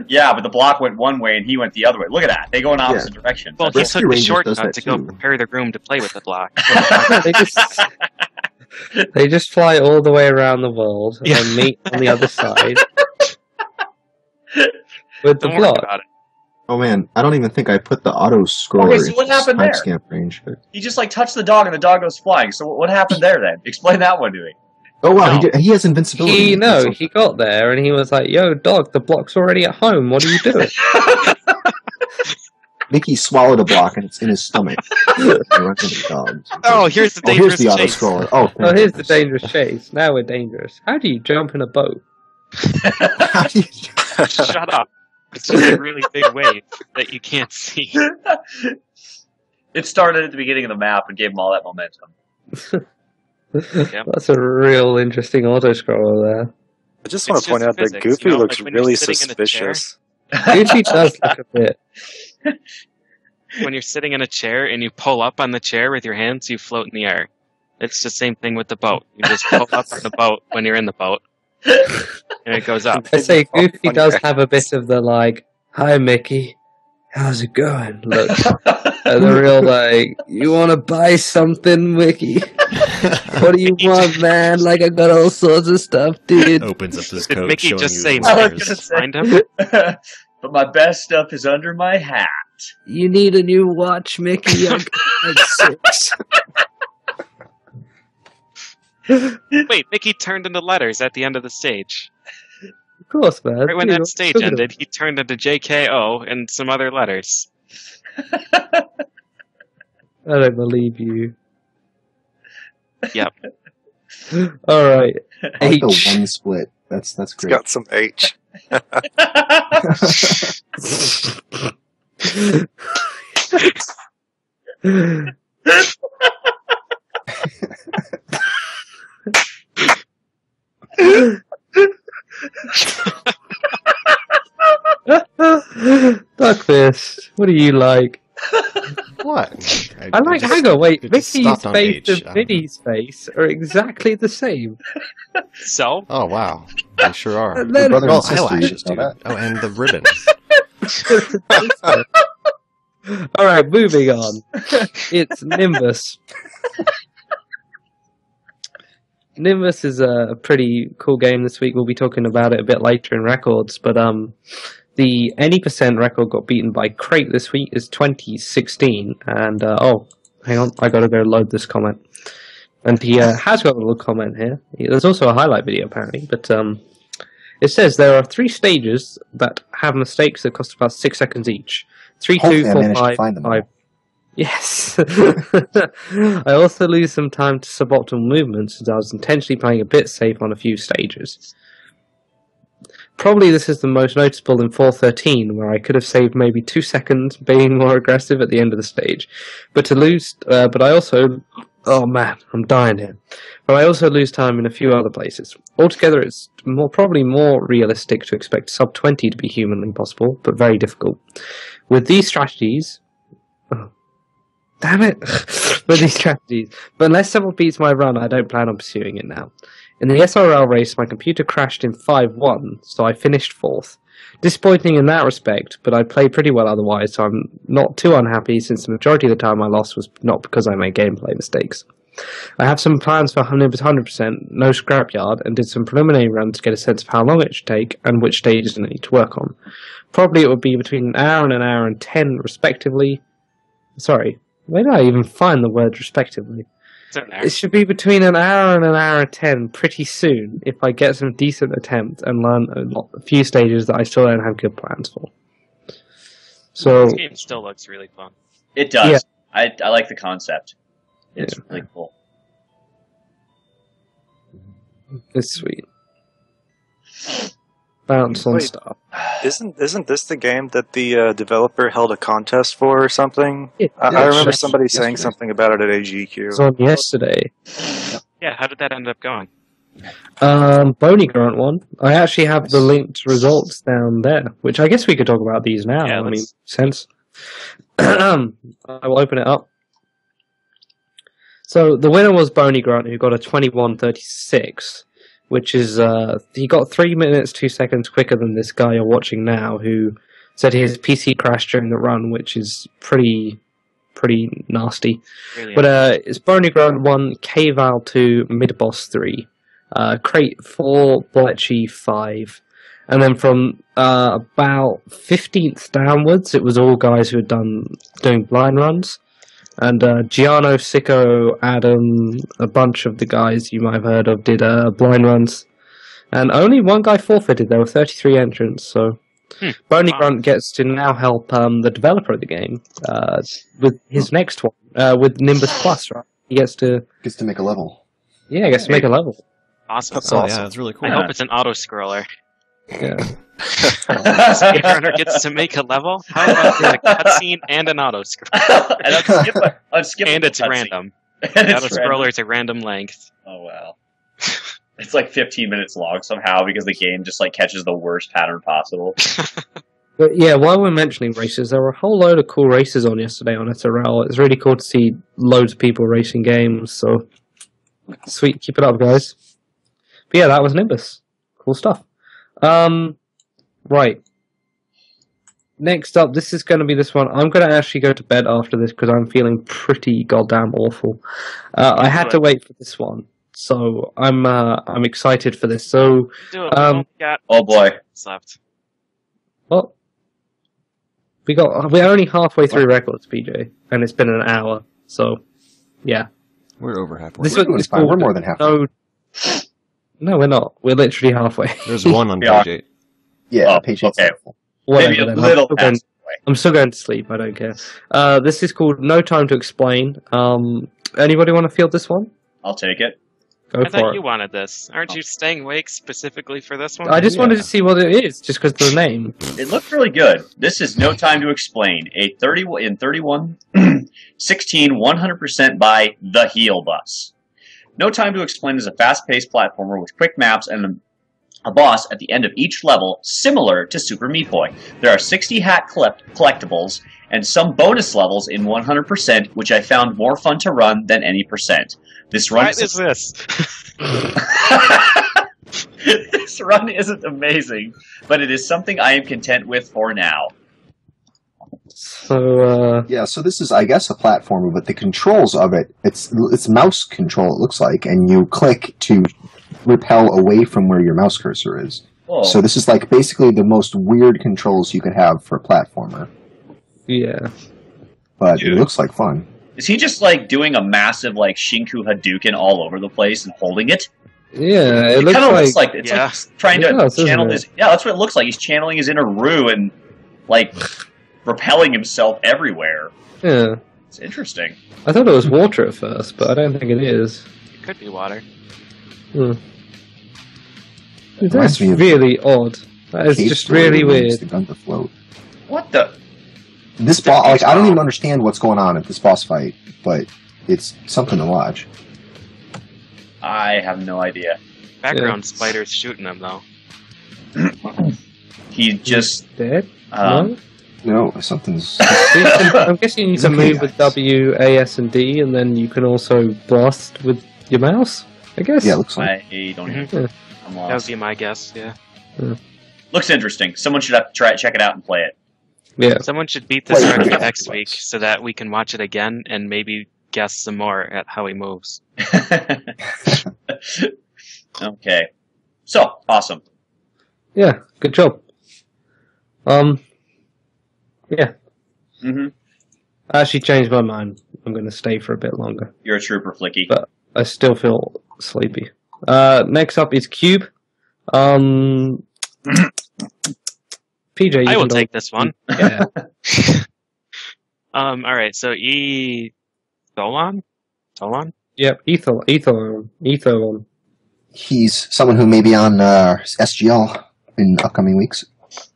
Yeah, but the block went one way and he went the other way. Look at that. They go in opposite directions. Well, he took the shortcut to go prepare the room to play with the block. They just fly all the way around the world and then meet on the other side with the block. Oh man, I don't even think I put the auto scroller so what happened there? Timestamp range. But... He just touched the dog and the dog goes flying. So what happened there then? Explain that one to me. Oh wow, he has invincibility. He got there and he was like, "Yo, dog, the block's already at home. What are you doing?" Mickey swallowed a block and it's in his stomach. Oh, here's the dangerous chase. Auto scroller. Oh, here's the dangerous chase. Now we're dangerous. How do you jump in a boat? Shut up. It's just a really big wave that you can't see. It started at the beginning of the map and gave him all that momentum. Yep. That's a real interesting auto-scroller there. I just want to point out that Goofy looks really suspicious. Goofy does look a bit. When you're sitting in a chair and you pull up on the chair with your hands, you float in the air. It's the same thing with the boat. You just pull up on the boat when you're in the boat, and it goes up. I say Goofy does have a bit of the like, "Hi Mickey, how's it going?" Look, the real like, "You want to buy something, Mickey? What do you want, man? Like I got all sorts of stuff, dude." Opens up his Did coat, Mickey showing just you say his I was letters. gonna say- Find him? But my best stuff is under my hat. You need a new watch, Mickey? I got like 6. Wait, Mickey turned into letters at the end of the stage. Of course, man. Right when Dude, that what stage are you talking ended, he turned into JKO and some other letters. about? I don't believe you. Yep. All right. I like the H. one split. That's It's great. got some H. Duckfist, what do you like? What? I like. Hang on, wait. it just Mickey's stopped on face H. and I don't know. Minnie's face are exactly the same. So, Oh wow, they sure are. And then- brother Well, and sister, you eyelashes, know dude. that? Oh, and the ribbons. All right, moving on. It's Nimbus. Nimbus is a pretty cool game this week. We'll be talking about it a bit later in records, but the any percent record got beaten by Crate this week is 2016, and oh, hang on, I gotta go load this comment. And he has got a little comment here. There's also a highlight video apparently, but it says there are 3 stages that have mistakes that cost about 6 seconds each. 3, Hopefully 2, I 4, managed to 5, find them all. 5. Yes. I also lose some time to suboptimal movements as I was intentionally playing a bit safe on a few stages. Probably this is the most noticeable in 413, where I could have saved maybe 2 seconds being more aggressive at the end of the stage. But I also... Oh man, I'm dying here. But I also lose time in a few other places. Altogether, it's probably more realistic to expect sub 20 to be humanly possible, but very difficult. With these strategies... Oh, damn it! With these strategies. But unless someone beats my run, I don't plan on pursuing it now. In the SRL race, my computer crashed in 5-1, so I finished 4th. Disappointing in that respect, but I played pretty well otherwise, so I'm not too unhappy since the majority of the time I lost was not because I made gameplay mistakes. I have some plans for 100%, no scrapyard, and did some preliminary runs to get a sense of how long it should take and which stages I need to work on. Probably it would be between an hour and 10 respectively. Sorry, where did I even find the word respectively? It should be between an hour and an hour and 10 pretty soon if I get some decent attempts and learn a few stages that I still don't have good plans for. So this game still looks really fun. It does. Yeah. I like the concept. It's Yeah. really cool. it's sweet. Bounce on Wait. stuff. Isn't this the game that the developer held a contest for or something? Yeah, I yeah, remember sure. somebody saying Yesterday. something about it at It AGQ. was on yesterday. Yeah, how did that end up going? Bony Grunt one. I actually have the linked results down there, which I guess we could talk about these now. Yeah, I mean, let's- sense. I will open it up. So the winner was Bony Grunt, who got a 21:36, which is he got 3 minutes 2 seconds quicker than this guy you're watching now, who said his PC crashed during the run, which is pretty nasty. Really But it's Bony Grunt 1, K-Val 2, Mid Boss 3, Crate 4, Bletchy 5. And then from about 15th downwards, it was all guys who had doing blind runs. And Giano, Sicko, Adam, a bunch of the guys you might have heard of did blind runs. And only one guy forfeited. There were 33 entrants, so... Bony Wow. Grunt gets to now help the developer of the game with his next one, with Nimbus Plus, right? He gets to make a level. gets to make a level. awesome. That's Oh awesome. yeah, it's really cool. I hope it's an auto-scroller. Yeah. Speedrunner gets to make a level? How about a cutscene and an auto-scroller? And unskippable And it's cutscene. random. And The it's random. auto-scroller is a random length. Oh wow. It's like 15 minutes long somehow because the game just like catches the worst pattern possible. But yeah, while we're mentioning races, there were a whole load of cool races on yesterday on SRL. It's really cool to see loads of people racing games, so Sweet, keep it up, guys. But yeah, that was Nimbus. Cool stuff. Right. Next up, this is going to be this one. I'm going to actually go to bed after this because I'm feeling pretty goddamn awful. I had to wait for this one, so I'm excited for this. So, oh boy, slept. Well, we're only halfway through records, PJ, and it's been an hour. So, yeah, we're over halfway. We're more than halfway. No, we're not. We're literally halfway. There's one on page 8. Yeah, page 8. Okay. Whatever, maybe a little past. I'm still going to sleep. I don't care. This is called No Time to Explain. Anybody want to field this one? I'll take it. I thought you wanted this. Aren't you staying awake specifically for this one? I just wanted to see what it is, just because of the name. It looked really good. This is No Time to Explain, a 31, 16, 100% by The Heel Bus. No Time to Explain is a fast-paced platformer with quick maps and a boss at the end of each level, similar to Super Meat Boy. There are 60 hat collectibles and some bonus levels in 100%, which I found more fun to run than any percent. This run is this? This run isn't amazing, but it is something I am content with for now. So so this is, I guess, a platformer, but the controls of it's mouse control, it looks like, and you click to repel away from where your mouse cursor is. Whoa. So this is like basically the most weird controls you could have for a platformer. Yeah. But it looks like fun. Is he just like doing a massive like Shinku Hadouken all over the place and holding it? Yeah, it kind of looks like it's like trying to channel his. Yeah, that's what it looks like. He's channeling his inner Rue and like repelling himself everywhere. Yeah, it's interesting. I thought it was water at first, but I don't think it is. It could be water. That's really odd. That is just really weird. The gun to float. What the? This boss, like, I don't even understand what's going on at this boss fight, but it's something to watch. I have no idea. Background spider's shooting him though. He just dead. No, something's. I'm guessing you can move with W, A, S, and D, and then you can also blast with your mouse. I guess. Yeah, it looks like. I don't even. I'm lost. That would be my guess. Yeah. Looks interesting. Someone should have to try check it out and play it. Yeah. Someone should beat this run next week so that we can watch it again and maybe guess some more at how he moves. Okay. So, awesome. Yeah, good job. Yeah. Mm-hmm. I actually changed my mind. I'm going to stay for a bit longer. You're a trooper, Flicky. But I still feel sleepy. Next up is Cube. PJ, I will take this one. Yeah. All right. So Tholon? Yep. Etholon. He's someone who may be on SGL in upcoming weeks.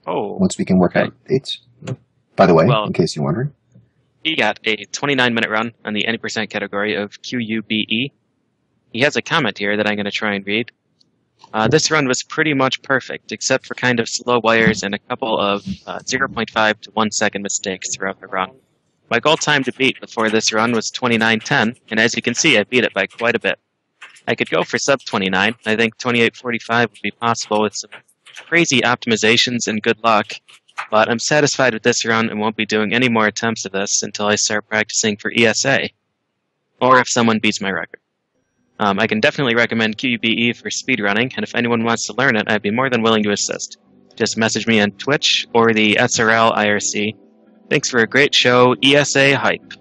Oh. Once we can work out dates. By the way, in case you're wondering, he got a 29-minute run on the any percent category of QUBE. He has a comment here that I'm going to try and read. This run was pretty much perfect, except for kind of slow wires and a couple of 0.5 to 1 second mistakes throughout the run. My goal time to beat before this run was 29:10, and as you can see, I beat it by quite a bit. I could go for sub 29. I think 28:45 would be possible with some crazy optimizations and good luck, but I'm satisfied with this run and won't be doing any more attempts of this until I start practicing for ESA, or if someone beats my record. I can definitely recommend QUBE for speedrunning, and if anyone wants to learn it, I'd be more than willing to assist. Just message me on Twitch or the SRL IRC. Thanks for a great show, ESA hype.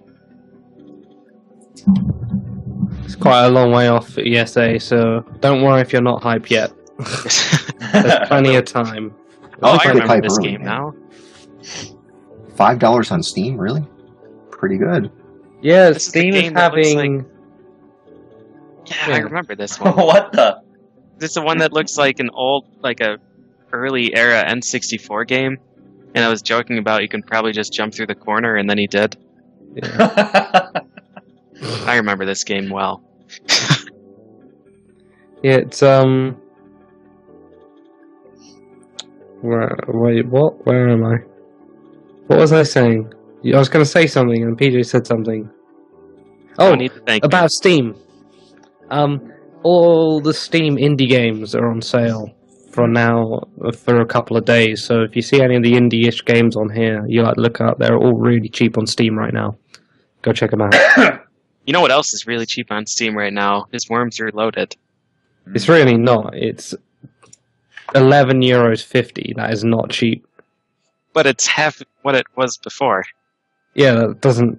It's quite a long way off for ESA, so don't worry if you're not hype yet. There's plenty of time. Oh, I remember this game now. $5 on Steam, really? Pretty good. Yeah, Steam is having... Yeah, I remember this one. What the? This is the one that looks like an old, like a early era N64 game. And I was joking about you can probably just jump through the corner, and then he did. Yeah. I remember this game well. Yeah, it's Wait, what? Where am I? What was I saying? I was going to say something, and PJ said something. Oh, about Steam. All the Steam indie games are on sale for a couple of days. So if you see any of the indie-ish games on here, you like to look up. They're all really cheap on Steam right now. Go check them out. You know what else is really cheap on Steam right now? Is Worms Reloaded. It's really not. It's €11.50. That is not cheap. But it's half what it was before. Yeah, that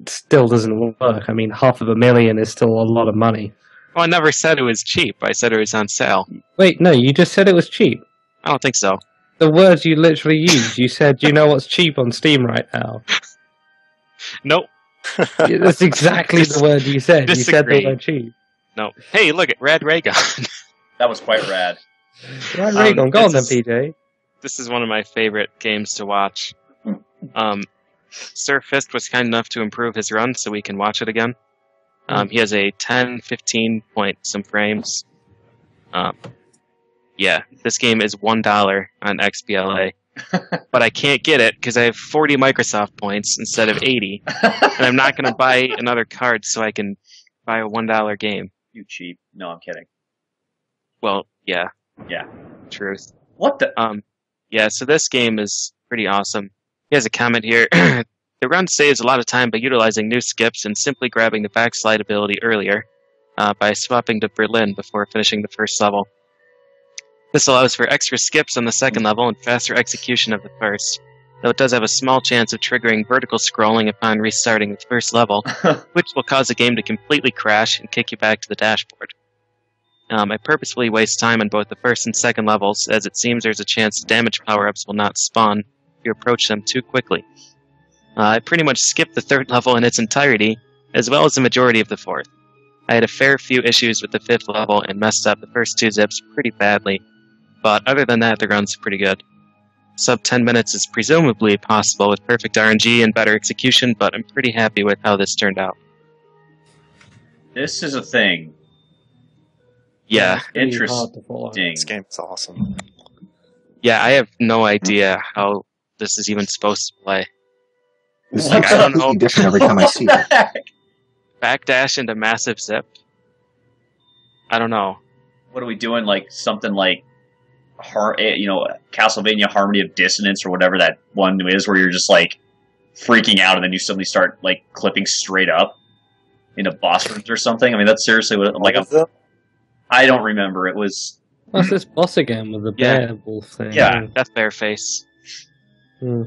still doesn't work. I mean, $500,000 is still a lot of money. Well, I never said it was cheap. I said it was on sale. Wait, no, you just said it was cheap. I don't think so. The words you literally used. You said, you know what's cheap on Steam right now? Nope. That's exactly the word you said. Disagree. You said they were cheap. No. Hey, look at Rad Raygun. That was quite rad. Rad Raygun, go on then, PJ. This is one of my favorite games to watch. Sir Fist was kind enough to improve his run so we can watch it again. He has a 10, 15 point some frames. Yeah, this game is $1 on XBLA. But I can't get it because I have 40 Microsoft points instead of 80. And I'm not going to buy another card so I can buy a $1 game. You cheap. No, I'm kidding. Well, yeah. Yeah. Truth. What the? Yeah, so this game is pretty awesome. He has a comment here. The run saves a lot of time by utilizing new skips and simply grabbing the backslide ability earlier by swapping to Berlin before finishing the first level. This allows for extra skips on the second level and faster execution of the first, though it does have a small chance of triggering vertical scrolling upon restarting the first level, which will cause the game to completely crash and kick you back to the dashboard. I purposefully waste time on both the first and second levels, as it seems there's a chance damage power-ups will not spawn if you approach them too quickly. I pretty much skipped the third level in its entirety, as well as the majority of the fourth. I had a fair few issues with the fifth level and messed up the first 2 zips pretty badly, but other than that, the run's pretty good. Sub 10 minutes is presumably possible with perfect RNG and better execution, but I'm pretty happy with how this turned out. This is a thing. Yeah. Interesting. This game is awesome. Yeah, I have no idea how this is even supposed to play. It's Like, I don't know. different every time I see it. Backdash into massive zip? I don't know. What are we doing? Like something like, Castlevania Harmony of Dissonance or whatever that one is, where you're just like freaking out and then you suddenly start like clipping straight up into boss rooms or something. I mean, that's seriously what like. I don't remember. It was. What's this boss again with the bear wolf thing? Yeah, that's Bearface. Hmm.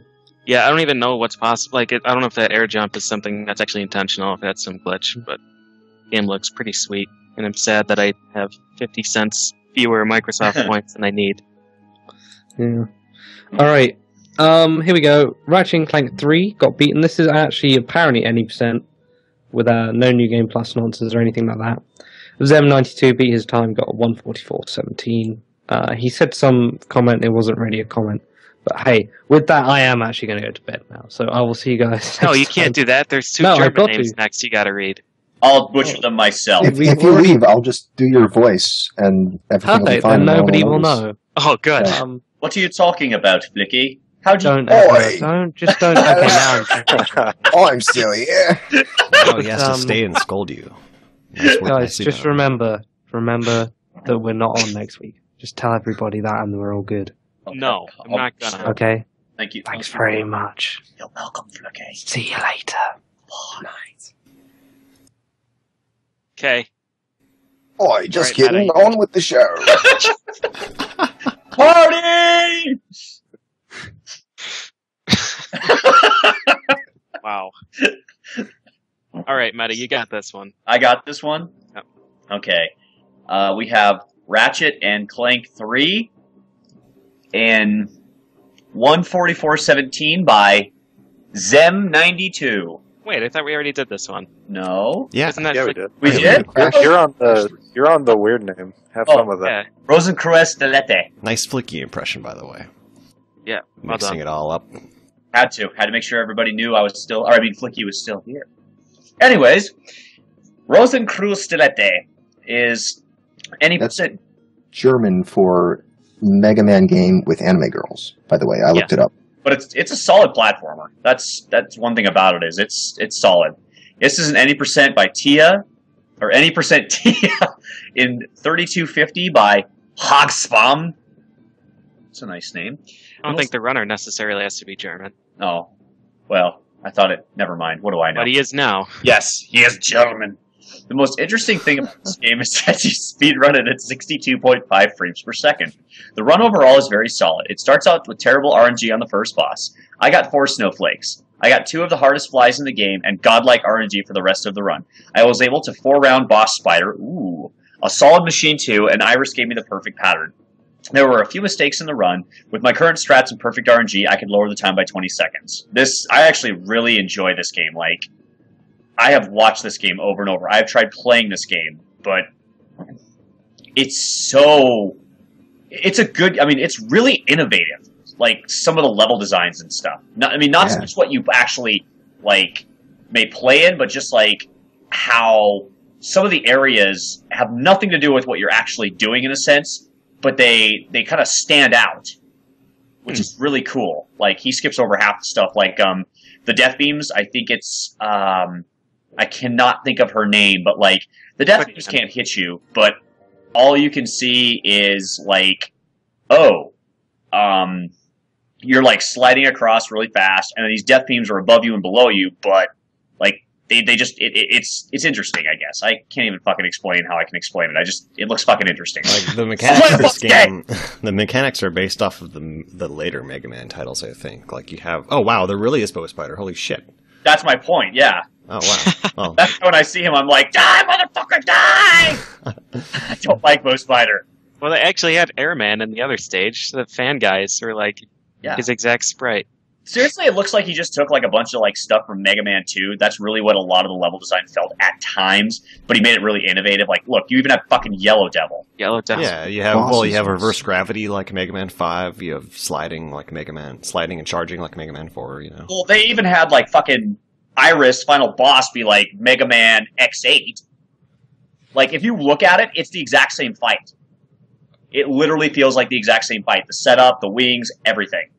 Yeah, I don't even know what's possible. Like, I don't know if that air jump is something that's actually intentional, if that's some glitch, but the game looks pretty sweet. And I'm sad that I have 50 cents fewer Microsoft points than I need. Yeah. Alright. Here we go. Ratchet and Clank 3 got beaten. This is actually apparently any percent with no new game plus nonsense or anything like that. Zem92 beat his time, got a 144.17. He said some comment, it wasn't really a comment. But hey, with that, I am actually going to go to bed now. So I will see you guys. No, you can't do that. There's 2 German names next you got to read. I'll butcher them myself. If you leave, I'll just do your voice and everything will be fine. Then nobody will know. Oh, good. What are you talking about, Flicky? How'd you... Don't. Okay, now. I'm silly. Yeah. Oh, he has to stay and scold you. Guys, just remember that we're not on next week. Just tell everybody that and we're all good. No, I'm not gonna. Okay. Thank you. Thanks very much. You're welcome, Flicky. See you later. Night. Okay. Oi, just kidding. On with the show. Party! Wow. All right, Meta, you got this one. I got this one? Yep. Okay. We have Ratchet and Clank 3 and 144.17 by Zem92. Wait, I thought we already did this one. No. Yeah, Isn't that we did. We did? You're on the weird name. Have fun with that. Yeah. Rosencrest Delete. Nice Flicky impression, by the way. Yeah, well Mixing done. it all up. Had to make sure everybody knew Flicky was still here. Anyways, Rosencrest Delete is any percent German for Mega Man game with anime girls, by the way. I looked it up. But it's a solid platformer. That's one thing about it is it's solid. This is an any percent by Tia, or any percent Tia in 3250 by Hogspam. It's a nice name. I don't think the runner necessarily has to be German. Oh, well, I thought it. Never mind. What do I know? But he is now. Yes, he is German. The most interesting thing about this game is that you speedrun it at 62.5 frames per second. The run overall is very solid. It starts out with terrible RNG on the first boss. I got 4 snowflakes. I got 2 of the hardest flies in the game, and godlike RNG for the rest of the run. I was able to 4-round boss spider, ooh, a solid machine 2, and Iris gave me the perfect pattern. There were a few mistakes in the run. With my current strats and perfect RNG, I could lower the time by 20 seconds. I actually really enjoy this game. Like, I have watched this game over and over. I have tried playing this game, but it's really innovative. Like, some of the level designs and stuff. Not so much what you actually, like, may play in, but just, like, how some of the areas have nothing to do with what you're actually doing, in a sense, but they kind of stand out, which is really cool. Like, he skips over half the stuff. Like, the death beams, I think it's, I cannot think of her name, but, like, the death beams can't hit you, but all you can see is, like, you're, like, sliding across really fast, and these death beams are above you and below you, but, like, it's interesting, I guess. I can't even fucking explain how I can explain it. It looks fucking interesting. Like, the mechanics of this game, the mechanics are based off of the later Mega Man titles, I think. Like, you have, oh wow, there really is Bow Spider, holy shit. That's my point, yeah. Oh, wow. Well, that's when I see him, I'm like, die, motherfucker, die! I don't like Bow Spider. Well, they actually had Airman in the other stage. The fan guys were like his exact sprite. Seriously, it looks like he just took like a bunch of like stuff from Mega Man 2. That's really what a lot of the level design felt at times, but he made it really innovative. Like, look, you even have fucking Yellow Devil. Yellow Devil. Yeah, you have reverse gravity like Mega Man 5. You have sliding and charging like Mega Man 4. You know. Well, they even had like fucking Iris final boss be like Mega Man X8. Like, if you look at it, it's the exact same fight. It literally feels like the exact same fight. The setup, the wings, everything.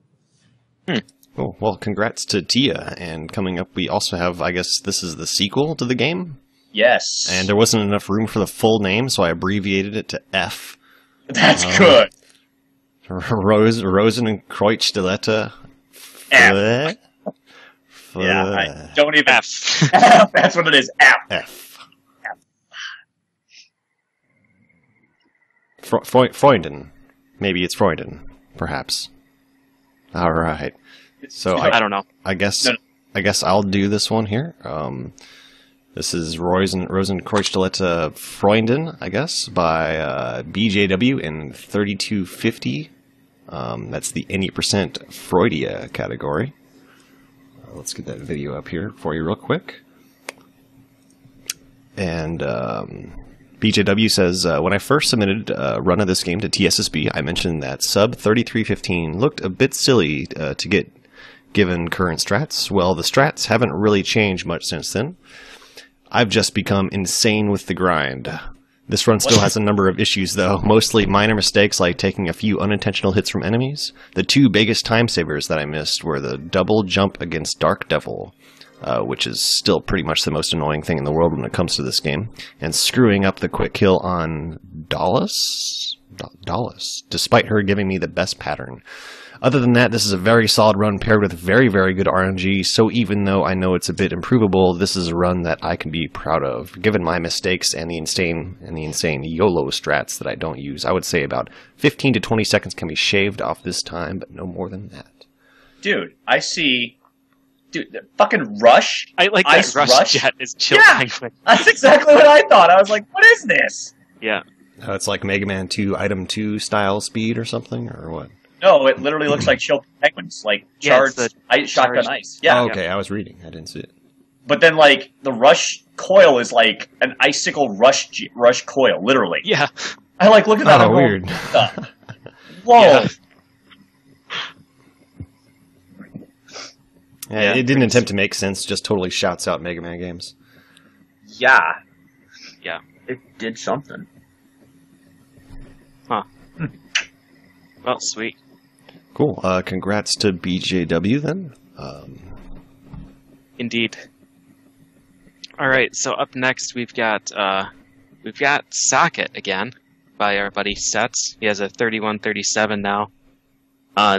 Cool. Well, congrats to Tia. And coming up, we also have, I guess this is the sequel to the game? Yes. And there wasn't enough room for the full name, so I abbreviated it to F. That's good. Rosenkreuzstilette. F. Yeah, I don't even... F. That's what it is, F. F. Freunden. Maybe it's Freunden, perhaps. All right. So I don't know. I guess I'll do this one here. This is Rosenkreuzstilette Freunden, I guess, by BJW in 3250. That's the any percent Freudia category. Let's get that video up here for you real quick. And BJW says, when I first submitted a run of this game to TSSB, I mentioned that sub 3315 looked a bit silly to get given current strats. Well, the strats haven't really changed much since then. I've just become insane with the grind. This run still has a number of issues, though, mostly minor mistakes like taking a few unintentional hits from enemies. The 2 biggest time savers that I missed were the double jump against Dark Devil, which is still pretty much the most annoying thing in the world when it comes to this game, and screwing up the quick kill on Dallas, despite her giving me the best pattern. Other than that, this is a very solid run paired with very, very good RNG, so even though I know it's a bit improvable, this is a run that I can be proud of. Given my mistakes and the insane YOLO strats that I don't use, I would say about 15 to 20 seconds can be shaved off this time, but no more than that. Dude, I see... Dude, the fucking Rush? I like that Rush jet is chill penguin. That's exactly what I thought. I was like, what is this? Yeah. It's like Mega Man 2 Item 2 style speed or something, or what? No, it literally looks like chill penguins, like charged shotgun ice. Yeah. Oh, okay, I was reading. I didn't see it. But then, like, the Rush coil is like an icicle rush coil, literally. Yeah. I like look at that. Oh, weird. Whoa. Yeah. Yeah, it didn't attempt to make sense, just totally shouts out Mega Man games. Yeah. Yeah. It did something. Huh. Well, sweet. Cool. Congrats to BJW then. Indeed. All right, so up next we've got Socket again by our buddy Sets. He has a 3137 now.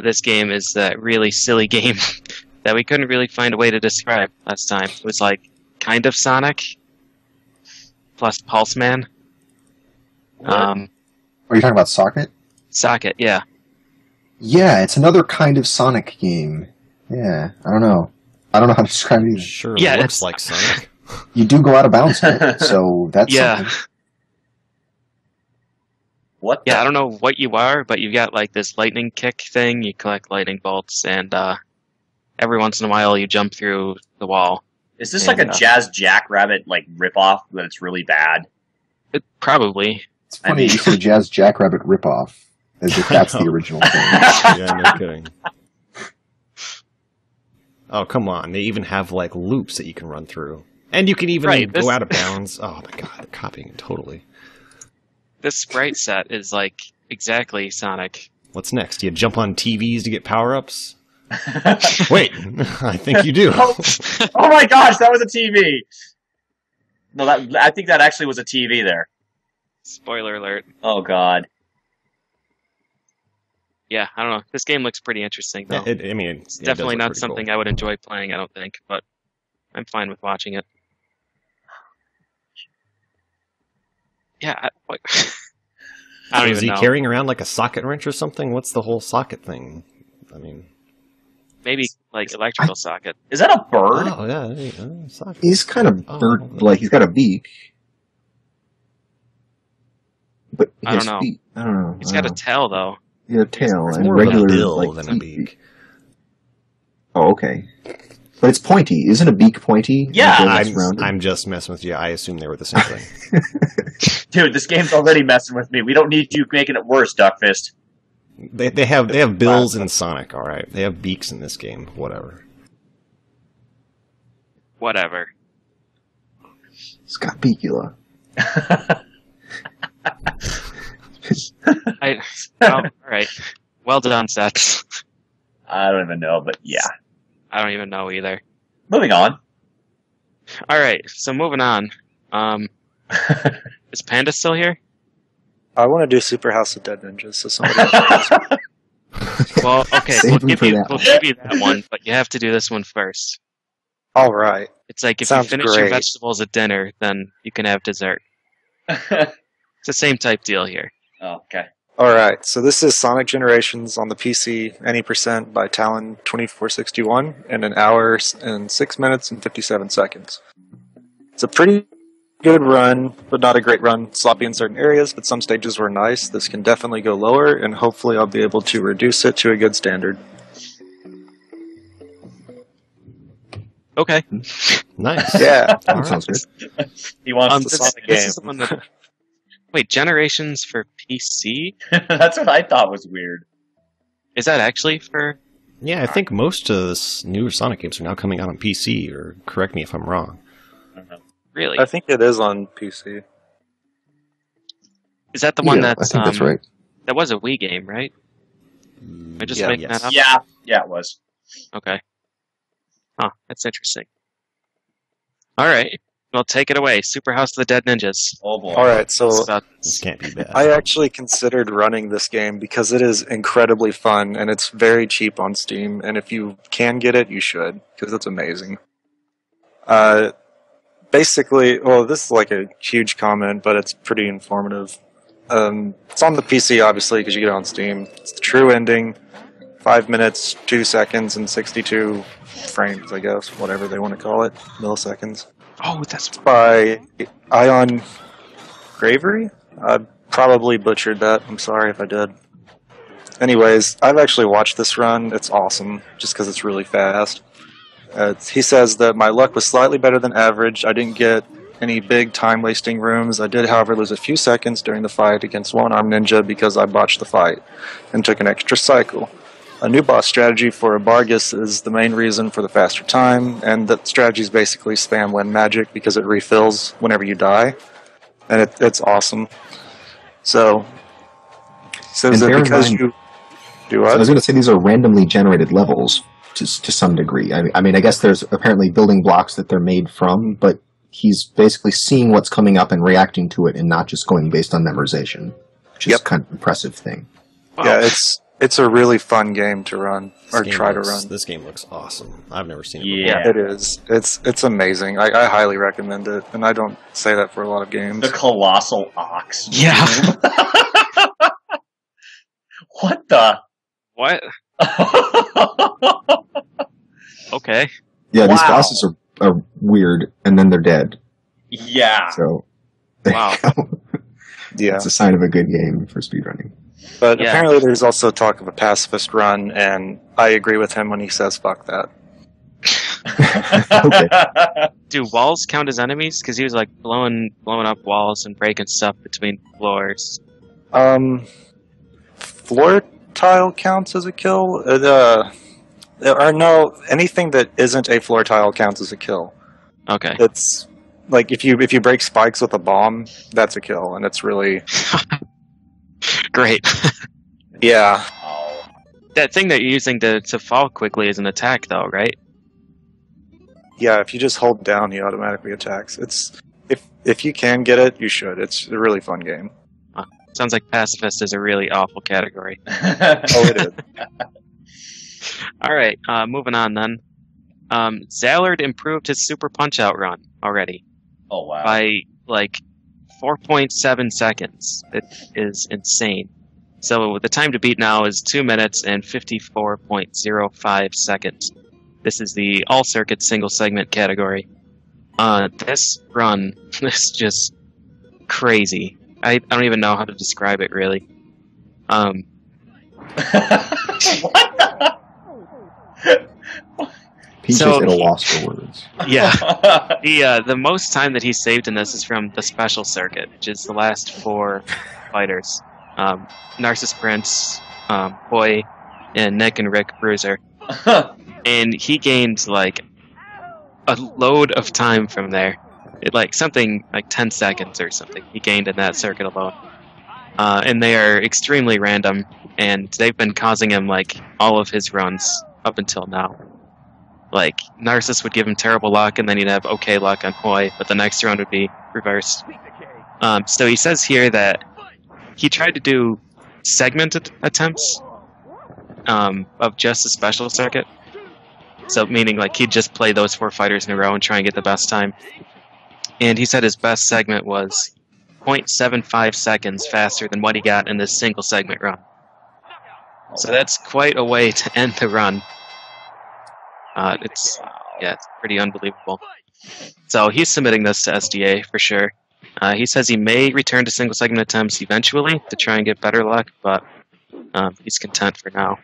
This game is that really silly game that we couldn't really find a way to describe last time. It was like kind of Sonic plus Pulse Man. Are you talking about Socket? Socket, yeah. Yeah, it's another kind of Sonic game. Yeah, I don't know how to describe it either. Sure, Yeah, looks like Sonic. You do go out of bounds here, so that's something. What? Yeah, I don't know what you are, but you've got like this lightning kick thing. You collect lightning bolts, and every once in a while you jump through the wall. Is this like a Jazz Jackrabbit like ripoff, but it's really bad? Probably. It's funny you say Jazz Jackrabbit ripoff, as if that's the original thing. Yeah, no kidding. Oh, come on. They even have, like, loops that you can run through. And you can even go out of bounds. Oh, my God. They're copying it totally. This sprite set is, like, exactly Sonic. What's next? Do you jump on TVs to get power-ups? Wait. I think you do. Oh my gosh, that was a TV! No, I think that actually was a TV there. Spoiler alert. Oh, God. Yeah, I don't know. This game looks pretty interesting, though. It's definitely not something I would enjoy playing, I don't think, but I'm fine with watching it. Yeah, I don't even know. Is he carrying around like a socket wrench or something? What's the whole socket thing? I mean... Maybe, like, electrical socket. Is that a bird? Oh, yeah. Socket. He's kind of bird-like. He's got a beak. But I don't know. Feet. I don't know. He's got a tail, though. Yeah, a tail. It's and more regular, of a bill like, than a beak. Oh, okay. But it's pointy. Isn't a beak pointy? Yeah. I'm just messing with you. I assume they were the same thing. Dude, this game's already messing with me. We don't need you making it worse, Duckfist. They have bills in Sonic, all right. They have beaks in this game. Whatever. Scott Beakula. All right. Well done, Sets. I don't even know, but yeah. I don't even know either. Moving on. All right, so moving on. Is Panda still here? I want to do Super House of Dead Ninjas, so somebody else. Well, okay, we'll give you that one, but you have to do this one first. All right. It's like if Sounds you finish your great. vegetables at dinner, then you can have dessert. It's the same type deal here. Oh, okay. All right. So this is Sonic Generations on the PC, any percent by Talon 2461 in an hour and 6 minutes and 57 seconds. It's a pretty good run, but not a great run. Sloppy in certain areas, but some stages were nice. This can definitely go lower, and hopefully I'll be able to reduce it to a good standard. Okay. Nice. Yeah. That sounds good. He wants the this Sonic is game. the one that... Wait, Generations for PC? That's what I thought was weird. Is that actually for... Yeah, I think most of the newer Sonic games are now coming out on PC, or correct me if I'm wrong. Really? I think it is on PC. Is that the one I that's... think that's right. That was a Wii game, right? Am I just Yeah, making yes. that up? Yeah, it was. Okay. Huh, that's interesting. Alright. Well, take it away. Super House of the Dead Ninjas. Oh boy. All right, so It's about- This can't be bad. I actually considered running this game because it is incredibly fun and it's very cheap on Steam. And if you can get it, you should because it's amazing. Basically, well, this is like a huge comment, but it's pretty informative. It's on the PC, obviously, because you get it on Steam. It's the true ending, 5 minutes, 2 seconds, and 62 frames, I guess, whatever they want to call it, milliseconds. Oh, that's... By Ion Gravery? I probably butchered that. I'm sorry if I did. Anyways, I've actually watched this run. It's awesome, just because it's really fast. He says that my luck was slightly better than average. I didn't get any big time-wasting rooms. I did, however, lose a few seconds during the fight against one-armed ninja because I botched the fight and took an extra cycle. A new boss strategy for Abargus is the main reason for the faster time, and that strategy is basically spam when magic because it refills whenever you die, and it's awesome. So, says that because you do what? So I was going to say these are randomly generated levels to some degree. I mean, I guess there's apparently building blocks that they're made from, but he's basically seeing what's coming up and reacting to it, and not just going based on memorization, which is kind of an impressive thing. Wow. Yeah, it's a really fun game to run or try to run. This game looks awesome. I've never seen it Yeah. before. It is. It's amazing. I highly recommend it, and I don't say that for a lot of games. The Colossal Ox. Yeah. What the? What? Okay. Yeah, these Wow. bosses are weird, and then they're dead. Yeah. So, there Wow. you go. Yeah, It's a sign of a good game for speedrunning. but Yeah. apparently there's also talk of a pacifist run, and I agree with him when he says "fuck that." Do walls count as enemies? Because he was like blowing up walls and breaking stuff between floors. Floor tile counts as a kill. Or no, anything that isn't a floor tile counts as a kill. Okay. It's like if you break spikes with a bomb, that's a kill, and it's really Great. yeah. Oh. That thing that you're using to fall quickly is an attack, though, right? Yeah, if you just hold down, he automatically attacks. It's if you can get it, you should. It's a really fun game. Sounds like pacifist is a really awful category. Oh, it is. All right, moving on then. Zallard improved his Super Punch-Out run already Oh, wow. by like 4.7 seconds. It is insane. So the time to beat now is 2 minutes and 54.05 seconds. This is the all-circuit single-segment category. This run is just crazy. I don't even know how to describe it, really. What the? Peach So- is at a loss for words. Yeah. The most time that he saved in this is from the special circuit, which is the last 4 fighters. Narcissus Prince, Boy, and Nick and Rick Bruiser. And he gained like a load of time from there. Something like 10 seconds or something he gained in that circuit alone. And they are extremely random, and they've been causing him like all of his runs up until now. Like, Narcissus would give him terrible luck, and then he'd have okay luck on Hoy, but the next round would be reversed. So he says here that he tried to do segmented attempts of just a special circuit. So meaning like he'd just play those 4 fighters in a row and try and get the best time. And he said his best segment was 0.75 seconds faster than what he got in this single segment run. So that's quite a way to end the run. It's pretty unbelievable. So he's submitting this to SDA for sure. He says he may return to single segment attempts eventually to try and get better luck, but he's content for now.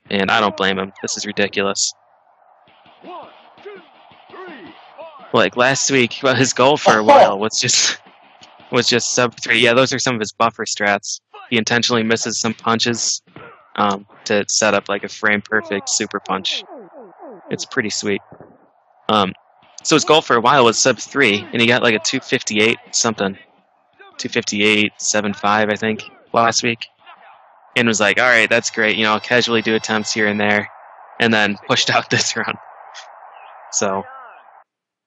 And I don't blame him. This is ridiculous. Like last week, well, his goal for a while was just sub 3. Yeah, those are some of his buffer strats. He intentionally misses some punches to set up like a frame perfect super punch. It's pretty sweet. So his goal for a while was sub 3, and he got like a 258 something. 258.75, I think, last week. And was like, alright, that's great, I'll casually do attempts here and there. And then pushed out this run. So,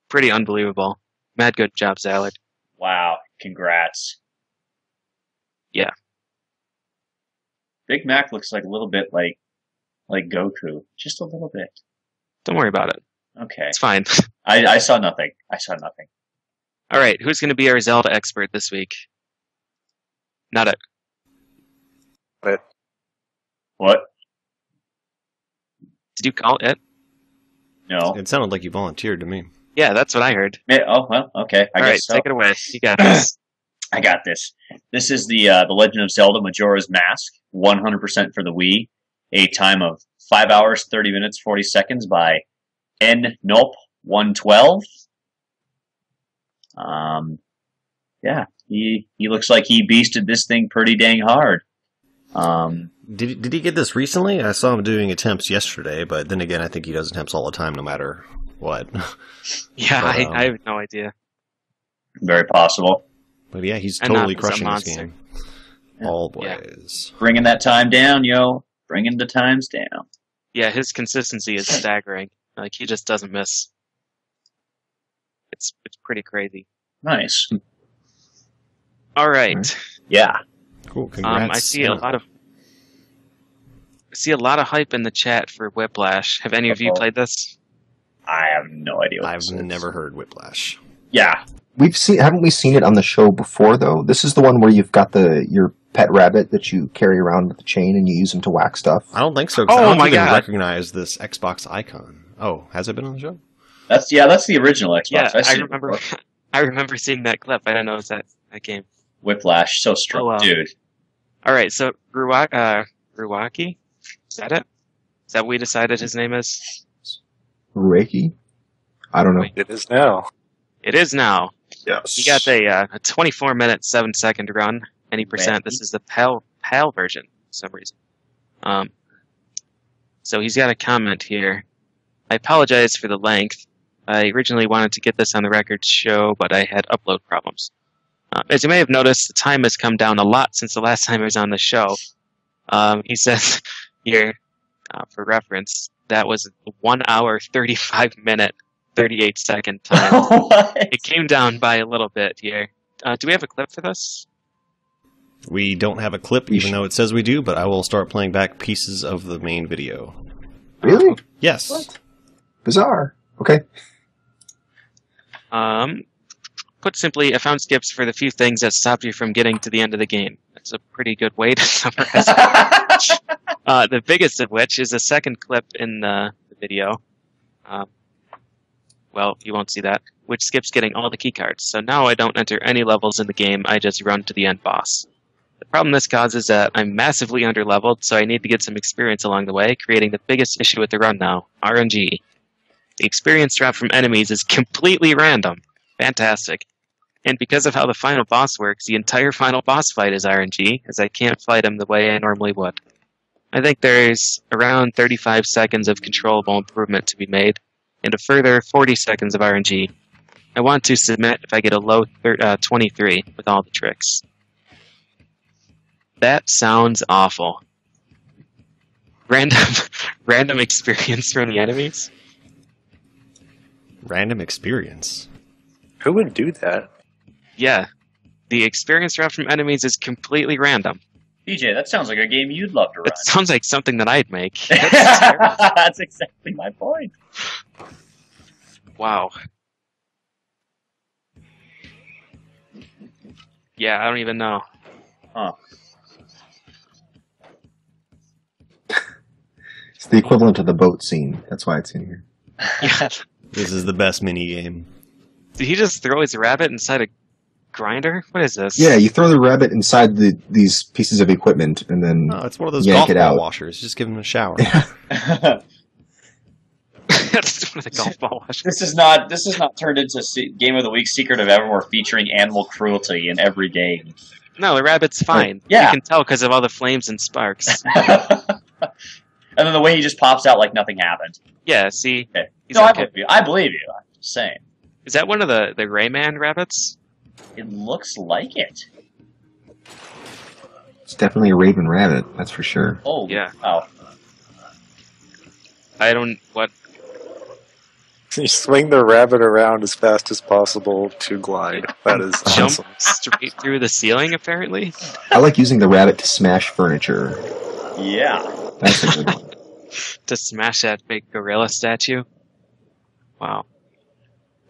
pretty unbelievable. Mad good job, Zallard. Wow. Congrats. Yeah. Big Mac looks like a little bit like Goku. Just a little bit. Don't worry about it. Okay. It's fine. I saw nothing. Alright, who's going to be our Zelda expert this week? Not it. What? Did you call it? No. It sounded like you volunteered to me. Yeah, that's what I heard. Oh, well, okay. I Alright, guess so. take it away. You got this. I got this. This is the Legend of Zelda Majora's Mask, 100% for the Wii. A time of 5 hours, 30 minutes, 40 seconds by Nope112. Yeah, he looks like he beasted this thing pretty dang hard. Did he get this recently? I saw him doing attempts yesterday, but then again, I think he does attempts all the time, no matter what. Yeah, But, I have no idea. Very possible. But yeah, he's And totally not as a crushing this monster. game. Always. Bringing that time down, yo. Bringing the times down. Yeah, his consistency is staggering. Like, he just doesn't miss. It's pretty crazy. Nice. All right. Yeah. Cool. Congrats. I see a lot of hype in the chat for Whiplash. Have any of you played this? I have no idea. I've never heard Whiplash. Yeah. Haven't we seen it on the show before though? This is the one where you've got your pet rabbit that you carry around with the chain and you use them to whack stuff. I don't think so. I don't even recognize this Xbox icon. Oh, has it been on the show? That's the original Xbox. Yeah, I remember. I remember seeing that clip. I don't know if that game. Whiplash, so strong, dude. All right, so Ruaki, is that it? Is that what we decided his name is? Ruaki? I don't know. It is now. It is now. Yes. He got a 24-minute, 7-second run. Any percent. This is the PAL version for some reason. So he's got a comment here. I apologize for the length. I originally wanted to get this on the record show, but I had upload problems. As you may have noticed, the time has come down a lot since the last time I was on the show. He says here, for reference, that was 1 hour, 35 minute, 38 second time. It came down by a little bit here. Do we have a clip for this? We don't have a clip, even though it says we do, but I will start playing back pieces of the main video. Really? Yes. What? Bizarre. Okay. Put simply, I found skips for the few things that stopped you from getting to the end of the game. That's a pretty good way to summarize it. The biggest of which is a second clip in the video. Well, you won't see that. Which skips getting all the keycards. So now I don't enter any levels in the game, I just run to the end boss. The problem this causes is that I'm massively underleveled, so I need to get some experience along the way, creating the biggest issue with the run now, RNG. The experience drop from enemies is completely random. Fantastic. And because of how the final boss works, the entire final boss fight is RNG, as I can't fight him the way I normally would. I think there's around 35 seconds of controllable improvement to be made, and a further 40 seconds of RNG. I want to submit if I get a low 23 with all the tricks. That sounds awful. Random experience from the enemies? Random experience? Who would do that? Yeah. The experience drop from enemies is completely random. DJ, that sounds like a game you'd love to run. It sounds like something that I'd make. That's exactly my point. Wow. Yeah, I don't even know. Huh. It's the equivalent of the boat scene. That's why it's in here. Yeah. This is the best mini game. Did he just throw his rabbit inside a grinder? What is this? Yeah, you throw the rabbit inside these pieces of equipment, and then it's one of those yank golf it ball out. washers. Just give him a shower. That's one of the golf ball washers. This is not turned into Game of the Week Secret of Evermore featuring animal cruelty in every game. No, the rabbit's fine. Yeah. You can tell because of all the flames and sparks. And then the way he just pops out like nothing happened. Yeah, see? Okay. He's No, okay. I believe you. I'm just saying. Is that one of the Rayman rabbits? It looks like it. It's definitely a raven rabbit, that's for sure. Oh, Yeah. Oh. I don't... What? You swing the rabbit around as fast as possible to glide. That is Jump awesome. straight through the ceiling, apparently? I like using the rabbit to smash furniture. Yeah. That's a good one. To smash that big gorilla statue? Wow.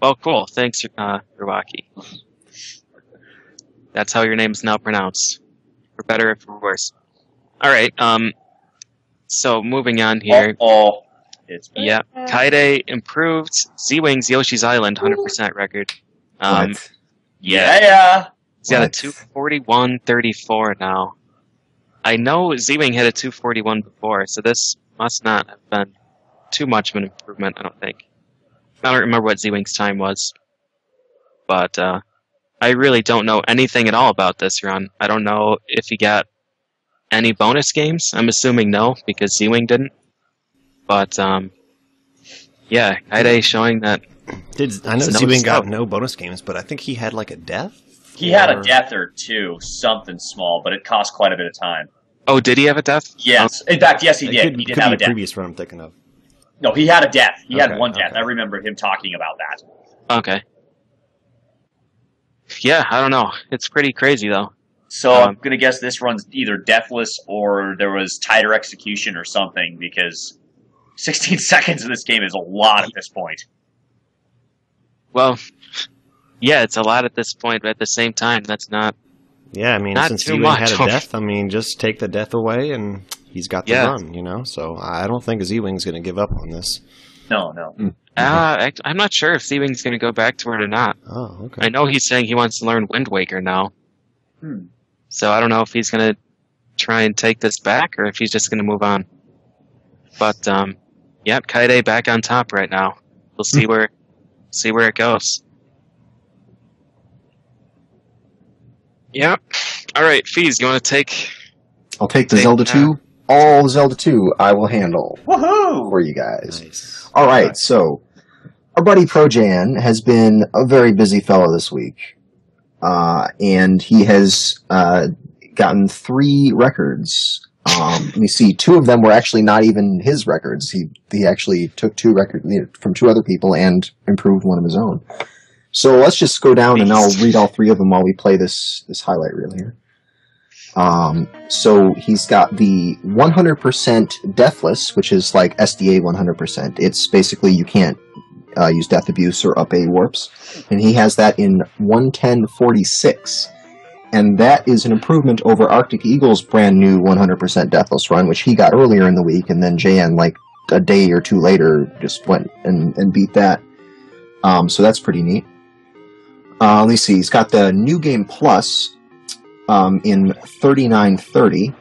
Well, cool. Thanks, Ruaki. That's how your name is now pronounced. For better or for worse. Alright, so moving on here. Oh. It's bad. Yeah, Kaide improved. Z-Wings Yoshi's Island 100% record. What? Yeah. He's got a What? 241.34 now. I know Z-Wing had a 241 before, so this must not have been too much of an improvement, I don't think. I don't remember what Z-Wing's time was. But I really don't know anything at all about this run. I don't know if he got any bonus games. I'm assuming no, because Z-Wing didn't. But, yeah, Kaide showing that... I know Z-Wing got no bonus games, but I think he had like a death? He had a death or two, something small, but it cost quite a bit of time. Oh, did he have a death? Yes. In fact, yes, he did. He did have a death. Previous run I'm thinking of. No, he had a death. He had Okay, one death. okay. I remember him talking about that. Okay. Yeah, I don't know. It's pretty crazy though. So I'm gonna guess this runs either deathless or there was tighter execution or something, because 16 seconds in this game is a lot at this point. Well, yeah, it's a lot at this point, but at the same time, that's not. Yeah, I mean, not since too Ewing much. had a death, I mean, just take the death away and he's got the run, you know? So I don't think Z-Wing's going to give up on this. No. I'm not sure if Z-Wing's going to go back to it or not. Oh, okay. I know he's saying he wants to learn Wind Waker now. So I don't know if he's going to try and take this back or if he's just going to move on. But, yep, Kaide back on top right now. We'll see where it goes. Yep. All right, Fees, you want to take... I'll take the Zelda 2. All Zelda 2 I will handle. Woohoo! For you guys. Nice. All right, so our buddy ProJan has been a very busy fellow this week. And he has gotten 3 records. You see, 2 of them were actually not even his records. He actually took 2 records from 2 other people and improved one of his own. So let's just go down and I'll read all 3 of them while we play this highlight reel here. So he's got the 100% deathless, which is like SDA 100%. It's basically you can't use death abuse or up A warps. And he has that in 11046. And that is an improvement over Arctic Eagle's brand new 100% deathless run, which he got earlier in the week, and then JN, like a day or 2 later, just went and beat that. So that's pretty neat. Let me see, he's got the New Game Plus in 3930,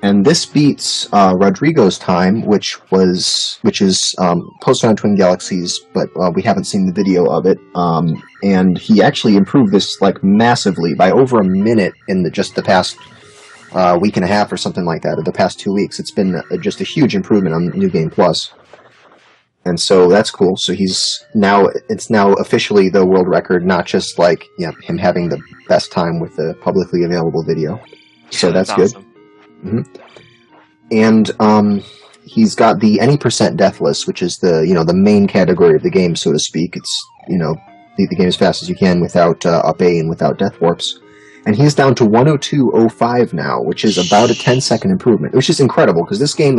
and this beats Rodrigo's time, which is posted on Twin Galaxies, but we haven't seen the video of it. And he actually improved this like massively by over a minute in just the past week and a half or something like that, or the past 2 weeks. It's been just a huge improvement on New Game Plus. And so that's cool. So it's now officially the world record, not just like him having the best time with the publicly available video. So that's good. Awesome. And he's got the any percent deathless, which is the main category of the game, so to speak. It's beat the game as fast as you can without up A and without death warps. And he's down to 102.05 now, which is about a 10-second improvement, which is incredible because this game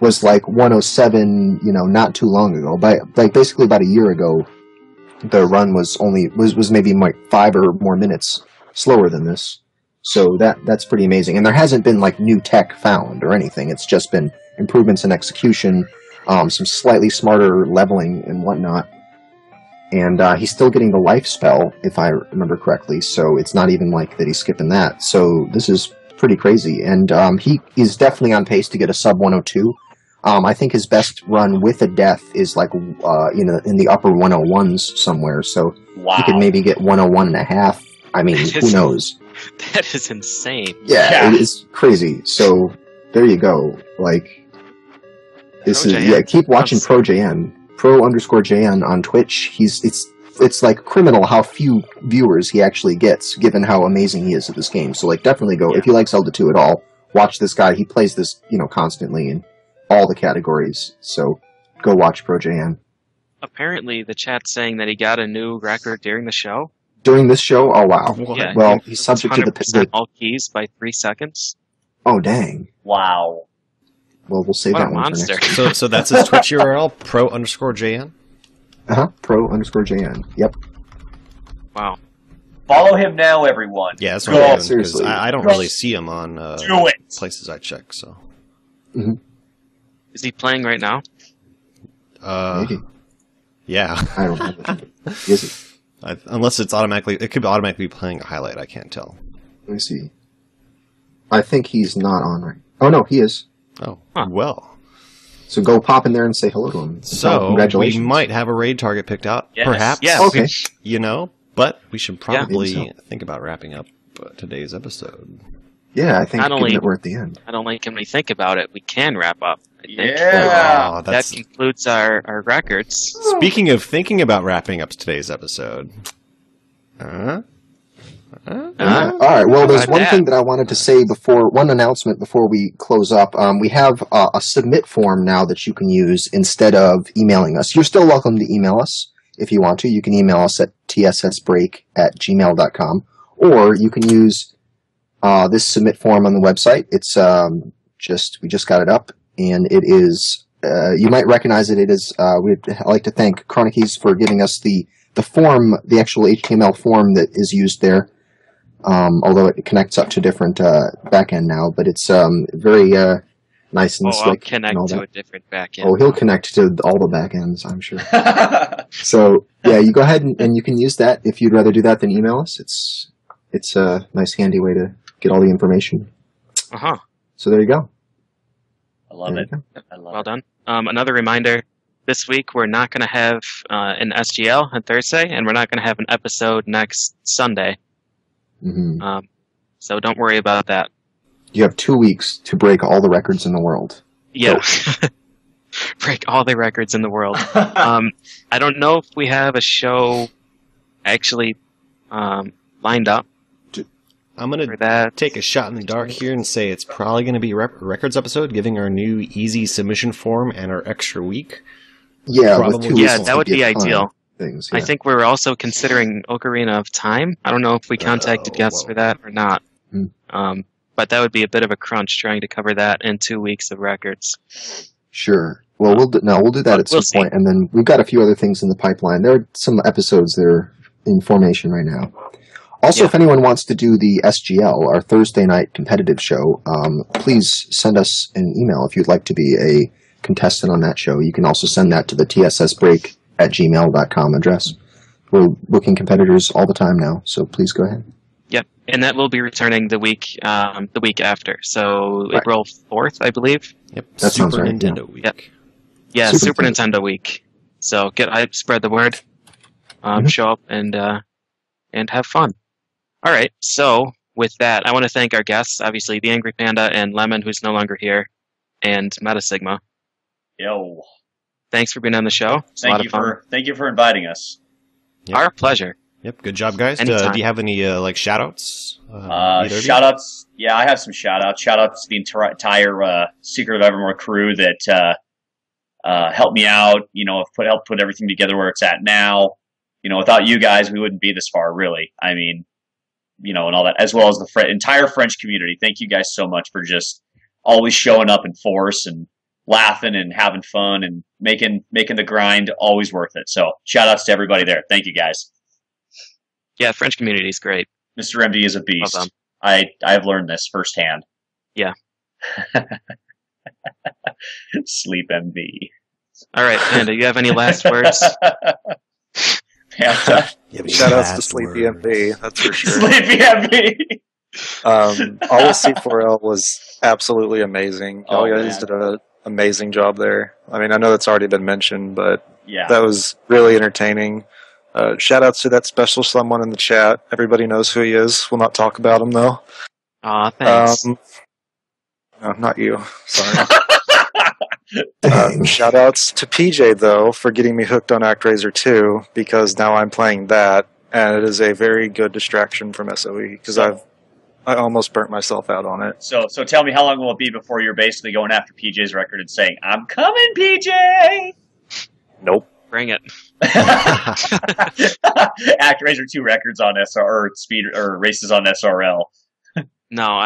was like 107, not too long ago. Basically about a year ago, the run was maybe like 5 or more minutes slower than this. So that's pretty amazing. And there hasn't been like new tech found or anything. It's just been improvements in execution, some slightly smarter leveling and whatnot. And he's still getting the life spell, if I remember correctly. So it's not even like that he's skipping that. So this is pretty crazy. And he is definitely on pace to get a sub 102. I think his best run with a death is like in the upper 101s somewhere. So he could maybe get 101.5. I mean, who knows? That is insane. Yeah, it is crazy. So there you go. Like this is keep watching ProJN, Pro_JN on Twitch. It's like criminal how few viewers he actually gets, given how amazing he is at this game. So like definitely go if you like Zelda 2 at all. Watch this guy. He plays this constantly in all the categories. So go watch ProJN. Apparently, the chat's saying that he got a new record during the show. During this show? Oh, wow. Yeah, well, he's subject to the all keys by 3 seconds. Oh, dang. Wow. Well, we'll save What that a one monster. for next time. So that's his Twitch URL, pro_JN? Pro_JN. Yep. Wow. Follow him now, everyone. Yeah, that's what I'm doing, 'cause seriously. I don't really see him on Do it. places I check, so. Mm-hmm. Is he playing right now? Maybe. Yeah. I don't know. Is it? Unless it could automatically be playing a highlight, I can't tell. Let me see. I think he's not on right. Oh, no, he is. Oh, Huh. well. So go pop in there and say hello to him. So, congratulations. we might have a raid target picked out, Yes. perhaps. Yeah. Okay. But we should probably maybe think about wrapping up today's episode. Yeah, I think Not only- given that we're at the end. I don't like when we think about it. We can wrap up. I think. Yeah. Oh, That concludes our records. Speaking of thinking about wrapping up today's episode. All right. Well, there's one thing that I wanted to say one announcement before we close up. We have a submit form now that you can use instead of emailing us. You're still welcome to email us if you want to. You can email us at tssbreak@gmail.com, or you can use this submit form on the website. It's we just got it up, and it is, you might recognize it. It is, we'd like to thank Chronicies for giving us the form, the actual HTML form that is used there. Although it connects up to different backend now, but it's very nice and slick. I'll connect and all to that. a different backend. Oh, he'll connect to all the backends, I'm sure. So yeah, you go ahead and you can use that if you'd rather do that than email us. It's a nice, handy way to get all the information. So there you go. I love it. Well done. Another reminder. This week, we're not going to have an SGL on Thursday, and we're not going to have an episode next Sunday. Mm-hmm. So don't worry about that. You have 2 weeks to break all the records in the world. Yeah. Break all the records in the world. I don't know if we have a show actually lined up. I'm going to take a shot in the dark here and say it's probably going to be a records episode, giving our new easy submission form and our extra week. Yeah, that would be ideal. Things, I think we were also considering Ocarina of Time. I don't know if we contacted guests for that or not. But that would be a bit of a crunch trying to cover that in 2 weeks of records. Sure. Well, we'll do that at some point, and then we've got a few other things in the pipeline. There are some episodes that are in formation right now. Also, if anyone wants to do the SGL, our Thursday night competitive show, please send us an email if you'd like to be a contestant on that show. You can also send that to the tssbreak@gmail.com address. We're booking competitors all the time now, so please go ahead. Yep, and that will be returning the week after, so right. April 4th, I believe. Yep, that Super right, Nintendo week. Yep. Yeah, Super Nintendo week. So spread the word, show up and have fun. All right, so with that, I want to thank our guests, obviously TheAngryPanda and Lemon, who's no longer here, and MetaSigma. Yo. Thanks for being on the show. Thank you for inviting us. Yep. Our pleasure. Yep, good job, guys. Do you have any shout-outs? Shout-outs? Yeah, I have some shout-outs. Shout-outs to the entire Secret of Evermore crew that helped me out, helped put everything together where it's at now. Without you guys, we wouldn't be this far, really. I mean, and all that, as well as the entire French community. Thank you guys so much for just always showing up in force and laughing and having fun and making the grind always worth it. So shout-outs to everybody there. Thank you, guys. Yeah, French community is great. Mr. MD is a beast. Well, I've learned this firsthand. Yeah. Sleep MD. All right, Panda, you have any last words? Shout-outs to Sleepy MD, that's for sure. Sleepy MD! All of C4L was absolutely amazing. Y'all guys did an amazing job there. I mean, I know that's already been mentioned, but that was really entertaining. Shout-outs to that special someone in the chat. Everybody knows who he is. We'll not talk about him, though. Aw, thanks. No, not you. Sorry. Shout-outs to PJ, though, for getting me hooked on ActRaiser 2, because now I'm playing that, and it is a very good distraction from SOE, because I almost burnt myself out on it. So tell me, how long will it be before you're basically going after PJ's record and saying, "I'm coming, PJ"? Nope. Bring it. ActRaiser 2 records on SR or races on SRL. No,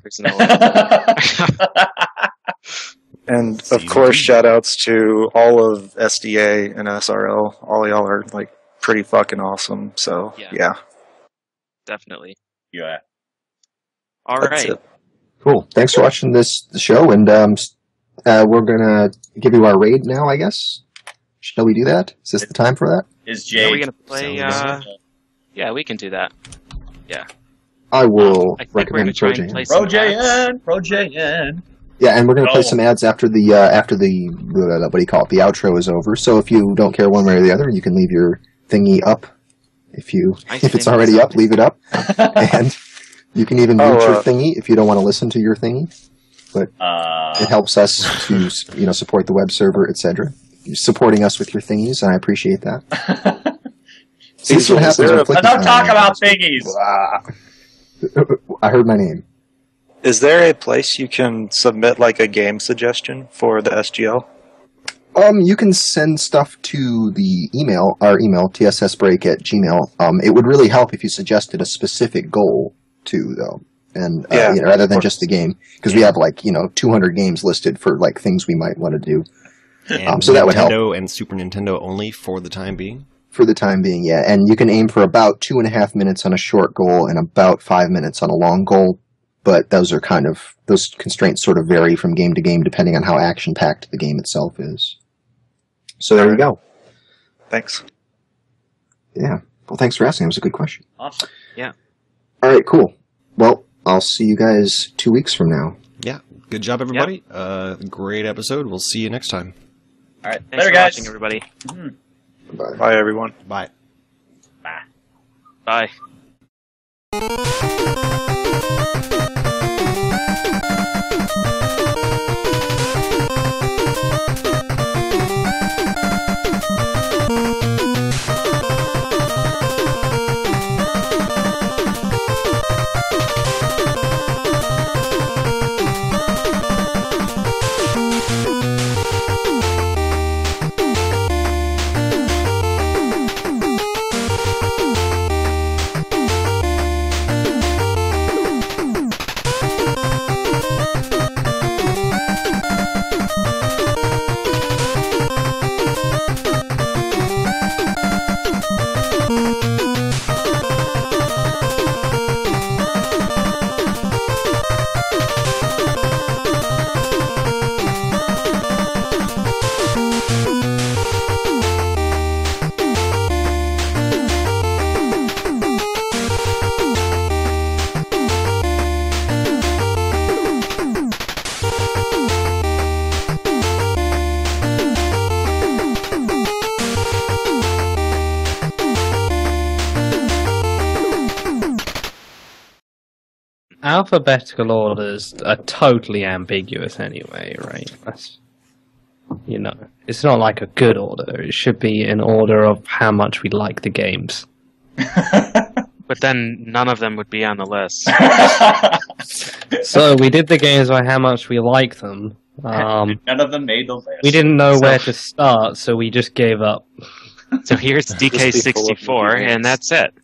there's no way. And of course, shout-outs to all of SDA and SRL. All y'all are pretty fucking awesome. So yeah. Definitely. Yeah. All right. Cool. Thanks for watching the show, and we're gonna give you our raid now, I guess. Shall we do that? Is this the time for that? Is Jay? Are we gonna play? Yeah, we can do that. Yeah. I will recommend ProJN. ProJN. Yeah, and we're going to play some ads after the what do you call it? The outro is over. So if you don't care one way or the other, you can leave your thingy up. If it's already up, leave it up, and you can even mute your thingy if you don't want to listen to your thingy. But it helps us to support the web server, etc. You're supporting us with your thingies, and I appreciate that. See what happens. Don't talk about thingies. I heard my name. Is there a place you can submit a game suggestion for the SGL? You can send stuff to the email, our email, tssbreak@gmail. It would really help if you suggested a specific goal too, though. And rather than just the game, because we have 200 games listed for things we might want to do. And so that would help. Nintendo and Super Nintendo only for the time being. For the time being, yeah. And you can aim for about 2.5 minutes on a short goal and about 5 minutes on a long goal. But those constraints sort of vary from game to game depending on how action packed the game itself is. So there we go. Thanks. Yeah. Well, thanks for asking. It was a good question. Awesome. Yeah. All right. Cool. Well, I'll see you guys 2 weeks from now. Yeah. Good job, everybody. Great episode. We'll see you next time. All right. Thanks Later, for guys. watching, everybody. Bye. Bye, everyone. Bye. Bye. Alphabetical orders are totally ambiguous anyway, right? That's, it's not like a good order. It should be in order of how much we like the games. But then none of them would be on the list. So we did the games by how much we like them. None of them made the list. We didn't know where to start, so we just gave up. So here's DK64, and that's it.